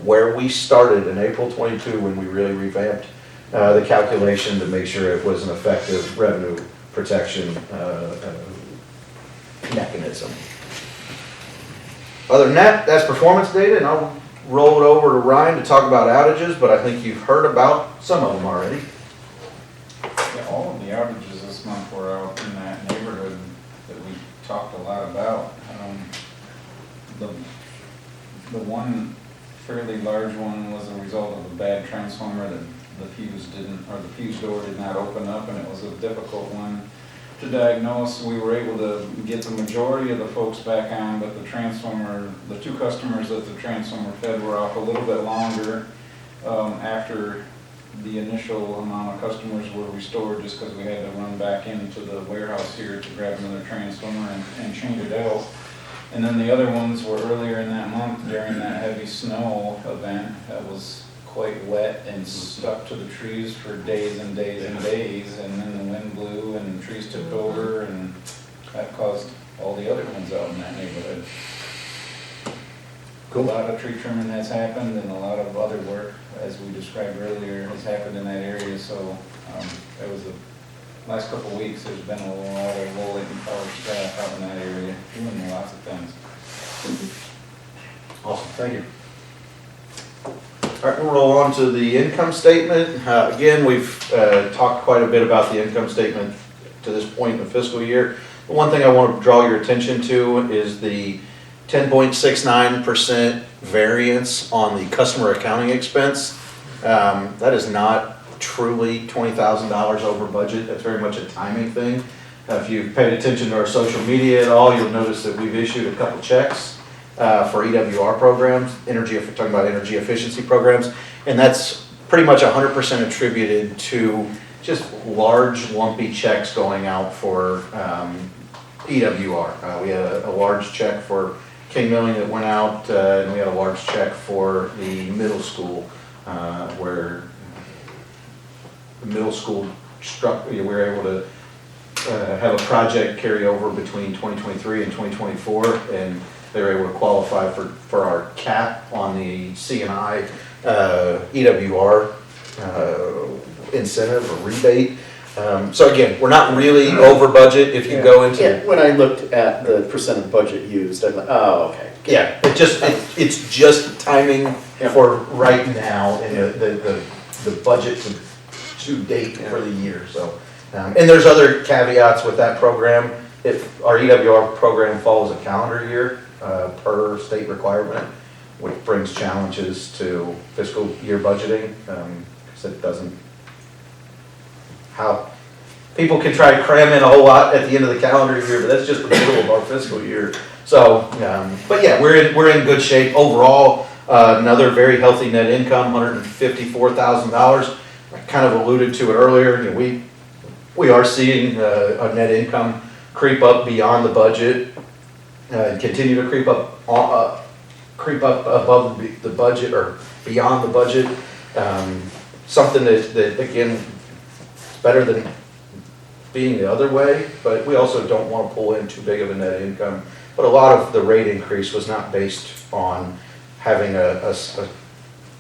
where we started in April 22 when we really revamped the calculation to make sure it was an effective revenue protection mechanism. Other than that, that's performance data, and I'll roll it over to Ryan to talk about outages, but I think you've heard about some of them already. Yeah, all of the outages this month were out in that neighborhood that we talked a lot about. The one fairly large one was a result of a bad transformer that the fuse door did not open up, and it was a difficult one to diagnose. We were able to get the majority of the folks back on, but the two customers that the transformer fed were off a little bit longer after the initial amount of customers were restored, just because we had to run back into the warehouse here to grab another transformer and change it out. And then the other ones were earlier in that month during that heavy snow event that was quite wet and stuck to the trees for days and days and days, and then the wind blew and the trees took over, and that caused all the other ones out in that neighborhood. Cool. A lot of tree trimming has happened, and a lot of other work, as we described earlier, has happened in that area. So it was the last couple of weeks. There's been a lot of Lowell&P staff out in that area doing lots of things. Awesome, thank you. All right, we'll roll on to the income statement. Again, we've talked quite a bit about the income statement to this point in the fiscal year. The one thing I want to draw your attention to is the 10.69% variance on the customer accounting expense. That is not truly $20,000 over budget. That's very much a timing thing. If you've paid attention to our social media at all, you'll notice that we've issued a couple checks for EWR programs, talking about energy efficiency programs, and that's pretty much 100% attributed to just large lumpy checks going out for EWR. We had a large check for King Milling that went out, and we had a large check for the middle school, where the middle school we were able to have a project carry over between 2023 and 2024, and they were able to qualify for our cap on the C&I EWR incentive or rebate. So again, we're not really over budget if you go into. Yeah, when I looked at the percent of budget used, I'm like, oh, okay. Yeah, it's just timing for right now and the budget to date for the year. So, and there's other caveats with that program. If our EWR program follows a calendar year per state requirement, which brings challenges to fiscal year budgeting, because it doesn't. How people can try to cram in a whole lot at the end of the calendar year, but that's just the middle of our fiscal year. So, but yeah, we're in good shape overall. Another very healthy net income, $154,000. I kind of alluded to it earlier. You know, we are seeing a net income creep up beyond the budget, and continue to creep up above the budget or beyond the budget. Something that again, is better than being the other way, but we also don't want to pull in too big of a net income. But a lot of the rate increase was not based on having a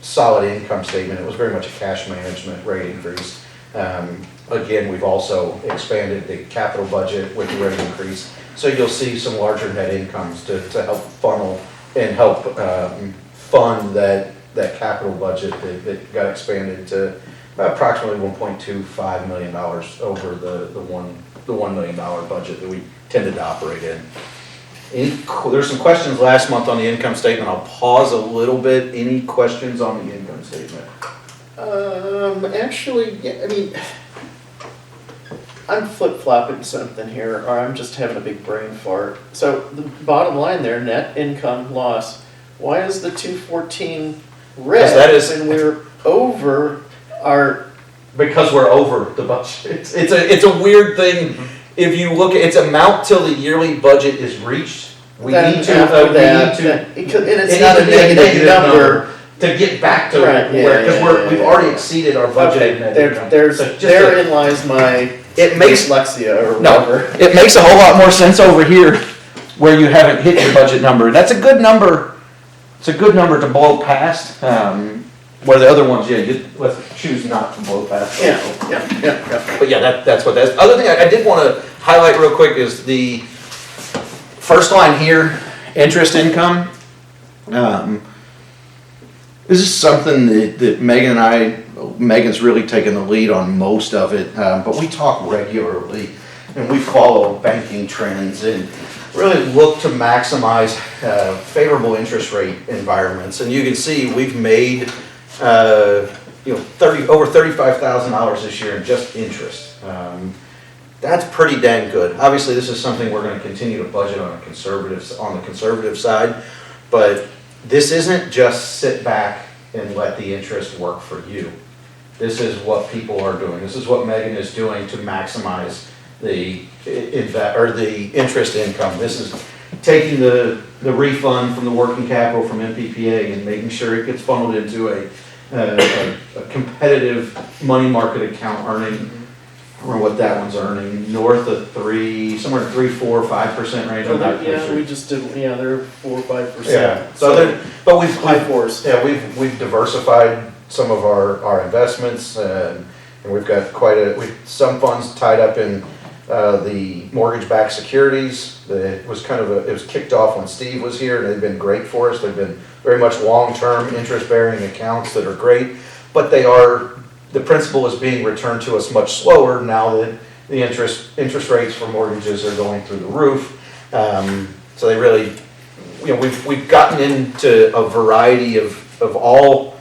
solid income statement. It was very much a cash management rate increase. Again, we've also expanded the capital budget with the rate increase. So you'll see some larger net incomes to help funnel and help fund that capital budget that got expanded to approximately $1.25 million over the $1 million budget that we tended to operate in. There's some questions last month on the income statement. I'll pause a little bit. Any questions on the income statement? Actually, yeah, I mean, I'm flip-flopping something here, or I'm just having a big brain fart. So the bottom line there, net income loss, why is the 214 red when we're over our... Because we're over the budget. It's a weird thing. If you look at its amount till the yearly budget is reached, we need to, and it's not a negative number to get back to where, because we've already exceeded our budget. Therein lies my dyslexia or whatever. It makes a whole lot more sense over here where you haven't hit your budget number. That's a good number. It's a good number to blow past. Where the other ones, let's choose not to blow past. Yeah. But yeah, that's what that's. Other thing I did want to highlight real quick is the first line here, interest income. This is something that Megan and Megan's really taken the lead on most of it, but we talk regularly and we follow banking trends and really look to maximize favorable interest rate environments. And you can see we've made over $35,000 this year in just interest. That's pretty dang good. Obviously, this is something we're going to continue to budget on the conservative side, but this isn't just sit back and let the interest work for you. This is what people are doing. This is what Megan is doing to maximize the interest income. This is taking the refund from the working capital from MPPA and making sure it gets funneled into a competitive money market account earning. I don't know what that one's earning, north of 3, somewhere in 3, 4, 5% range. We just did. They're 4 or 5%. Yeah. But we've high fours. Yeah, we've diversified some of our investments, and we've got some funds tied up in the mortgage-backed securities. It was kicked off when Steve was here, and they've been great for us. They've been very much long-term interest-bearing accounts that are great, but the principal is being returned to us much slower now that the interest rates for mortgages are going through the roof. So they really, we've gotten into a variety of all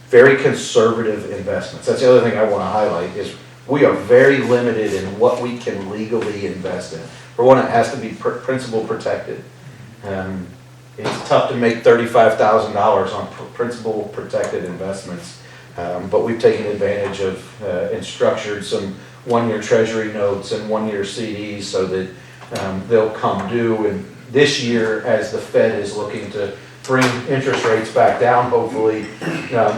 very conservative investments. That's the other thing I want to highlight is we are very limited in what we can legally invest in. For one, it has to be principal protected. It's tough to make $35,000 on principal protected investments. But we've taken advantage of and structured some one-year treasury notes and one-year CDs so that they'll come due. And this year, as the Fed is looking to bring interest rates back down, hopefully,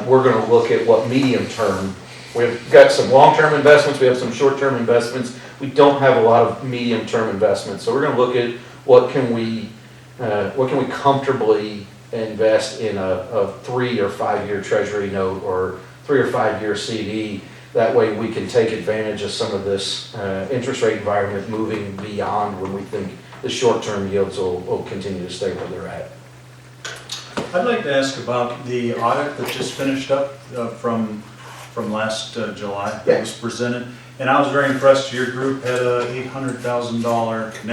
we're going to look at what medium term. We've got some long-term investments. We have some short-term investments. We don't have a lot of medium-term investments. So we're going to look at what can we comfortably invest in a 3 or 5 year treasury note or 3 or 5 year CD. That way we can take advantage of some of this interest rate environment moving beyond when we think the short-term yields will continue to stay where they're at. I'd like to ask about the audit that just finished up from last July that was presented. And I was very impressed. Your group had a $800,000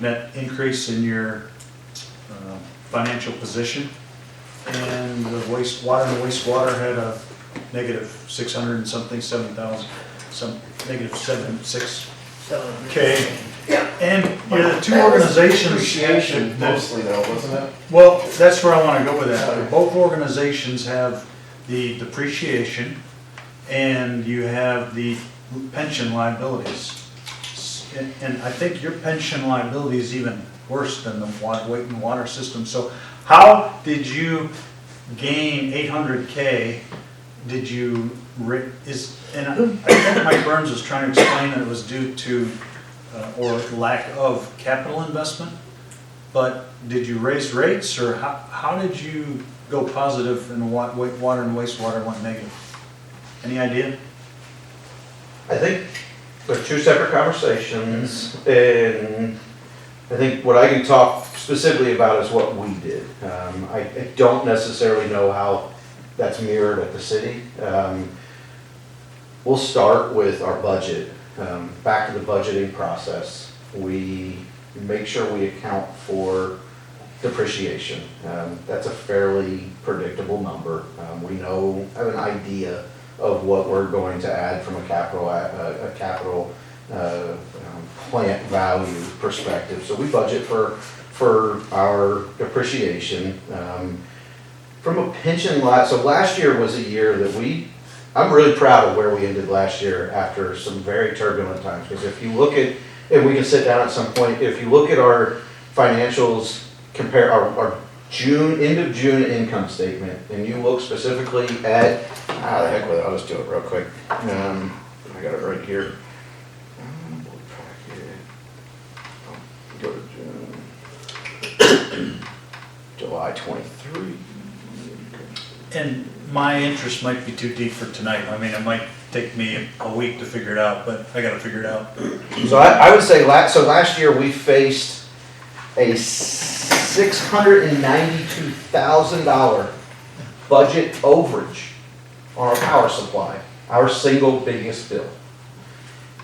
net increase in your financial position, and the wastewater had a negative 600 and something, 7,000, some negative 76K. Yeah. And the two organizations mostly though, wasn't it? Well, that's where I want to go with that. Both organizations have the depreciation, and you have the pension liabilities. And I think your pension liability is even worse than the weight and water system. So how did you gain $800K did you, and I think Mike Burns was trying to explain that it was due to, or lack of capital investment, but did you raise rates, or how did you go positive and water and wastewater went negative? Any idea? I think there's two separate conversations, and I think what I can talk specifically about is what we did. I don't necessarily know how that's mirrored at the city. We'll start with our budget. Back to the budgeting process. We make sure we account for depreciation. That's a fairly predictable number. We have an idea of what we're going to add from a capital plant value perspective. So we budget for our depreciation. From a pension so last year was a year that I'm really proud of where we ended last year after some very turbulent times. Because if you look at, and we can sit down at some point, if you look at our financials, compare our end of June income statement, and you look specifically at, the heck with it, I'll just do it real quick. I got it right here. Go to June. July 23. And my interest might be too deep for tonight. I mean, it might take me a week to figure it out, but I gotta figure it out. So I would say, last year we faced a $692,000 budget overage on our power supply, our single biggest bill.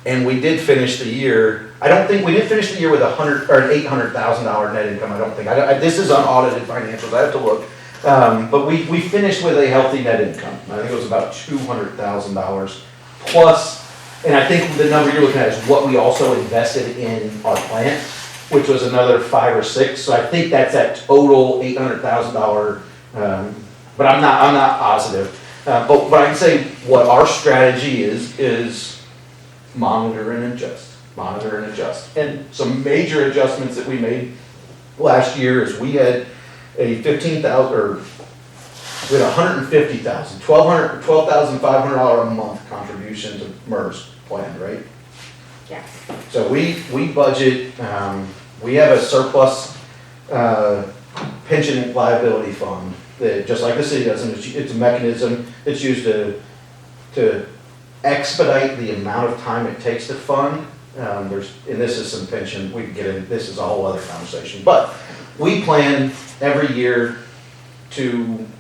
And we did finish the year, we didn't finish the year with $800,000 net income, I don't think. This is unaudited financials, I have to look. But we finished with a healthy net income. I think it was about $200,000 plus, and I think the number you're looking at is what we also invested in our plant, which was another 5 or 6. So I think that's that total $800,000. But I'm not positive. But I can say what our strategy is monitor and adjust. And some major adjustments that we made last year is we had a $150,000, $12,500 a month contribution to MERS plan, right? Yes. So we budget, we have a surplus pension liability fund that, just like the city does, and it's a mechanism that's used to expedite the amount of time it takes to fund. And this is some pension, we can get in, this is a whole other conversation. But we plan every year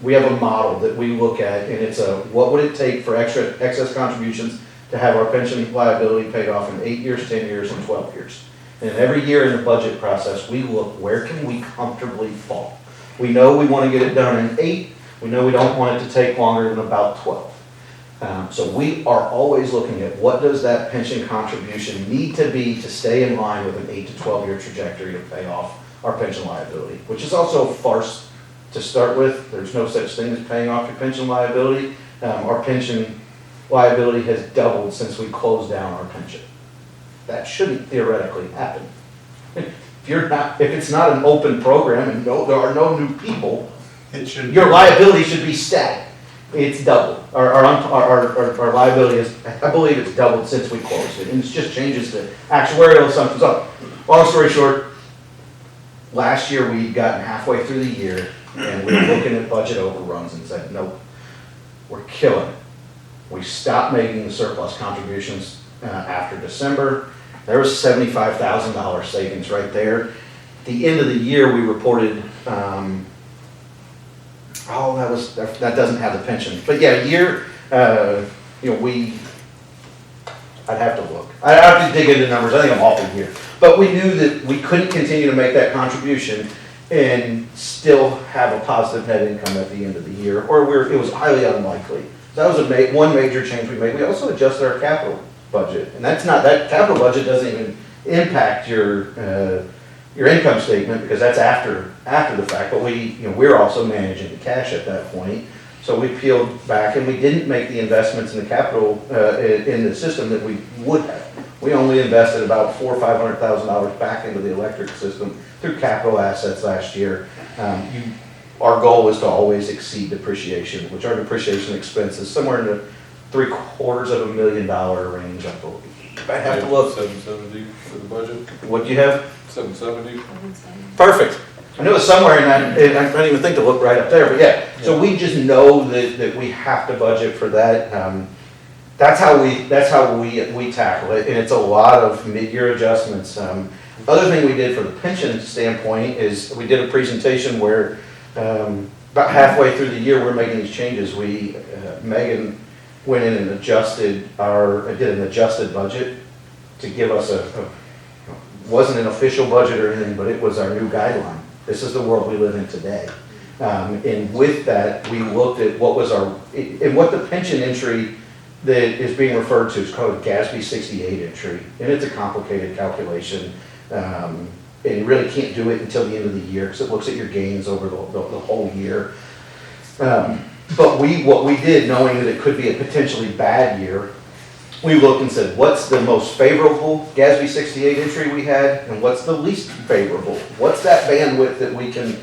we have a model that we look at, and it's what would it take for excess contributions to have our pension liability paid off in 8 years, 10 years, and 12 years. And every year in the budget process, we look, where can we comfortably fall? We know we want to get it done in 8. We know we don't want it to take longer than about 12. So we are always looking at what does that pension contribution need to be to stay in line with an 8 to 12 year trajectory to pay off our pension liability, which is also a farce to start with. There's no such thing as paying off your pension liability. Our pension liability has doubled since we closed down our pension. That shouldn't theoretically happen. If it's not an open program and there are no new people, your liability should be static. It's doubled. Our liability is, I believe it's doubled since we closed it, and it just changes the actuarial assumptions up. Long story short, last year we'd gotten halfway through the year and we were looking at budget overruns and said, nope, we're killing it. We stopped making the surplus contributions after December. There was $75,000 savings right there. At the end of the year, we reported, that doesn't have the pension. But yeah, a year, I'd have to look. I'd have to dig into numbers. I think I'm off a year. But we knew that we couldn't continue to make that contribution and still have a positive net income at the end of the year, or it was highly unlikely. So that was one major change we made. We also adjusted our capital budget, and that capital budget doesn't even impact your income statement because that's after the fact. But we're also managing the cash at that point. So we peeled back and we didn't make the investments in the capital in the system that we would have. We only invested about $400,000 or $500,000 back into the electric system through capital assets last year. our goal was to always exceed depreciation, which our depreciation expense is somewhere in the $750,000 range, I believe. I have to look. 770 for the budget, What do you have? 770. Perfect. I knew it was somewhere in that, and I don't even think to look right up there, but yeah. So we just know that we have to budget for that. That's how we tackle it, and it's a lot of mid-year adjustments. Other thing we did for the pension standpoint is we did a presentation where about halfway through the year we're making these changes. Megan went in and did an adjusted budget to give us wasn't an official budget or anything, but it was our new guideline. This is the world we live in today. And with that, we looked at what the pension entry that is being referred to is called GASB 68 entry. And it's a complicated calculation. And you really can't do it until the end of the year because it looks at your gains over the whole year. But what we did, knowing that it could be a potentially bad year, we looked and said, what's the most favorable GASB 68 entry we had, and what's the least favorable? What's that bandwidth that we can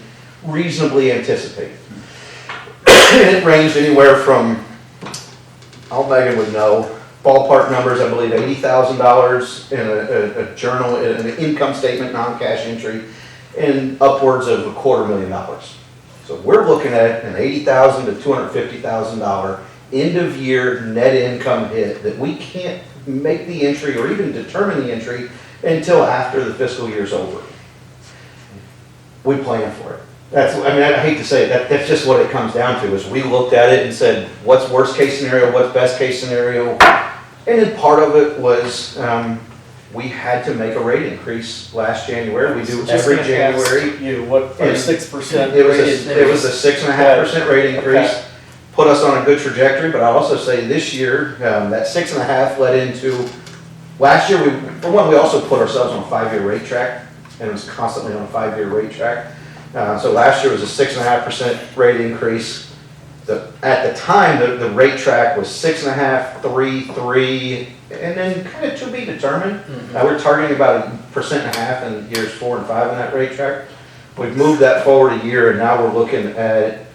reasonably anticipate? And it ranged anywhere from, Megan would know, ballpark numbers, I believe $80,000 in a journal, in an income statement, non-cash entry, and upwards of $250,000. So we're looking at an $80,000 to $250,000 end of year net income hit that we can't make the entry or even determine the entry until after the fiscal year's over. We plan for it. I hate to say it, that's just what it comes down to, is we looked at it and said, what's worst case scenario, what's best case scenario? And then part of it was, we had to make a rate increase last January. We do every January. What, 6%? It was a 6.5% rate increase. Put us on a good trajectory, but I'll also say this year, that 6.5 led into, last year, we also put ourselves on a 5-year rate track, and it was constantly on a 5-year rate track. So last year was a 6.5% rate increase. At the time, the rate track was 6.5, 3, and then kind of to be determined. We're targeting about 1.5% in years 4 and 5 in that rate track. We've moved that forward a year, and now we're looking at,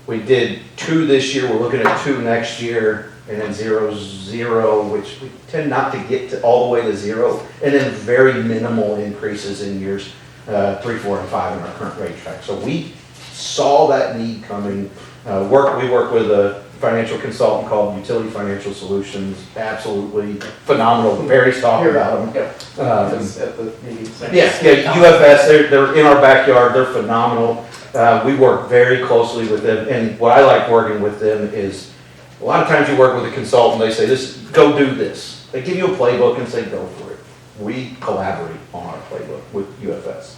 we did 2 this year, we're looking at 2 next year, and then 0, 0, which we tend not to get to all the way to 0, and then very minimal increases in years 3, 4, and 5 in our current rate track. So we saw that need coming. We work with a financial consultant called Utility Financial Solutions. Absolutely phenomenal. Barry's talked about them. UFS. They're in our backyard. They're phenomenal. We work very closely with them, and what I like working with them is a lot of times you work with a consultant. They say, go do this. They give you a playbook and say, go for it. We collaborate on our playbook with UFS.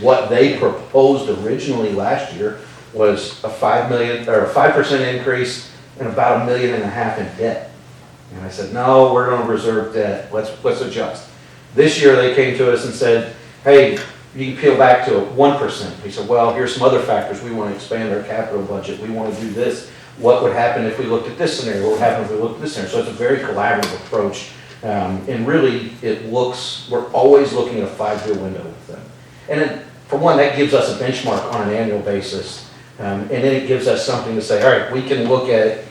What they proposed originally last year was a 5% increase and about $1.5 million in debt. And I said, no, we're going to reserve debt. Let's adjust. This year they came to us and said, hey, you can peel back to 1%. We said, well, here's some other factors. We want to expand our capital budget. We want to do this. What would happen if we looked at this scenario? What would happen if we looked at this scenario? So it's a very collaborative approach. And really, we're always looking at a 5-year window with them. And then, for one, that gives us a benchmark on an annual basis. And then it gives us something to say, all right, we can look at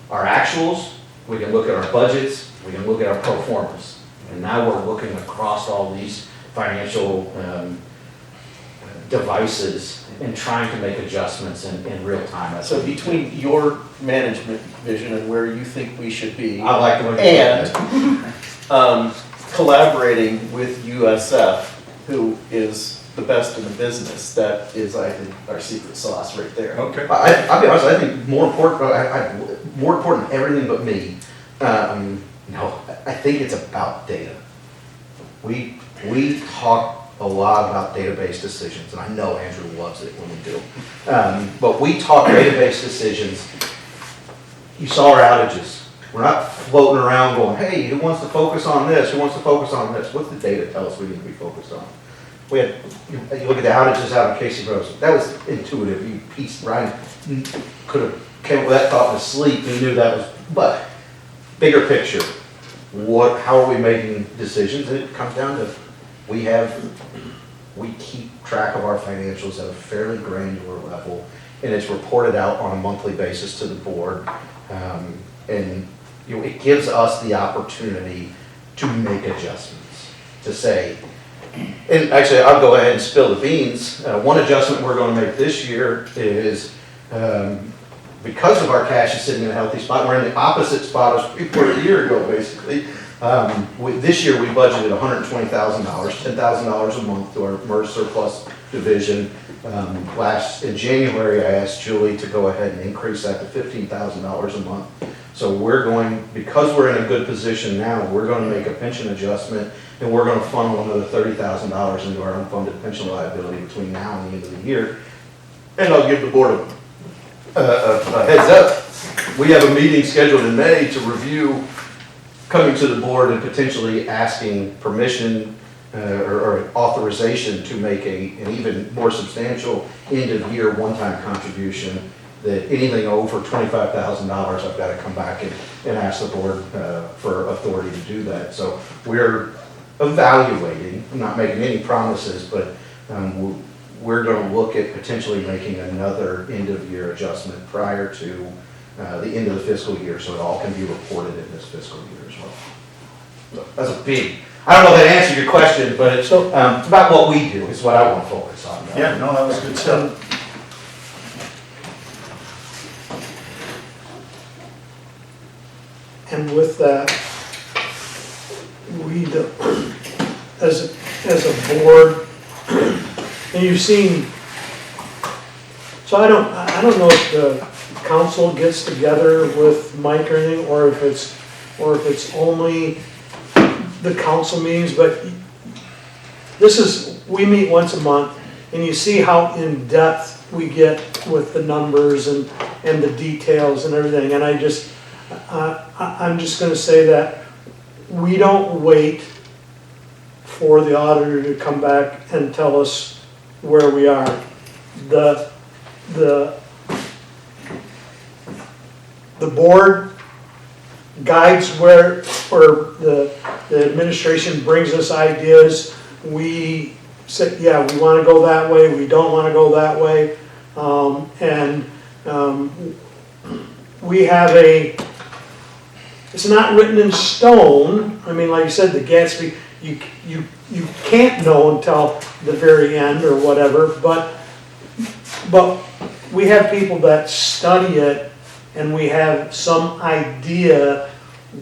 our actuals, we can look at our budgets, we can look at our pro formas. And now we're looking across all these financial devices and trying to make adjustments in real time. So between your management vision and where you think we should be, I like the way and collaborating with USF, who is the best in the business, that is, I think, our secret sauce right there. Okay. I'll be honest, I think more important than everything but me, I think it's about data. We talk a lot about database decisions, and I know Andrew loves it when we do. But we talk database decisions. You saw our outages. We're not floating around going, hey, who wants to focus on this? Who wants to focus on this? What's the data tell us we need to be focused on? You look at the outages out in Casey Rose. That was intuitive. Ryan could have came up with that thought in his sleep. He knew that was, but bigger picture. How are we making decisions? And it comes down to we keep track of our financials at a fairly granular level, and it's reported out on a monthly basis to the board. And it gives us the opportunity to make adjustments, to say, and actually I'll go ahead and spill the beans. One adjustment we're going to make this year is, because of our cash is sitting in a healthy spot, we're in the opposite spot as we were a year ago, basically. This year we budgeted $120,000, $10,000 a month to our MERS surplus division. In January, I asked Julie to go ahead and increase that to $15,000 a month. So because we're in a good position now, we're going to make a pension adjustment, and we're going to funnel another $30,000 into our unfunded pension liability between now and the end of the year. And I'll give the board a heads up. We have a meeting scheduled in May to review coming to the board and potentially asking permission or authorization to make an even more substantial end-of-year one-time contribution. That anything over $25,000, I've got to come back and ask the board for authority to do that. So we're evaluating, I'm not making any promises, but we're going to look at potentially making another end-of-year adjustment prior to the end of the fiscal year, so it all can be reported in this fiscal year as well. So that's a big, I don't know if that answered your question, but it's about what we do is what I want to focus on. Yeah, no, that was good stuff. And with that, we, as a board, and you've seen, so I don't know if the council gets together with Mike or anything, or if it's only the council meetings, but we meet once a month, and you see how in depth we get with the numbers and the details and everything, and I'm just going to say that we don't wait for the auditor to come back and tell us where we are. The board guides where, or the administration brings us ideas. We say, yeah, we want to go that way, we don't want to go that way. We have it's not written in stone. I mean, like you said, the Gatsby, you can't know until the very end or whatever, but we have people that study it, and we have some idea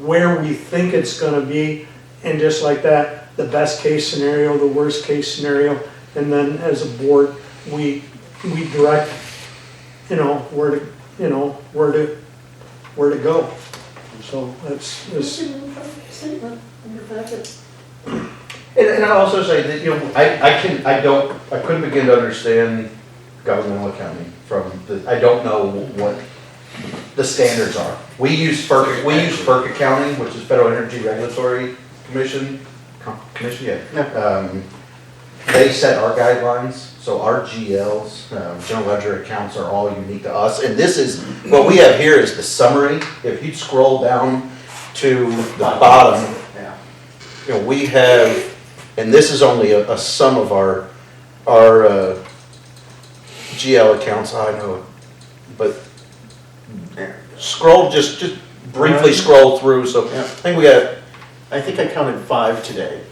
where we think it's going to be, and just like that, the best case scenario, the worst case scenario, and then as a board, we direct, where to go. So that's this. And I'll also say that, I couldn't begin to understand governmental accounting I don't know what the standards are. We use FERC accounting, which is Federal Energy Regulatory Commission, yeah. They set our guidelines, so our GLs, general ledger accounts, are all unique to us. And this is, what we have here is the summary. If you scroll down to the bottom, we have, and this is only a sum of our GL accounts, I know, but scroll, just briefly scroll through. So I think I counted 5 today.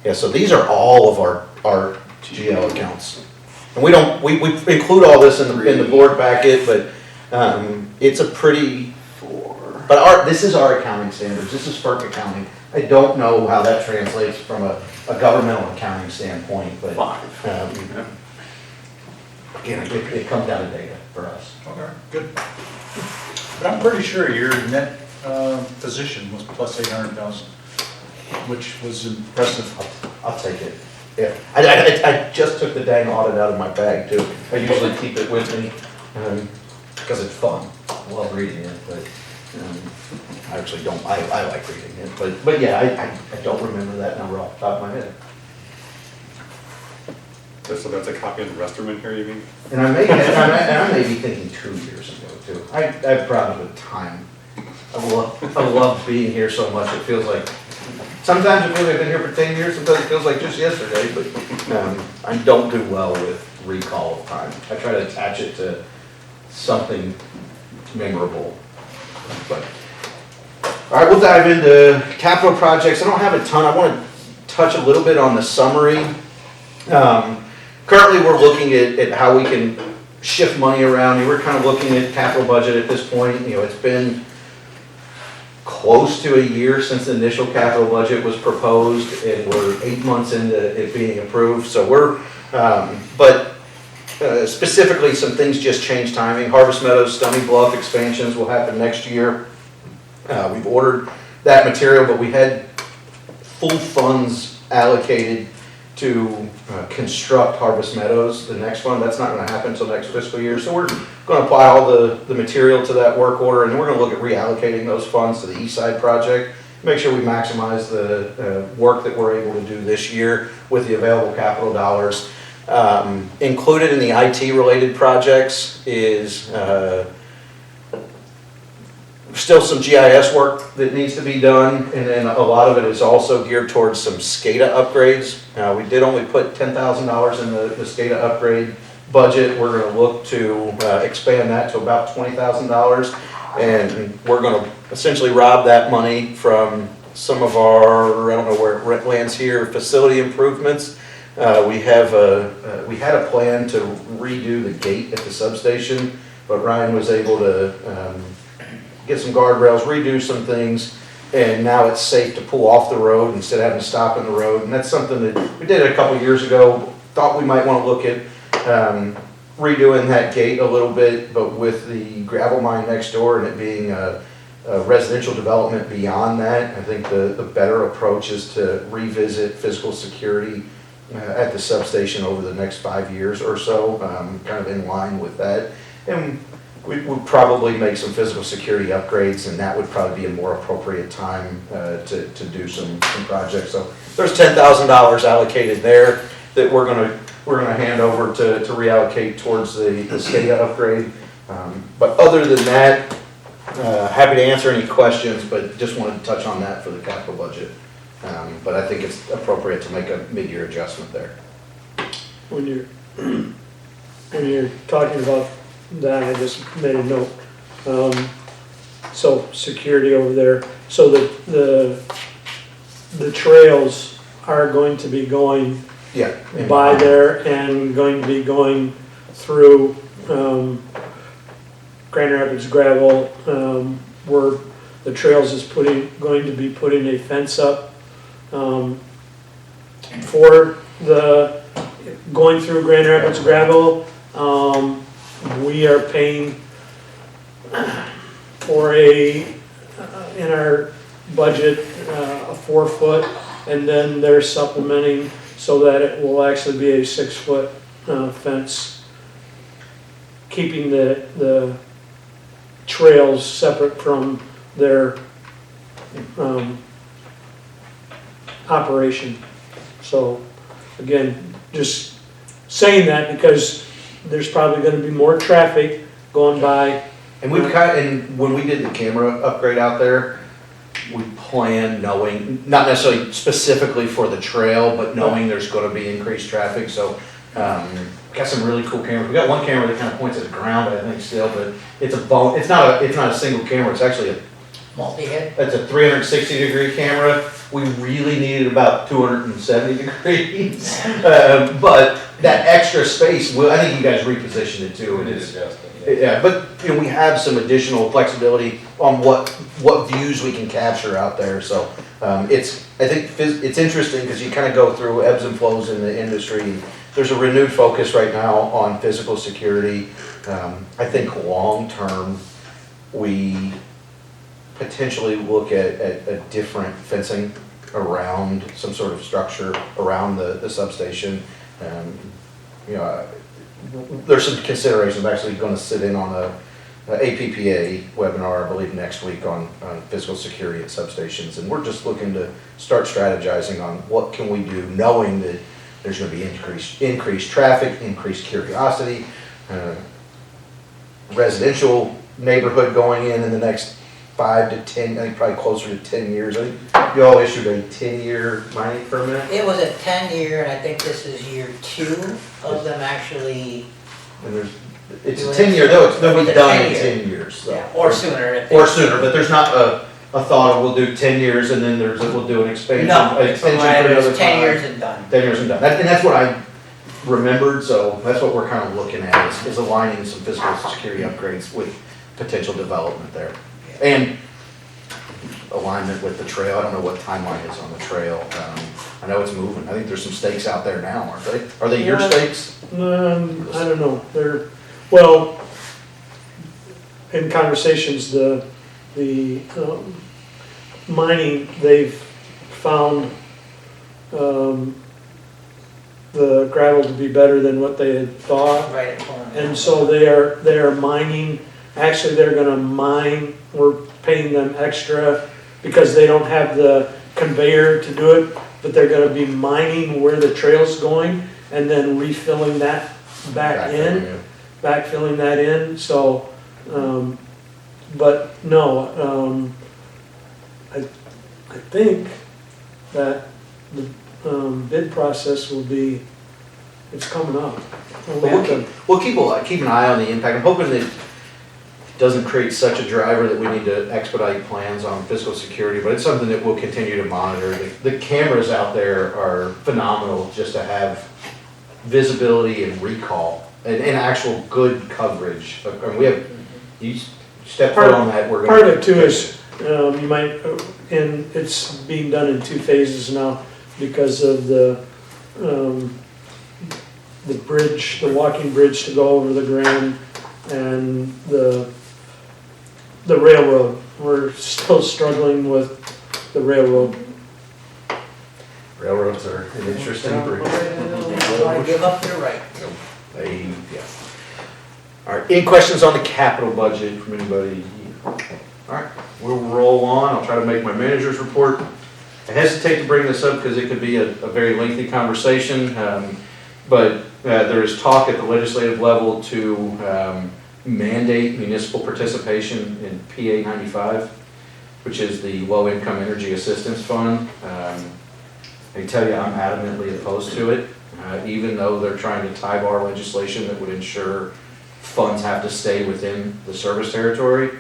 Yeah, so these are all of our GL accounts. And we include all this in the board packet, but it's a pretty, this is our accounting standards, this is FERC accounting. I don't know how that translates from a governmental accounting standpoint, but again, it comes down to data for us. Okay, good. But I'm pretty sure your net position was plus 800,000, which was impressive. I'll take it. Yeah, I just took the dang audit out of my bag too. I usually keep it with me because it's fun. I love reading it, but I actually don't. I like reading it, but yeah, I don't remember that number off the top of my head. So that's a copy of the restroom in here, you mean? And I may be thinking 2 years ago too. I have problems with time. I love being here so much. It feels like sometimes it feels like I've been here for 10 years, sometimes it feels like just yesterday, but I don't do well with recall of time. I try to attach it to something memorable. But, all right, we'll dive into capital projects. I don't have a ton. I want to touch a little bit on the summary. Currently, we're looking at how we can shift money around. We're kind of looking at capital budget at this point. It's been close to a year since the initial capital budget was proposed, and we're 8 months into it being approved. So specifically, some things just changed timing. Harvest Meadows, Stony Bluff expansions will happen next year. We've ordered that material, but we had full funds allocated to construct Harvest Meadows, the next one. That's not going to happen until next fiscal year. So we're going to apply all the material to that work order, and then we're going to look at reallocating those funds to the East Side project, make sure we maximize the work that we're able to do this year with the available capital dollars. Included in the IT-related projects is still some GIS work that needs to be done, and then a lot of it is also geared towards some SCADA upgrades. We did only put $10,000 in the SCADA upgrade budget. We're going to look to expand that to about $20,000, and we're going to essentially rob that money from some of our, I don't know where it lands here, facility improvements. We had a plan to redo the gate at the substation, but Ryan was able to get some guardrails, redo some things, and now it's safe to pull off the road instead of having to stop in the road. And that's something that we did a couple years ago. Thought we might want to look at redoing that gate a little bit, but with the gravel mine next door and it being a residential development beyond that, I think the better approach is to revisit physical security at the substation over the next 5 years or so, kind of in line with that. And we would probably make some physical security upgrades, and that would probably be a more appropriate time to do some projects. So there's $10,000 allocated there that we're gonna hand over to reallocate towards the SCADA upgrade. But other than that, happy to answer any questions, but just wanted to touch on that for the capital budget. But I think it's appropriate to make a mid-year adjustment there. When you're talking about that, I just made a note. So security over there. So the trails are going to be going by there and going to be going through Grand Rapids gravel, where the trails is going to be putting a fence up for the going through Grand Rapids gravel. We are paying for in our budget, a 4-foot, and then they're supplementing so that it will actually be a 6-foot fence, keeping the trails separate from their operation. So again, just saying that because there's probably going to be more traffic going by. And and when we did the camera upgrade out there, we planned knowing, not necessarily specifically for the trail, but knowing there's going to be increased traffic. So got some really cool cameras. We got one camera that kind of points at the ground, I think, still, but it's it's not a single camera. It's actually a multi-head. It's a 360-degree camera. We really needed about 270 degrees, but that extra space. I think you guys repositioned it too. Yeah, but we have some additional flexibility on what views we can capture out there. So I think it's interesting because you kind of go through ebbs and flows in the industry. There's a renewed focus right now on physical security. I think long term we potentially look at a different fencing around some sort of structure around the substation. There's some considerations. I'm actually going to sit in on a APPA webinar, I believe, next week on physical security at substations, and we're just looking to start strategizing on what can we do, knowing that there's going to be increased traffic, increased curiosity, residential neighborhood going in the next 5 to 10, I think probably closer to 10 years. I think you all issued a 10-year mining permit. It was a 10-year, and I think this is year 2 of them actually. And it's a 10-year, they'll be done in 10 years. So. Yeah, or sooner. if Or they- sooner, but there's not a thought of we'll do 10 years and then we'll do an expansion. No, an extension right, for another it's 10 5. years and done. 10 years and done. And that's what I remembered, so that's what we're kind of looking at, is aligning some physical security upgrades with potential development there. And alignment with the trail. I don't know what timeline is on the trail. I know it's moving. I think there's some stakes out there now, aren't they? Are they your stakes? I don't know, well, in conversations, the mining, they've found, the gravel to be better than what they had thought. Right. And so they are mining, actually they're gonna mine, we're paying them extra because they don't have the conveyor to do it, but they're gonna be mining where the trail's going and then refilling that backfilling that in, so, but no, I think that the bid process will be, it's coming up. We'll keep an eye on the impact. I'm hoping that it doesn't create such a driver that we need to expedite plans on physical security, but it's something that we'll continue to monitor. The cameras out there are phenomenal just to have visibility and recall and actual good coverage. And we have, you step foot on that, we're going to. Part of it too is, you might, and it's being done in 2 phases now because of the bridge, the walking bridge to go over the Grand and the railroad. We're still struggling with the railroad. Railroads are an interesting bridge. Don't give up their right. Yeah. All right, any questions on the capital budget from anybody? All right, we'll roll on. I'll try to make my manager's report. I hesitate to bring this up because it could be a very lengthy conversation, but there is talk at the legislative level to mandate municipal participation in PA 95, which is the Low Income Energy Assistance Fund. I can tell you I'm adamantly opposed to it, even though they're trying to tie bar legislation that would ensure funds have to stay within the service territory.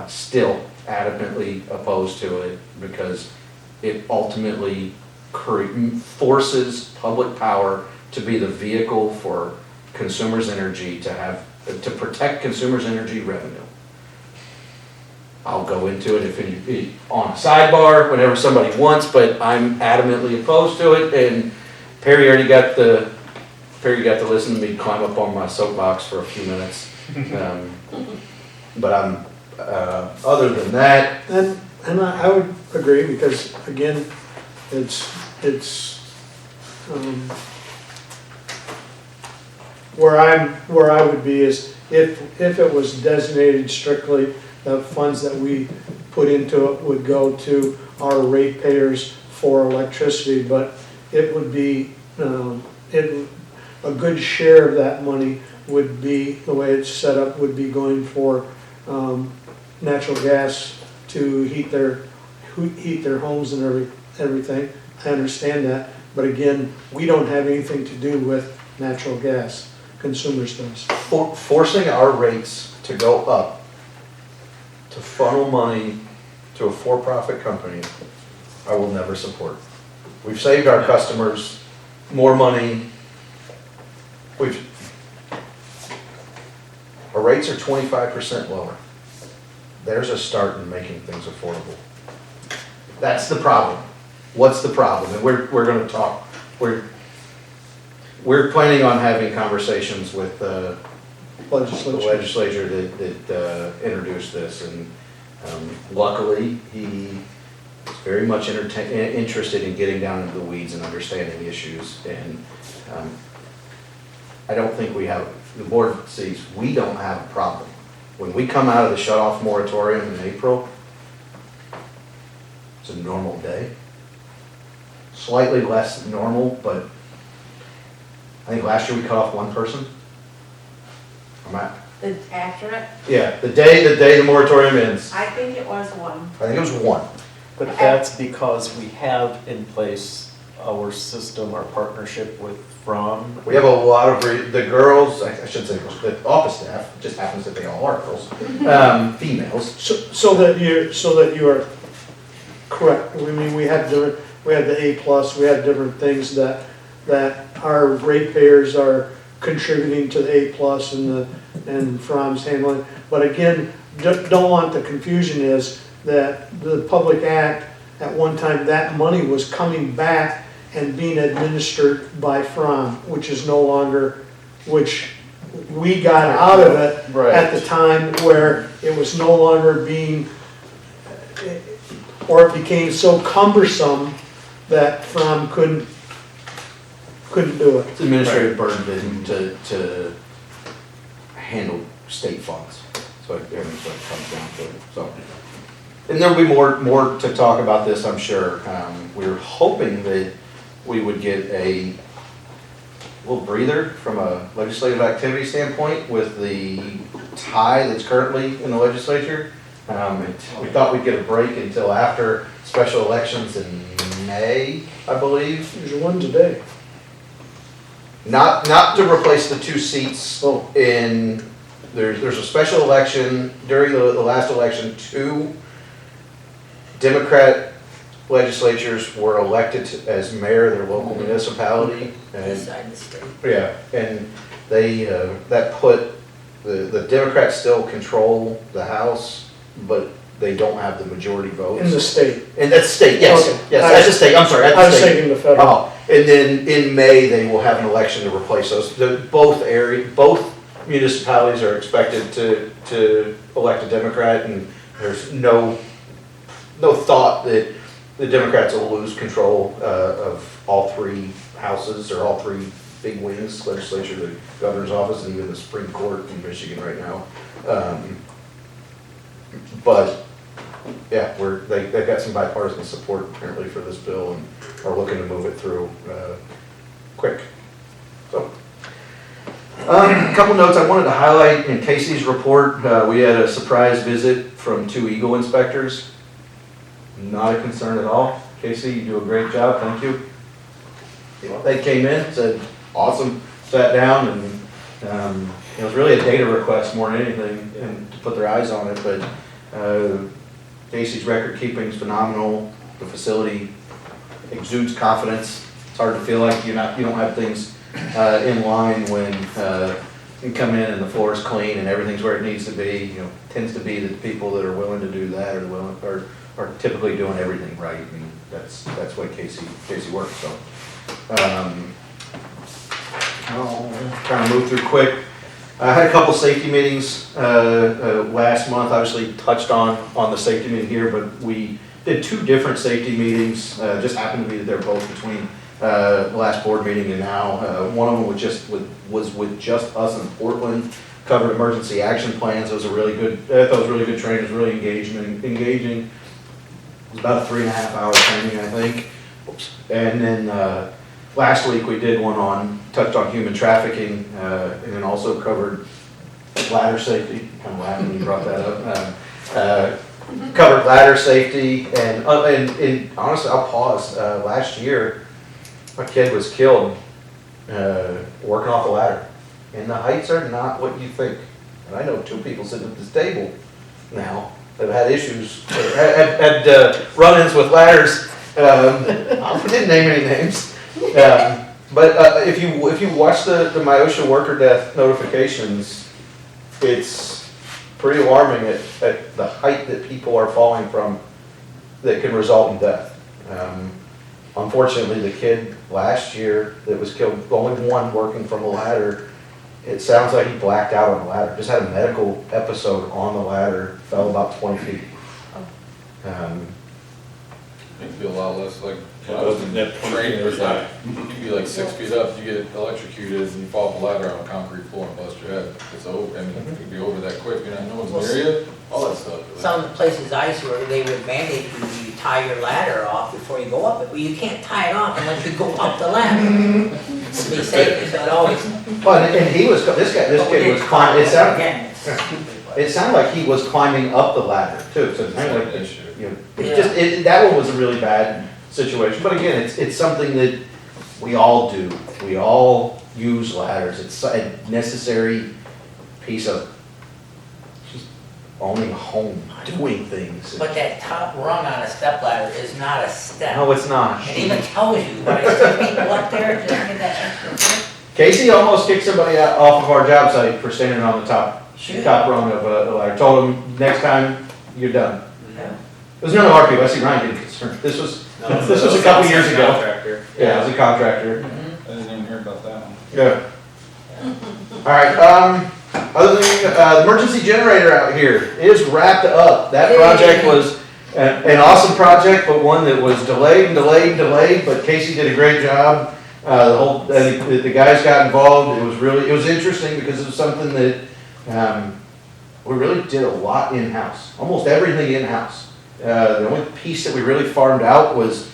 Still adamantly opposed to it because it ultimately forces public power to be the vehicle for consumers' energy to protect consumers' energy revenue. I'll go into it on a sidebar whenever somebody wants, but I'm adamantly opposed to it. And Perry got to listen to me climb up on my soapbox for a few minutes. But I'm other than that, And I would agree because again, it's where I would be is if it was designated strictly, the funds that we put into it would go to our ratepayers for electricity, but it would be a good share of that money would be, the way it's set up, would be going for natural gas to heat their homes and everything. I understand that, but again, we don't have anything to do with natural gas. Consumers does. Forcing our rates to go up to funnel money to a for-profit company, I will never support. We've saved our customers more money. Our rates are 25% lower. There's a start in making things affordable. That's the problem. What's the problem? And we're going to talk. We're planning on having conversations with the legislature that introduced this, and luckily he is very much interested in getting down into the weeds and understanding the issues. And I don't think the board sees, we don't have a problem. When we come out of the shut-off moratorium in April, it's a normal day. Slightly less than normal, but I think last year we cut off one person. After it, Yeah, the day the moratorium ends. I think it was 1. I think it was 1. But that's because we have in place our system, our partnership with From. We have a lot of, the girls, I should say, the office staff, it just happens that they all are girls, females. So that you are correct. I mean, we had the A+, we had different things that our ratepayers are contributing to the A+ and From's handling. But again, don't want the confusion is that the Public Act, at one time, that money was coming back and being administered by From, which is no longer, which we got out of it at the time where it was no longer being, or it became so cumbersome that From couldn't do it. It's an administrative burden to handle state funds. So everything's what it comes down to. So, and there'll be more to talk about this, I'm sure. We're hoping that we would get a little breather from a legislative activity standpoint with the tie that's currently in the legislature. We thought we'd get a break until after special elections in May, I believe. There's one today. Not to replace the 2 seats in, there's a special election, during the last election, 2 Democrat legislatures were elected as mayor of their local municipality. Inside the state. Yeah, and they, that put, the Democrats still control the House, but they don't have the majority votes. In the state. And that's state, yes, Okay. yes, that's the state, I'm sorry, that's I the was state. thinking the federal. Oh, and then in May, they will have an election to replace those. Both municipalities are expected to elect a Democrat, and there's no thought that the Democrats will lose control of all 3 houses, or all 3 big wings, legislature, the governor's office, and even the Supreme Court in Michigan right now. But yeah, they've got some bipartisan support apparently for this bill and are looking to move it through quick. So, a couple notes I wanted to highlight in Casey's report. We had a surprise visit from 2 Eagle inspectors. Not a concern at all. Casey, you do a great job, thank you. They came in, said, awesome, sat down, and it was really a data request more than anything, and to put their eyes on it, but Casey's record keeping is phenomenal. The facility exudes confidence. It's hard to feel like you don't have things in line when you come in and the floor is clean and everything's where it needs to be. Tends to be the people that are willing to do that are typically doing everything right, and that's what Casey works. So I'll kind of move through quick. I had a couple safety meetings last month. Obviously touched on the safety meeting here, but we did 2 different safety meetings. Just happened to be that they're both between the last board meeting and now. One of them was with just us in Portland. Covered emergency action plans. It was a really good. I thought it was really good training. It was really engaging. It was about a 3.5-hour training, I think. Oops. And then last week we did one touched on human trafficking, and then also covered ladder safety. Kind of laughing when you brought that up. Covered ladder safety, and honestly, I'll pause. Last year, my kid was killed working off a ladder, and the heights are not what you think. And I know 2 people sitting at this table now that have had issues, had run-ins with ladders. I didn't name any names. But if you watch the MIOSHA worker death notifications, it's pretty alarming at the height that people are falling from that can result in death. Unfortunately, the kid last year that was killed, only one working from a ladder, it sounds like he blacked out on the ladder. Just had a medical episode on the ladder, fell about 20 feet. You feel a lot less like, when I was in training, there's like, you could be like 6 feet up, you get electrocuted, and you fall off a ladder on a concrete floor and bust your head. It's over, it could be over that quick, no one's near you, all that stuff. Some of the places I see where they would mandate you tie your ladder off before you go up it, but you can't tie it off unless you go up the ladder. To be safe, so it always. Well, and this kid was fine. It sounded, It sounded like he was climbing up the ladder too, so it sounded like, you know, that one was a really bad situation. But again, it's something that we all do. We all use ladders. It's a necessary piece of just owning a home, doing things. But that top rung on a stepladder is not a step. No, it's not. It even tells you, but I still people up there just to get that extra foot. Casey almost kicked somebody out off of our job site for standing on the top rung of a ladder. Told him, next time, you're done. Yeah. It was none of our people. I see Ryan getting concerned. This was a couple years ago. Contractor. Yeah, it was a contractor. I didn't even hear about that one. Yeah. All right, other than, the emergency generator out here is wrapped up. That project was an awesome project, but one that was delayed, but Casey did a great job. The guys got involved. It was interesting because it was something that, we really did a lot in-house, almost everything in-house. The only piece that we really farmed out was,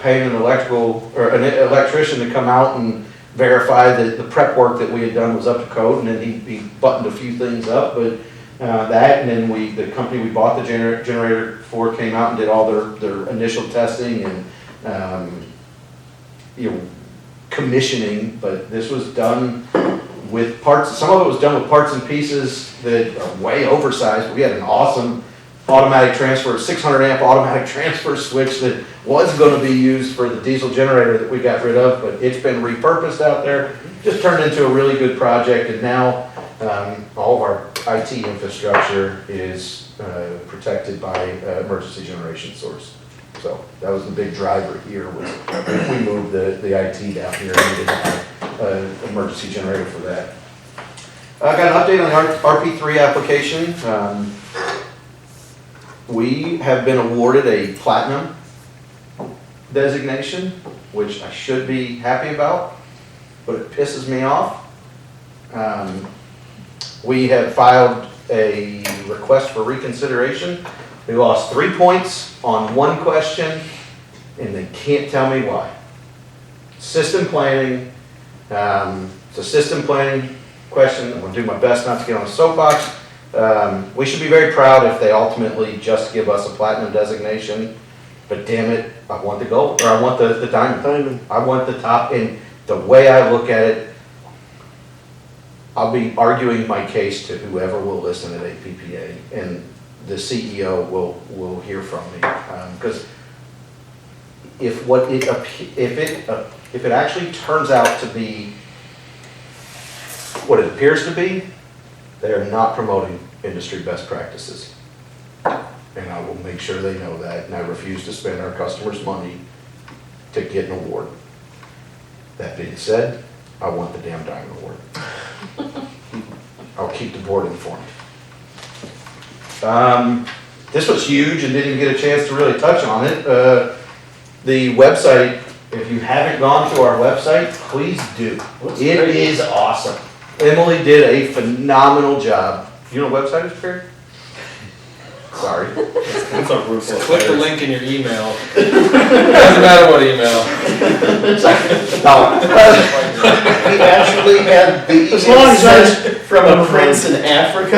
paying an electrician to come out and verify that the prep work that we had done was up to code, and then he buttoned a few things up, but that, and then the company we bought the generator for came out and did all their initial testing and commissioning, but this was done with parts. Some of it was done with parts and pieces that are way oversized. We had an awesome automatic transfer, 600 amp automatic transfer switch that was going to be used for the diesel generator that we got rid of, but it's been repurposed out there, just turned into a really good project, and now all of our IT infrastructure is protected by emergency generation source. So that was the big driver here, was if we moved the IT down here, we needed to have an emergency generator for that. I got an update on the RP3 application. We have been awarded a platinum designation, which I should be happy about, but it pisses me off. We have filed a request for reconsideration. We lost 3 points on one question, and they can't tell me why. System planning, it's a system planning question. I'm going to do my best not to get on a soapbox. We should be very proud if they ultimately just give us a platinum designation, but damn it, I want the gold, or I want the diamond. I want the top, and the way I look at it, I'll be arguing my case to whoever will listen at APPA, and the CEO will hear from me, because if it actually turns out to be what it appears to be, they are not promoting industry best practices. And I will make sure they know that, and I refuse to spend our customers' money to get an award. That being said, I want the damn diamond award. I'll keep the board informed. This was huge and didn't get a chance to really touch on it. The website, if you haven't gone to our website, please do. It is awesome. Emily did a phenomenal job. You know what website is, Perry? Sorry. It's a roof. Click the link in your email. Doesn't matter what email. We actually had the As long as sent from a prince in Africa.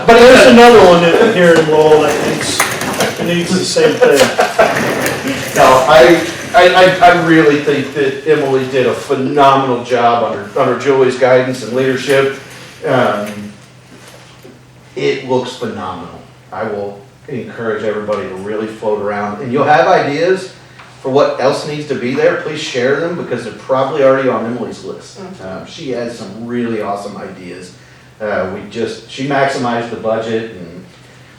But there's another one here in Lowell that needs the same thing. No, I really think that Emily did a phenomenal job under Julie's guidance and leadership. It looks phenomenal. I will encourage everybody to really float around, and you'll have ideas for what else needs to be there. Please share them, because they're probably already on Emily's list. She has some really awesome ideas. She maximized the budget,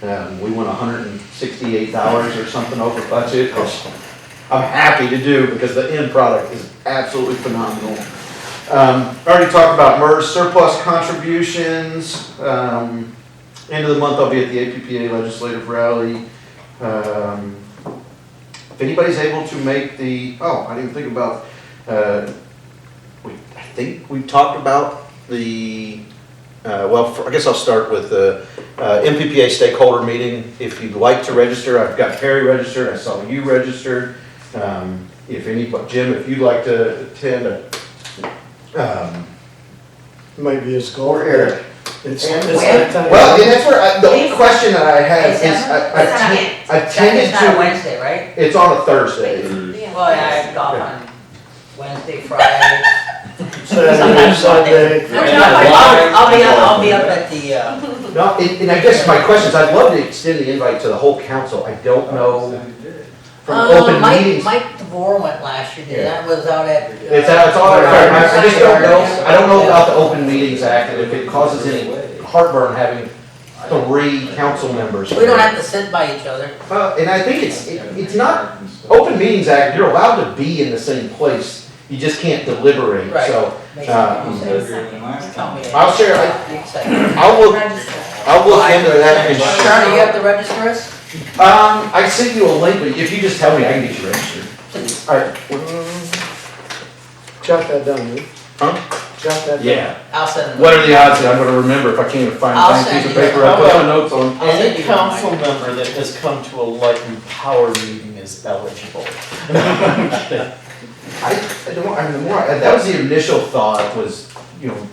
and we went $168 or something over budget, which I'm happy to do because the end product is absolutely phenomenal. Already talked about MERS surplus contributions. End of the month, I'll be at the APPA Legislative Rally. If anybody's able to make I didn't think about, I think we've talked about the, I guess I'll start with the MPPA stakeholder meeting. If you'd like to register, I've got Perry registered, I saw you registered. Jim, if you'd like to attend, Might be his goal. Or Eric. It's And- that time. Well, and that's where, the only question that I have is, I tended It's not to, Wednesday, right? it's on a Thursday. Well, yeah, I golf on Wednesday, Friday. Saturday, Sunday. I'll be up at the, No, and I guess my question is, I'd love to extend the invite to the whole council. I don't know from open meetings. Mike DeVore went last year, Yeah. that was out at. It's all, I just don't know, I don't know about the Open Meetings Act, and if it causes any heartburn having 3 council members. We don't have to sit by each other. And I think it's not, Open Meetings Act, you're allowed to be in the same place, you just can't deliberate, Right. so. Tell me. I'll share, I'll look into that and. Charlie, you have to register us? I sent you a link, but if you just tell me, I can get you registered. Alright. Jot that down, man. Huh? Jot that down. Yeah. I'll send them. What are the odds that I'm gonna remember if I can't even find I'll a piece of send you paper I put my notes on? I'll send Any you council mine. member that has come to a Light and Power meeting is eligible. That was the initial thought was,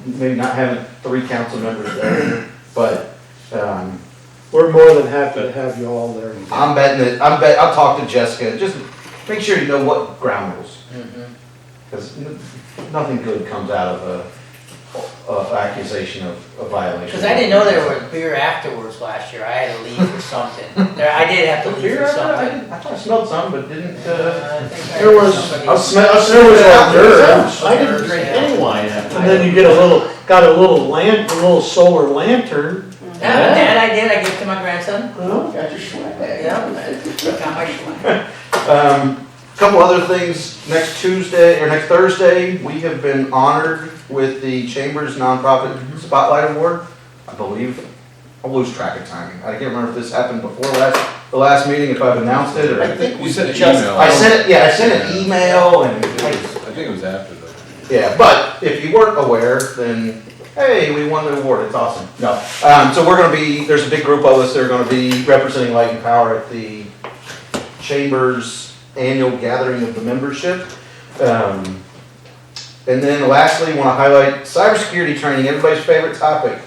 maybe not having 3 council members there, but, We're more than happy to have you all there. I'll talk to Jessica, just make sure you know what ground rules. Because nothing good comes out of a accusation of a violation. Because I didn't know there was beer afterwards last year, I had to leave for something. I did have to leave Beer, for something. I thought I smelled something, but didn't, I think I There heard was- somebody- there was I didn't drink any wine after. And then you get a little solar lantern. Yeah, that I did, I gave it to my grandson. Well, Got your swag. Yeah, got my swag. Couple other things, next Thursday, we have been honored with the Chamber's Nonprofit Spotlight Award. I believe, I'll lose track of timing. I can't remember if this happened before the last meeting, if I've announced it, or. I think You sent an just- email. I sent an email and, I think it was after the. yeah, but if you weren't aware, then, hey, we won the award, it's awesome. No, so we're gonna be, there's a big group of us that are gonna be representing Light and Power at the Chamber's annual gathering of the membership. And then lastly, want to highlight cybersecurity training, everybody's favorite topic,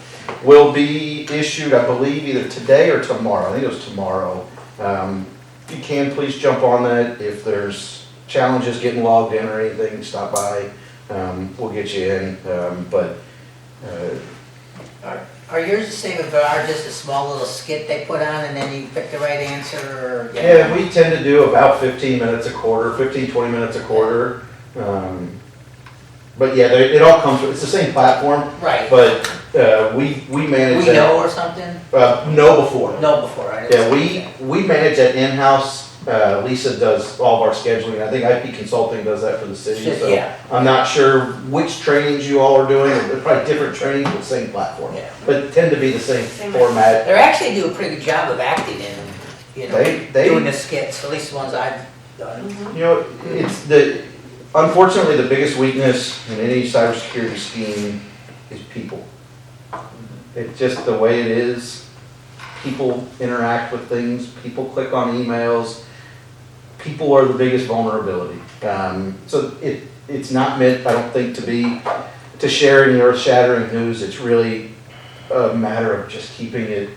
will be issued, I believe, either today or tomorrow. I think it was tomorrow. If you can, please jump on that. If there's challenges getting logged in or anything, stop by. We'll get you in. Are yours the same as ours, just a small little skit they put on and then you pick the right answer or? Yeah, we tend to do about 15 minutes a quarter, 15, 20 minutes a quarter. But yeah, it all comes, it's the same platform, Right. but we manage We know that. or something? No before. No before, right? Yeah, we manage that in-house. Lisa does all of our scheduling. I think IP Consulting does that for the city. So Yeah. I'm not sure which trainings you all are doing. They're probably different trainings, but same platform. Yeah. But tend to be the same format. They actually do a pretty good job of acting in, They- doing the skits, at least the ones I've done. You know, unfortunately, the biggest weakness in any cybersecurity scheme is people. It's just the way it is. People interact with things, people click on emails. People are the biggest vulnerability. So it's not meant, I don't think, to share any earth-shattering news. It's really a matter of just keeping it,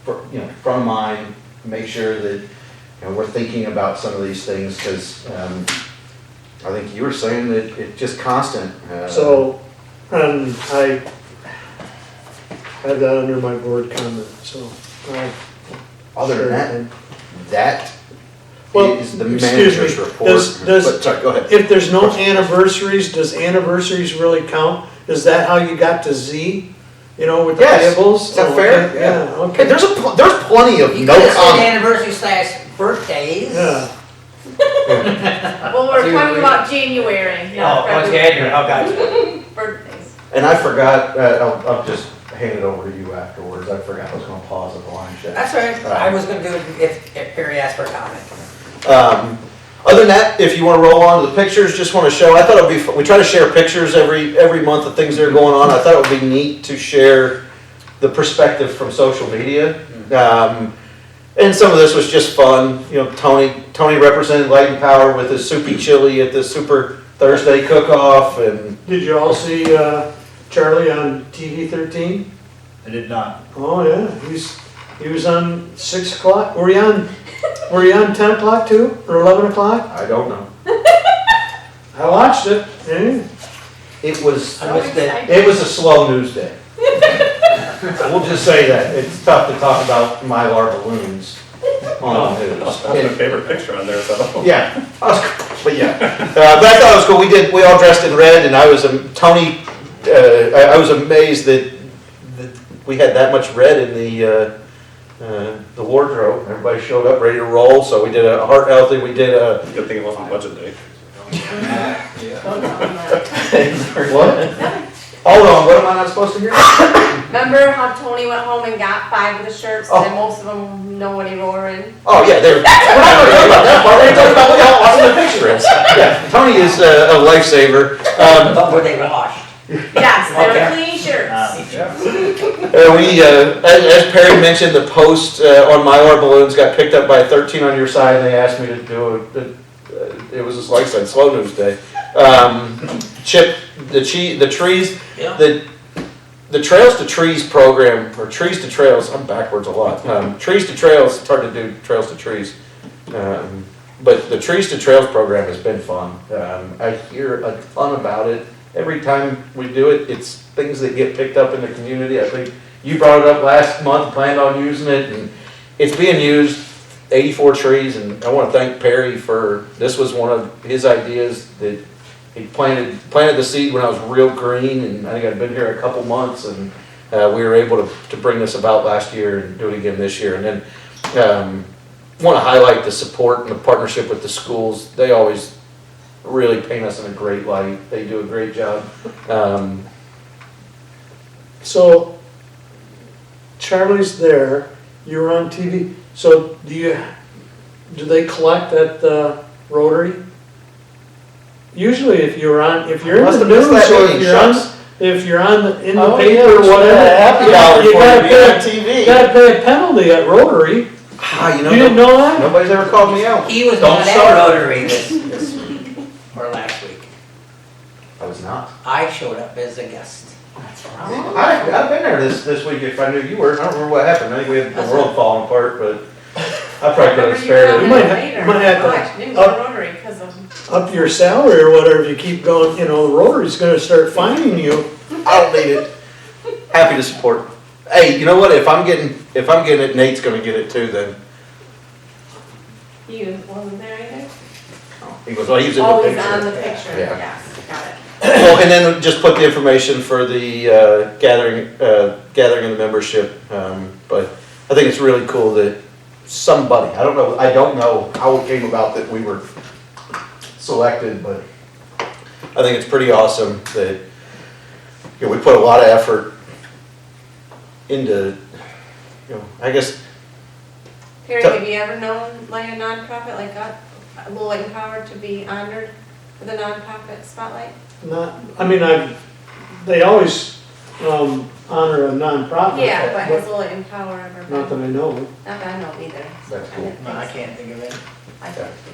front of mind, make sure that we're thinking about some of these things, because I think you were saying that it's just constant. So, I have that under my board comment, so. Other than that Well, is the excuse manager's me, report. does- Sorry, go ahead. If there's no anniversaries, does anniversaries really count? Is that how you got to Z? With the Yes. payables? Is that Oh, fair? okay, Yeah, Hey, okay. there's plenty of You no could have said comment. anniversary/birthdays. Yeah. Well, we're talking about January, not February. January, oh, gotcha. Birthdays. And I forgot, I'll just hand it over to you afterwards. I forgot I was gonna pause at the line check. That's all right, I was gonna do it if Perry asked for a comment. Other than that, if you want to roll on to the pictures, just want to show, I thought it would be, we try to share pictures every month of things that are going on. I thought it would be neat to share the perspective from social media. And some of this was just fun. Tony represented Light and Power with his soupy chili at the Super Thursday cook-off, and Did you all see, Charlie on TV 13? I did not. Oh, yeah, he was on 6 o'clock. Were you on 10 o'clock too, or 11 o'clock? I don't know. I watched it, yeah. It was, I missed it. it was a slow news day. We'll just say that. It's tough to talk about Mylar balloons on the news. That's my favorite picture on there, so. Yeah, but yeah. But I thought it was cool. We all dressed in red, and I was, Tony, I was amazed that we had that much red in the wardrobe. Everybody showed up ready to roll, so we did a heart healthy, we did a. Good thing it wasn't budget day. What? Hold on, what am I not supposed to hear? Remember how Tony went home and got 5 of the shirts and most of them nobody wore in? Oh, yeah, we're not going to talk about that part, we're going to talk about how awesome the picture is. Yeah, Tony is a lifesaver. But were they washed? Yes, they were clean shirts. As Perry mentioned, the post on Mylar balloons got picked up by 13 on your side, and they asked me to do it was like I said, slow news day. Chip, the trees, the Trails to Trees program, or Trees to Trails, I'm backwards a lot. Trees to Trails, it's hard to do Trails to Trees. But the Trees to Trails program has been fun. I hear a ton about it. Every time we do it, it's things that get picked up in the community. I think you brought it up last month, planned on using it, and it's being used, 84 trees, and I want to thank Perry for, this was one of his ideas that he planted the seed when I was real green, and I think I've been here a couple months, and we were able to bring this about last year and do it again this year. And then want to highlight the support and the partnership with the schools. They always really paint us in a great light. They do a great job. So Charlie's there, you're on TV, so do they collect at the Rotary? Usually if you're in the news, if you're in the paper or whatever, you gotta pay a penalty at Rotary. You didn't know that? Nobody's ever called me out. He was not at Rotary this week, or last week. I was not. I showed up as a guest. I've been there this week if I knew you were. I don't remember what happened. I think we had the world falling apart, but I probably could have spared it. You might have to up your salary or whatever if you keep going, the Rotary's gonna start fining you. I don't need it. Happy to support. Hey, you know what? If I'm getting it, Nate's gonna get it too then. You wasn't there either? He was in the picture. Oh, he's on the picture, Yeah. yes, got it. Well, and then just put the information for the gathering of the membership. But I think it's really cool that somebody, I don't know how it came about that we were selected, but I think it's pretty awesome that we put a lot of effort into, I guess. Perry, have you ever known like a nonprofit like that, Lowell and Power, to be honored with a nonprofit spotlight? They always honor a nonprofit. Yeah, but has Lowell and Power ever been? Not that I know. Not that I know either. That's cool. No, I can't think of it.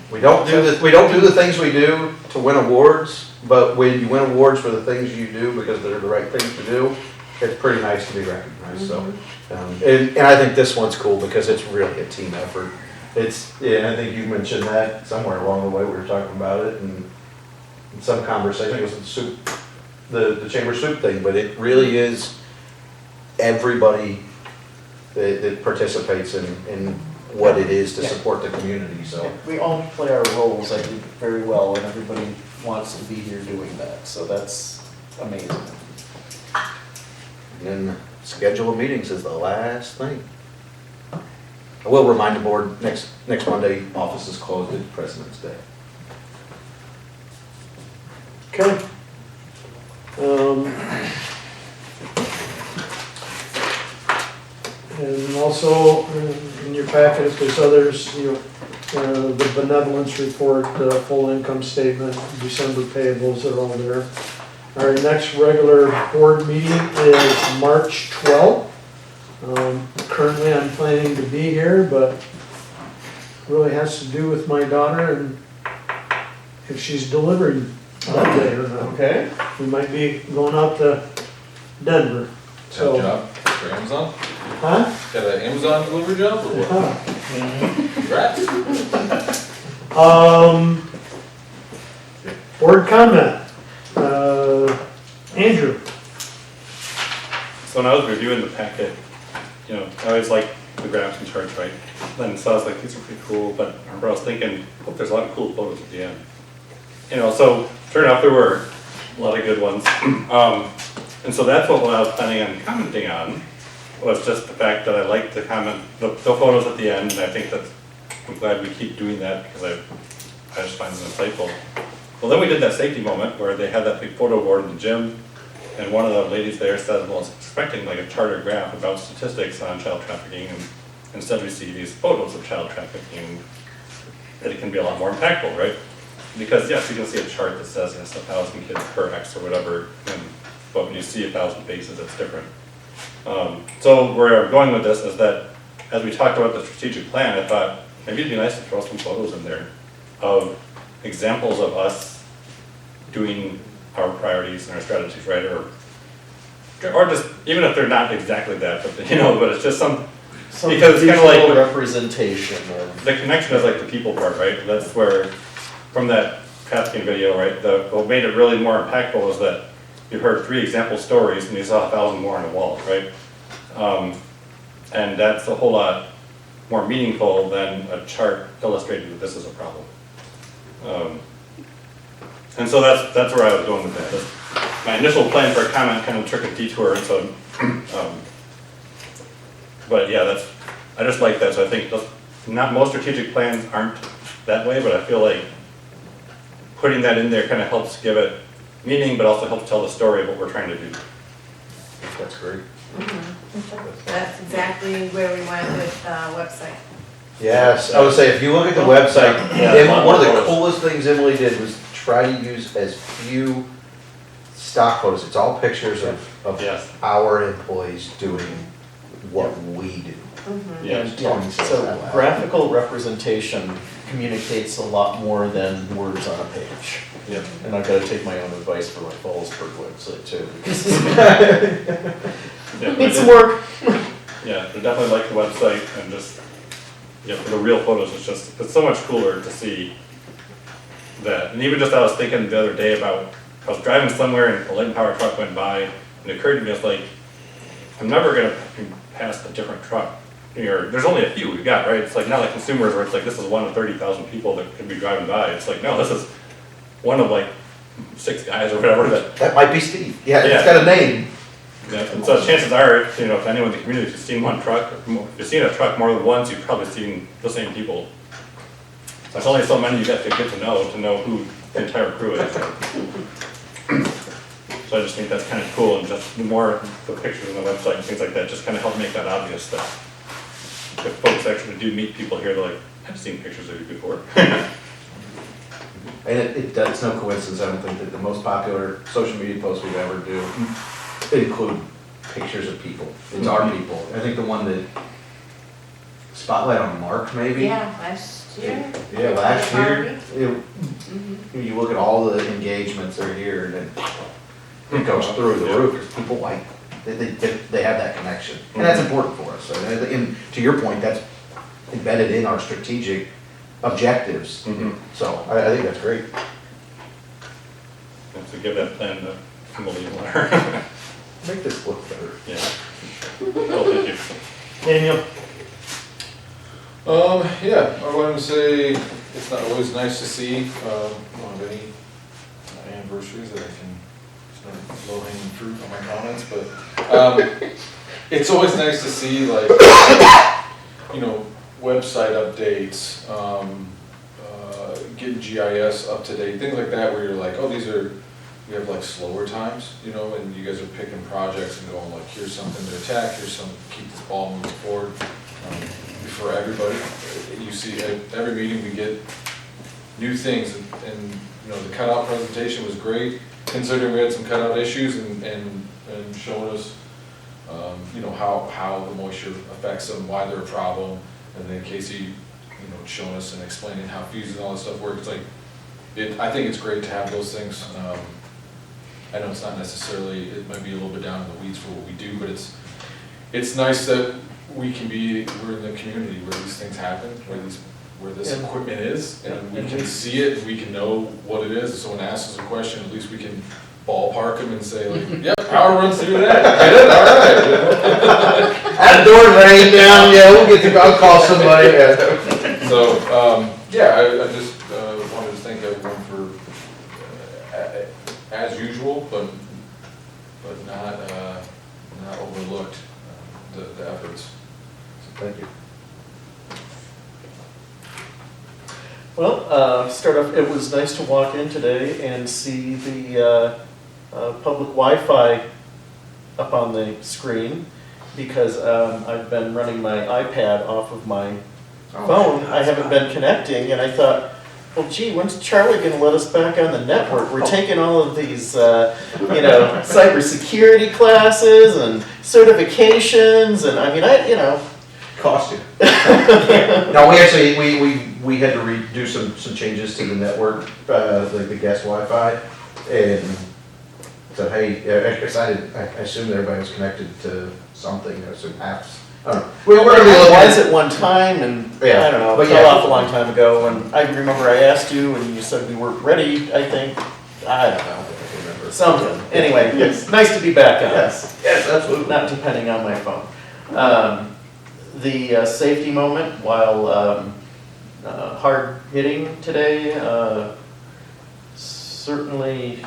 We don't do the things we do to win awards, but when you win awards for the things you do because they're the right things to do, it's pretty nice to be recognized. So, and I think this one's cool because it's really a team effort. I think you mentioned that somewhere along the way we were talking about it, and in some conversation, it was the chamber soup thing, but it really is everybody that participates in what it is to support the community. So We all play our roles, I think, very well, and everybody wants to be here doing that, so that's amazing. And then schedule of meetings is the last thing. I will remind the board next Monday, office is closed at President's Day. Okay. And also in your packet, if there's others, the Benevolence Report, full income statement, December payables are all there. Our next regular board meeting is March 12th. Currently I'm planning to be here, but really has to do with my daughter and if she's delivering that day or not. Okay. We might be going out to Denver. So, Job for Amazon? huh? Got an Amazon delivery job or what? Huh. Congrats. Board comment. Andrew. So when I was reviewing the packet, you know, I always like the graphs and charts, right? Then so I was like, these are pretty cool, but I remember I was thinking, oh, there's a lot of cool photos at the end. You know, so turned out there were a lot of good ones. And so that's what I was planning on commenting on, was just the fact that I like to comment the photos at the end, and I think that I'm glad we keep doing that because I just find them insightful. Well, then we did that safety moment where they had that big photo board in the gym, and one of the ladies there said, well, I was expecting like a chart or graph about statistics on child trafficking, and instead we see these photos of child trafficking, that it can be a lot more impactful, right? Because yes, you can see a chart that says, yes, 1,000 kids per X or whatever, but when you see 1,000 faces, it's different. So where I'm going with this is that as we talked about the strategic plan, I thought maybe it'd be nice to throw some photos in there of examples of us doing our priorities and our strategies, right? Or just, even if they're not exactly that, but you know, but it's just some because it's kind of like representation of the connection is like the people part, right? That's where, from that trafficking video, right, what made it really more impactful was that you heard 3 example stories and you saw 1,000 more on the wall, right? And that's a whole lot more meaningful than a chart illustrating that this is a problem. And so that's where I was going with that. My initial plan for a comment kind of took a detour, and so, but yeah, I just like that. So I think not most strategic plans aren't that way, but I feel like putting that in there kind of helps give it meaning, but also helps tell the story of what we're trying to do. That's great. That's exactly where we went with website. Yes, I would say if you look at the website, one of the coolest things Emily did was try to use as few stock photos. It's all pictures of our employees doing what we do. So graphical representation communicates a lot more than words on a page. Yep. And I've got to take my own advice for my Fallsburg website too. It's work. Yeah, I definitely like the website, and just, yeah, for the real photos, it's so much cooler to see that. And even just I was thinking the other day about, I was driving somewhere and a light and power truck went by, and it occurred to me, I was like, I'm never gonna pass a different truck. There's only a few we've got, right? It's like not like consumers where it's like this is one of 30,000 people that could be driving by. It's like, no, this is one of like 6 guys or whatever that might be Steve. Yeah, it's got a name. Yeah, and so chances are, if anyone in the community has seen one truck, if you've seen a truck more than once, you've probably seen the same people. So there's only so many you get to know who the entire crew is. So I just think that's kind of cool, and just the more the pictures on the website and things like that just kind of help make that obvious that if folks actually do meet people here, they're like, I've seen pictures of you before. And it's no coincidence, I don't think, that the most popular social media posts we've ever do include pictures of people. It's our people. I think the one that Spotlight on Mark, maybe? Yeah, last year. Yeah, last year. You look at all the engagements that are here, and it goes through the roof, because people like, they have that connection. And that's important for us. And to your point, that's embedded in our strategic objectives. So I think that's great. To give that plan to Emily and Leonard. Make this look better. Yeah. Well, thank you. Daniel. Yeah, I wanted to say it's not always nice to see one of any anniversaries that I can start low-hanging fruit on my comments, but it's always nice to see, like, website updates, getting GIS up to date, things like that, where you're like, oh, we have like slower times, and you guys are picking projects and going like, here's something to attack, here's something to keep this ball moving forward. For everybody, you see at every meeting we get new things, and the cutout presentation was great, considering we had some cutout issues, and showing us how the moisture affects them, why they're a problem, and then Casey showing us and explaining how fuses and all that stuff work. It's like I think it's great to have those things I know it's not necessarily, it might be a little bit down in the weeds for what we do, but it's nice that we're in the community where these things happen, where this equipment is, and we can see it, we can know what it is. If someone asks us a question, at least we can ballpark them and say like, yep, power runs through that. Get it? All right. That door rain down, yeah, I'll call somebody. So, I just wanted to thank everyone for, as usual, but not overlooked the efforts. So thank you. Well, start off, it was nice to walk in today and see the public Wi-Fi up on the screen, because I've been running my iPad off of my phone. I haven't been connecting, and I thought, well, gee, when's Charlie going to let us back on the network? We're taking all of these, cybersecurity classes and certifications, and I mean, Cost you. No, we actually, we had to do some changes to the network, like the guest Wi-Fi, and said, hey, I assumed everybody was connected to something, some apps. I don't know. It was at one time, and Yeah, I don't know, but it fell yeah. off a long time ago, and I remember I asked you, and you said we weren't ready, I think. I don't know. Something. Anyway, it's nice to be back on. Yes, absolutely. Not depending on my phone. The safety moment, while hard hitting today, certainly,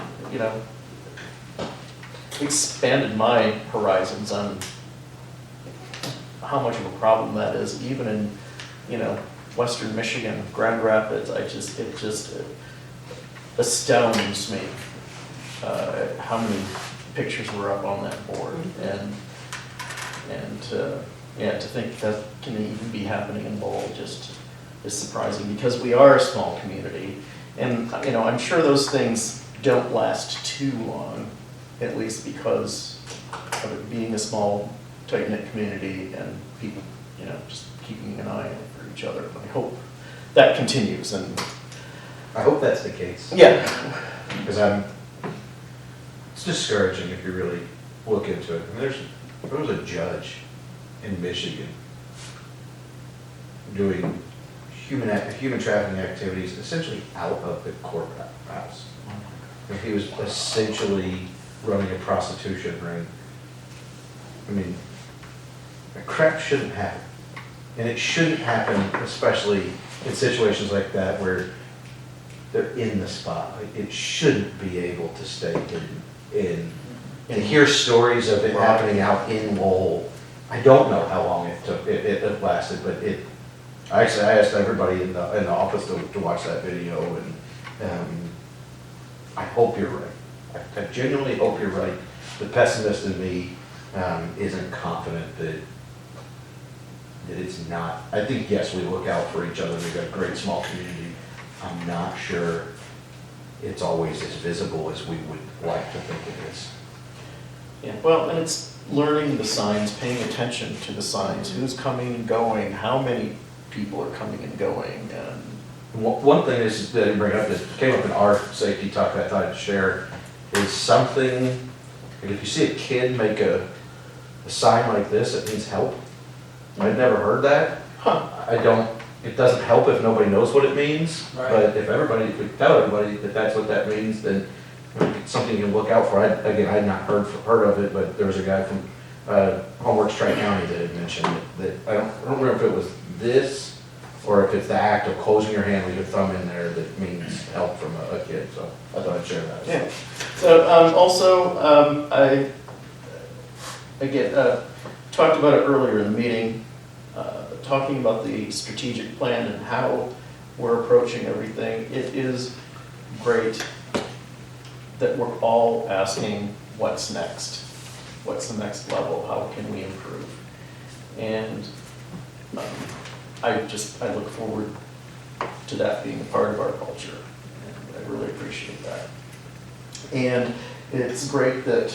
expanded my horizons on how much of a problem that is, even in, Western Michigan, Grand Rapids. It just astounds me how many pictures were up on that board, and to think that can even be happening in Lowell just is surprising, because we are a small community, and I'm sure those things don't last too long, at least because of it being a small, tight-knit community and people, just keeping an eye out for each other. I hope that continues, and I hope that's the case. yeah. Because it's discouraging if you really look into it. I mean, there was a judge in Michigan doing human trafficking activities essentially out of the courthouse. And he was essentially running a prostitution ring. I mean, crap shouldn't happen. And it shouldn't happen, especially in situations like that where they're in the spotlight. It shouldn't be able to stay in. And hear stories of it happening out in Lowell. I don't know how long it lasted, but I asked everybody in the office to watch that video, and I hope you're right. I genuinely hope you're right. The pessimist in me isn't confident that it's not. I think, yes, we look out for each other. We've got a great small community. I'm not sure it's always as visible as we would like to think it is. Yeah, well, and it's learning the signs, paying attention to the signs, who's coming and going, how many people are coming and going. And one thing is that I bring up that came up in our safety talk that I thought I'd share is something, like if you see a kid make a sign like this, it means help. I'd never heard that. It doesn't help if nobody knows what it means, but if we tell everybody that that's what that means, then it's something you can look out for. I had not heard of it, but there was a guy from Homeworks Tri-County that had mentioned that I don't remember if it was this or if it's the act of closing your hand with your thumb in there that means help from a kid. So I thought I'd share that. yeah. So also, I again talked about it earlier in the meeting, talking about the strategic plan and how we're approaching everything. It is great that we're all asking what's next, what's the next level, how can we improve, and I look forward to that being a part of our culture, and I really appreciate that. And it's great that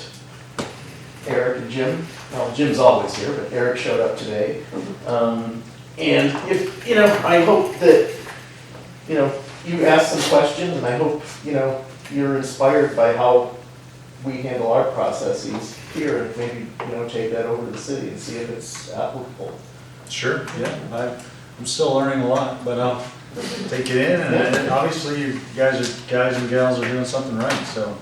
Eric and Jim, well, Jim's always here, but Eric showed up today. And if, I hope that, you ask some questions, and I hope, you're inspired by how we handle our processes here and maybe, take that over to the city and see if it's applicable. Sure, yeah, I'm still learning a lot, but I'll take it in, and obviously you guys and gals are doing something right, so.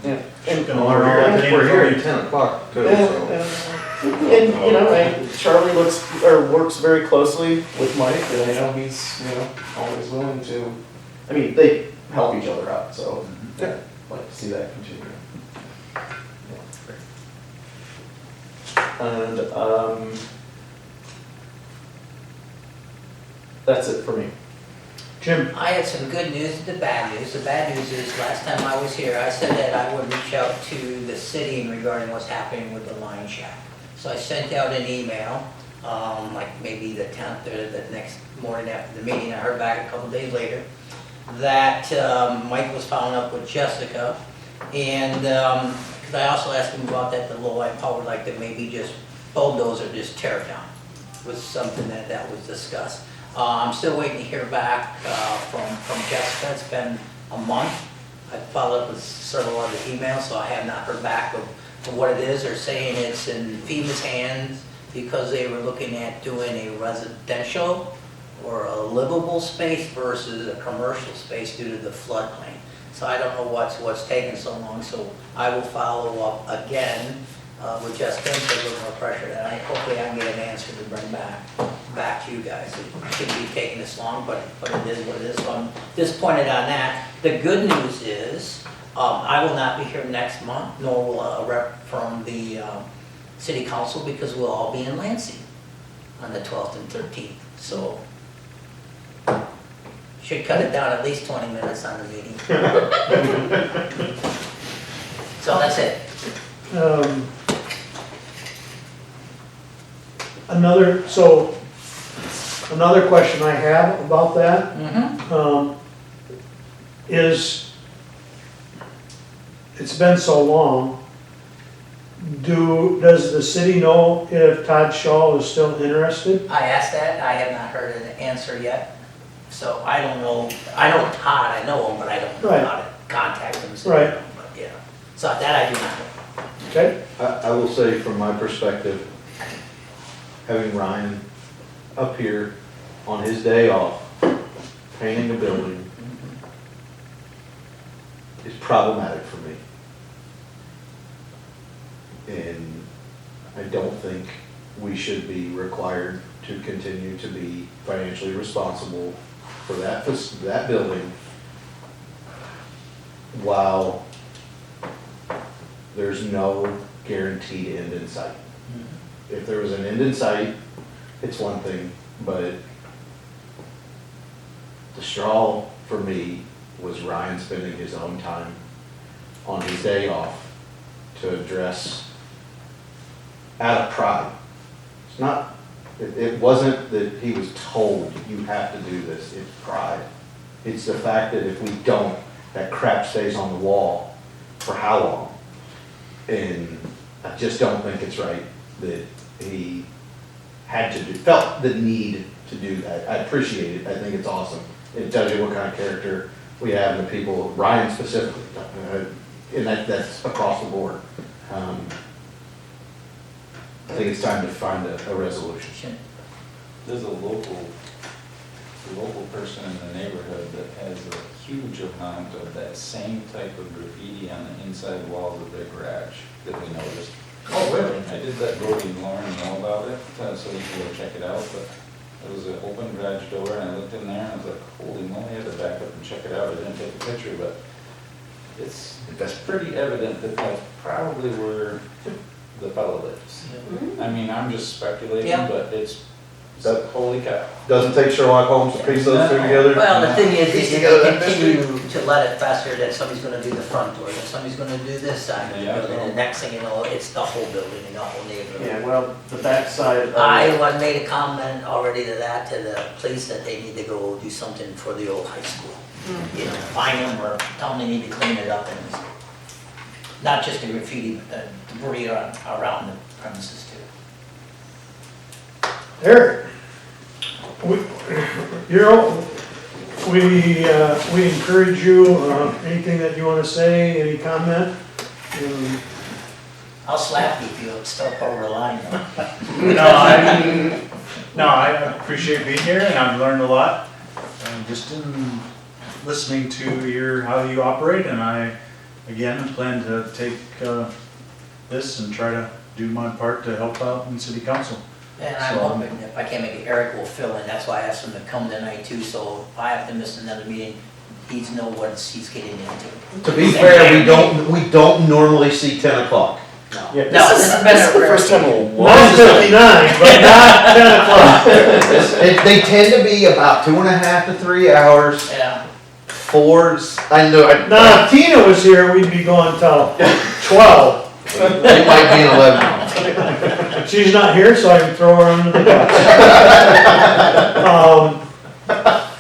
Yeah. Gonna learn all that We're here info. at 10 o'clock too, Yeah, so. and Charlie works very closely with Mike, and I know he's, always willing to, they help each other out, so, yeah, I'd like to see that continue. And, that's it for me. Jim? I had some good news and the bad news. The bad news is, last time I was here, I said that I would reach out to the city regarding what's happening with the Lion Shack. So I sent out an email, like maybe the 10th or the next morning after the meeting. I heard back a couple days later that Mike was following up with Jessica. And because I also asked him about that, the Lowell Power would like to maybe just bulldoze or just tear it down. Was something that was discussed. I'm still waiting to hear back from Jessica. It's been a month. I followed up with several other emails, so I have not heard back of what it is. They're saying it's in FEMA's hands because they were looking at doing a residential or a livable space versus a commercial space due to the floodplain. So I don't know what's taking so long, so I will follow up again with Jessica and put a little more pressure. And hopefully I can get an answer to bring back to you guys. It shouldn't be taking this long, but it is what it is. So I'm disappointed on that. The good news is I will not be here next month, nor will a rep from the city council, because we'll all be in Lansing on the 12th and 13th. So should cut it down at least 20 minutes on the meeting. So that's it. Another question I have about that is, it's been so long, does the city know if Todd Shaw is still interested? I asked that, I have not heard an answer yet. So I don't know, I know Todd, I know him, but I don't know how to contact him. So Right. But yeah, so that I do not know. Okay. I will say from my perspective, having Ryan up here on his day off, painting a building, is problematic for me. And I don't think we should be required to continue to be financially responsible for that building while there's no guaranteed end in sight. If there was an end in sight, it's one thing, but the straw for me was Ryan spending his own time on his day off to address out of pride. It's not, it wasn't that he was told you have to do this, it's pride. It's the fact that if we don't, that crap stays on the wall for how long? And I just don't think it's right that he had to felt the need to do that. I appreciate it, I think it's awesome. It tells you what kind of character we have in the people, Ryan specifically, and that's across the board. I think it's time to find a resolution. There's a local person in the neighborhood that has a huge amount of that same type of graffiti on the inside walls of their garage that we noticed. Oh, really? I did let Brody and Lauren know about it, so you can go check it out, but it was an open garage door, and I looked in there, and I was like, holy moly, I had to back up and check it out. I didn't take a picture, but that's pretty evident that that's probably where the fellow lives. I mean, I'm just speculating, Yeah. but it's holy cow. Doesn't take Sherlock Holmes to piece those two together? Well, the thing is, Piece if together you that mystery? continue to let it fester, that somebody's gonna do the front door, that somebody's gonna do this side of the Yeah. building, and the next thing you know, it's the whole building and the whole neighborhood. Yeah, well, the backside. I made a comment already to the police that they need to go do something for the old high school. You know, fine them or tell them they need to clean it up, and not just the graffiti, but the debris around the premises too. Eric, we encourage you, anything that you want to say, any comment? I'll slap you if you step over the line. No, I appreciate being here, and I've learned a lot, just in listening to how you operate, and I, again, plan to take this and try to do my part to help out in city council. And I'm hoping if I can't make it, Eric will fill in. That's why I asked him to come tonight too, so if I have to miss another meeting, he's know what he's getting into. To be fair, we don't normally see 10 o'clock. No, Yeah, no, this has been a rare. 9:59, but not 10 o'clock. They tend to be about 2.5 to 3 hours. Yeah. 4s, I know. Now, if Tina was here, we'd be going till 12. It might be 11. She's not here, so I can throw her under the bus.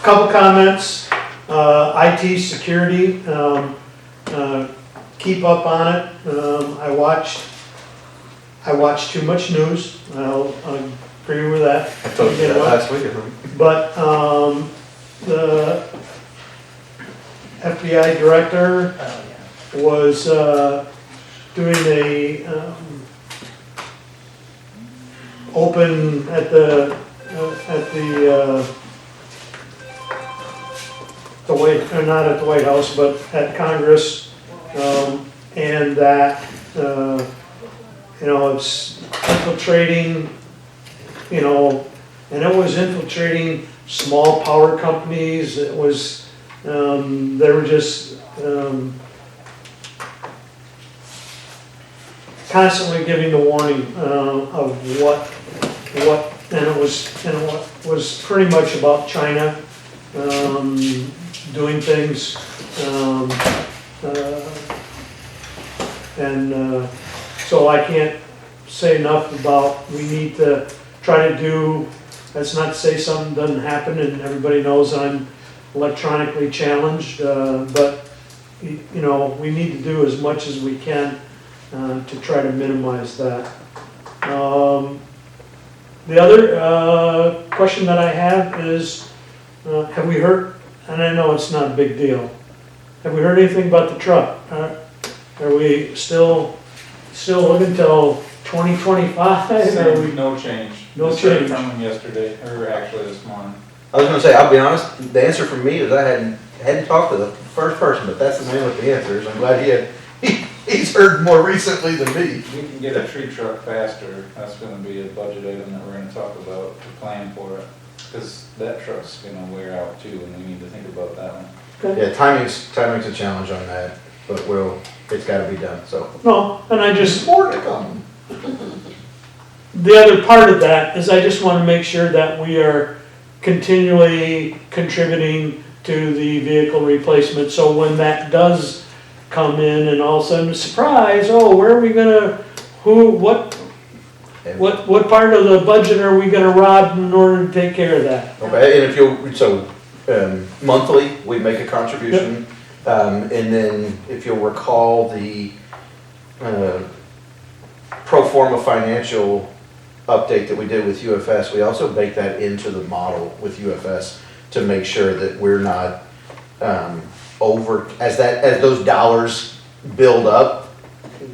Couple comments, IT security, keep up on it. I watch too much news, I'll agree with that. I told you that last week. But, the FBI director was, doing a, open at the White, or not at the White House, but at Congress, and that, it's infiltrating, and it was infiltrating small power companies. It was, they were just, constantly giving the warning of what, and it was pretty much about China doing things, and so I can't say enough about, we need to try to do, that's not to say something doesn't happen, and everybody knows I'm electronically challenged, but we need to do as much as we can to try to minimize that. The other question that I have is, have we heard, and I know it's not a big deal, have we heard anything about the truck? Are we still looking till 2025? No change. No Just heard change. from him yesterday, or actually this morning. I was gonna say, I'll be honest, the answer from me is I hadn't talked to the first person, but that's the man with the answers. I'm glad he's heard more recently than me. We can get a tree truck faster, that's gonna be a budget item that we're gonna talk about to plan for it. Cause that truck's gonna wear out too, and we need to think about that one. Yeah, timing's a challenge on that, but it's gotta be done, so. No, and I just, More to come. the other part of that is I just want to make sure that we are continually contributing to the vehicle replacement, so when that does come in and all of a sudden, surprise, oh, where are we gonna, what part of the budget are we gonna rob in order to take care of that? Okay, and if monthly, we make a contribution, and then if you'll recall the, pro forma financial update that we did with UFS, we also baked that into the model with UFS to make sure that we're not, as those dollars build up,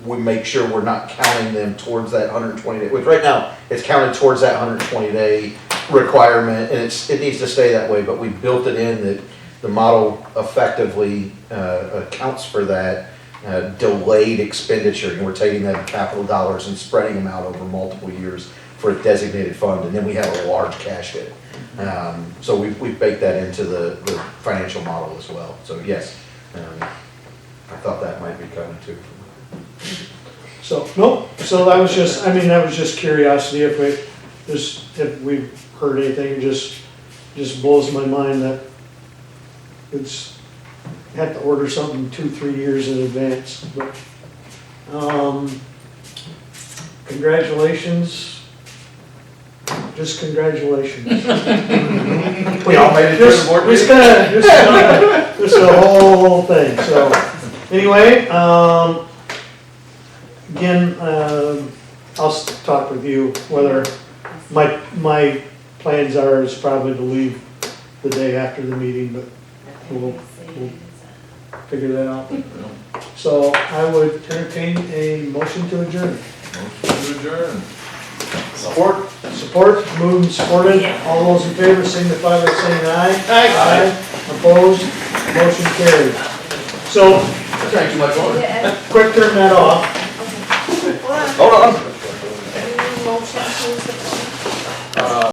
we make sure we're not counting them towards that 120 day, which right now, it's counted towards that 120 day requirement, and it needs to stay that way, but we built it in that the model effectively accounts for that delayed expenditure, and we're taking that capital dollars and spreading them out over multiple years for a designated fund, and then we have a large cash hit. So we've baked that into the financial model as well. So yes, I thought that might be coming too. So, nope, so that was just curiosity, if we've heard anything, it just blows my mind that it's, you have to order something 2-3 years in advance, but, congratulations, just congratulations. We all made it to the board meeting? Just a whole thing, so, anyway, again, I'll talk with you, whether my plans are is probably to leave the day after the meeting, but we'll figure that out. So I would entertain a motion to adjourn. Motion to adjourn. Support. Support, moved and supported. All those in favor signify by saying aye. Aye. Opposed, motion carried. So, Thank you much more. quick turn that off. Hold on. Hold on. Motion to support.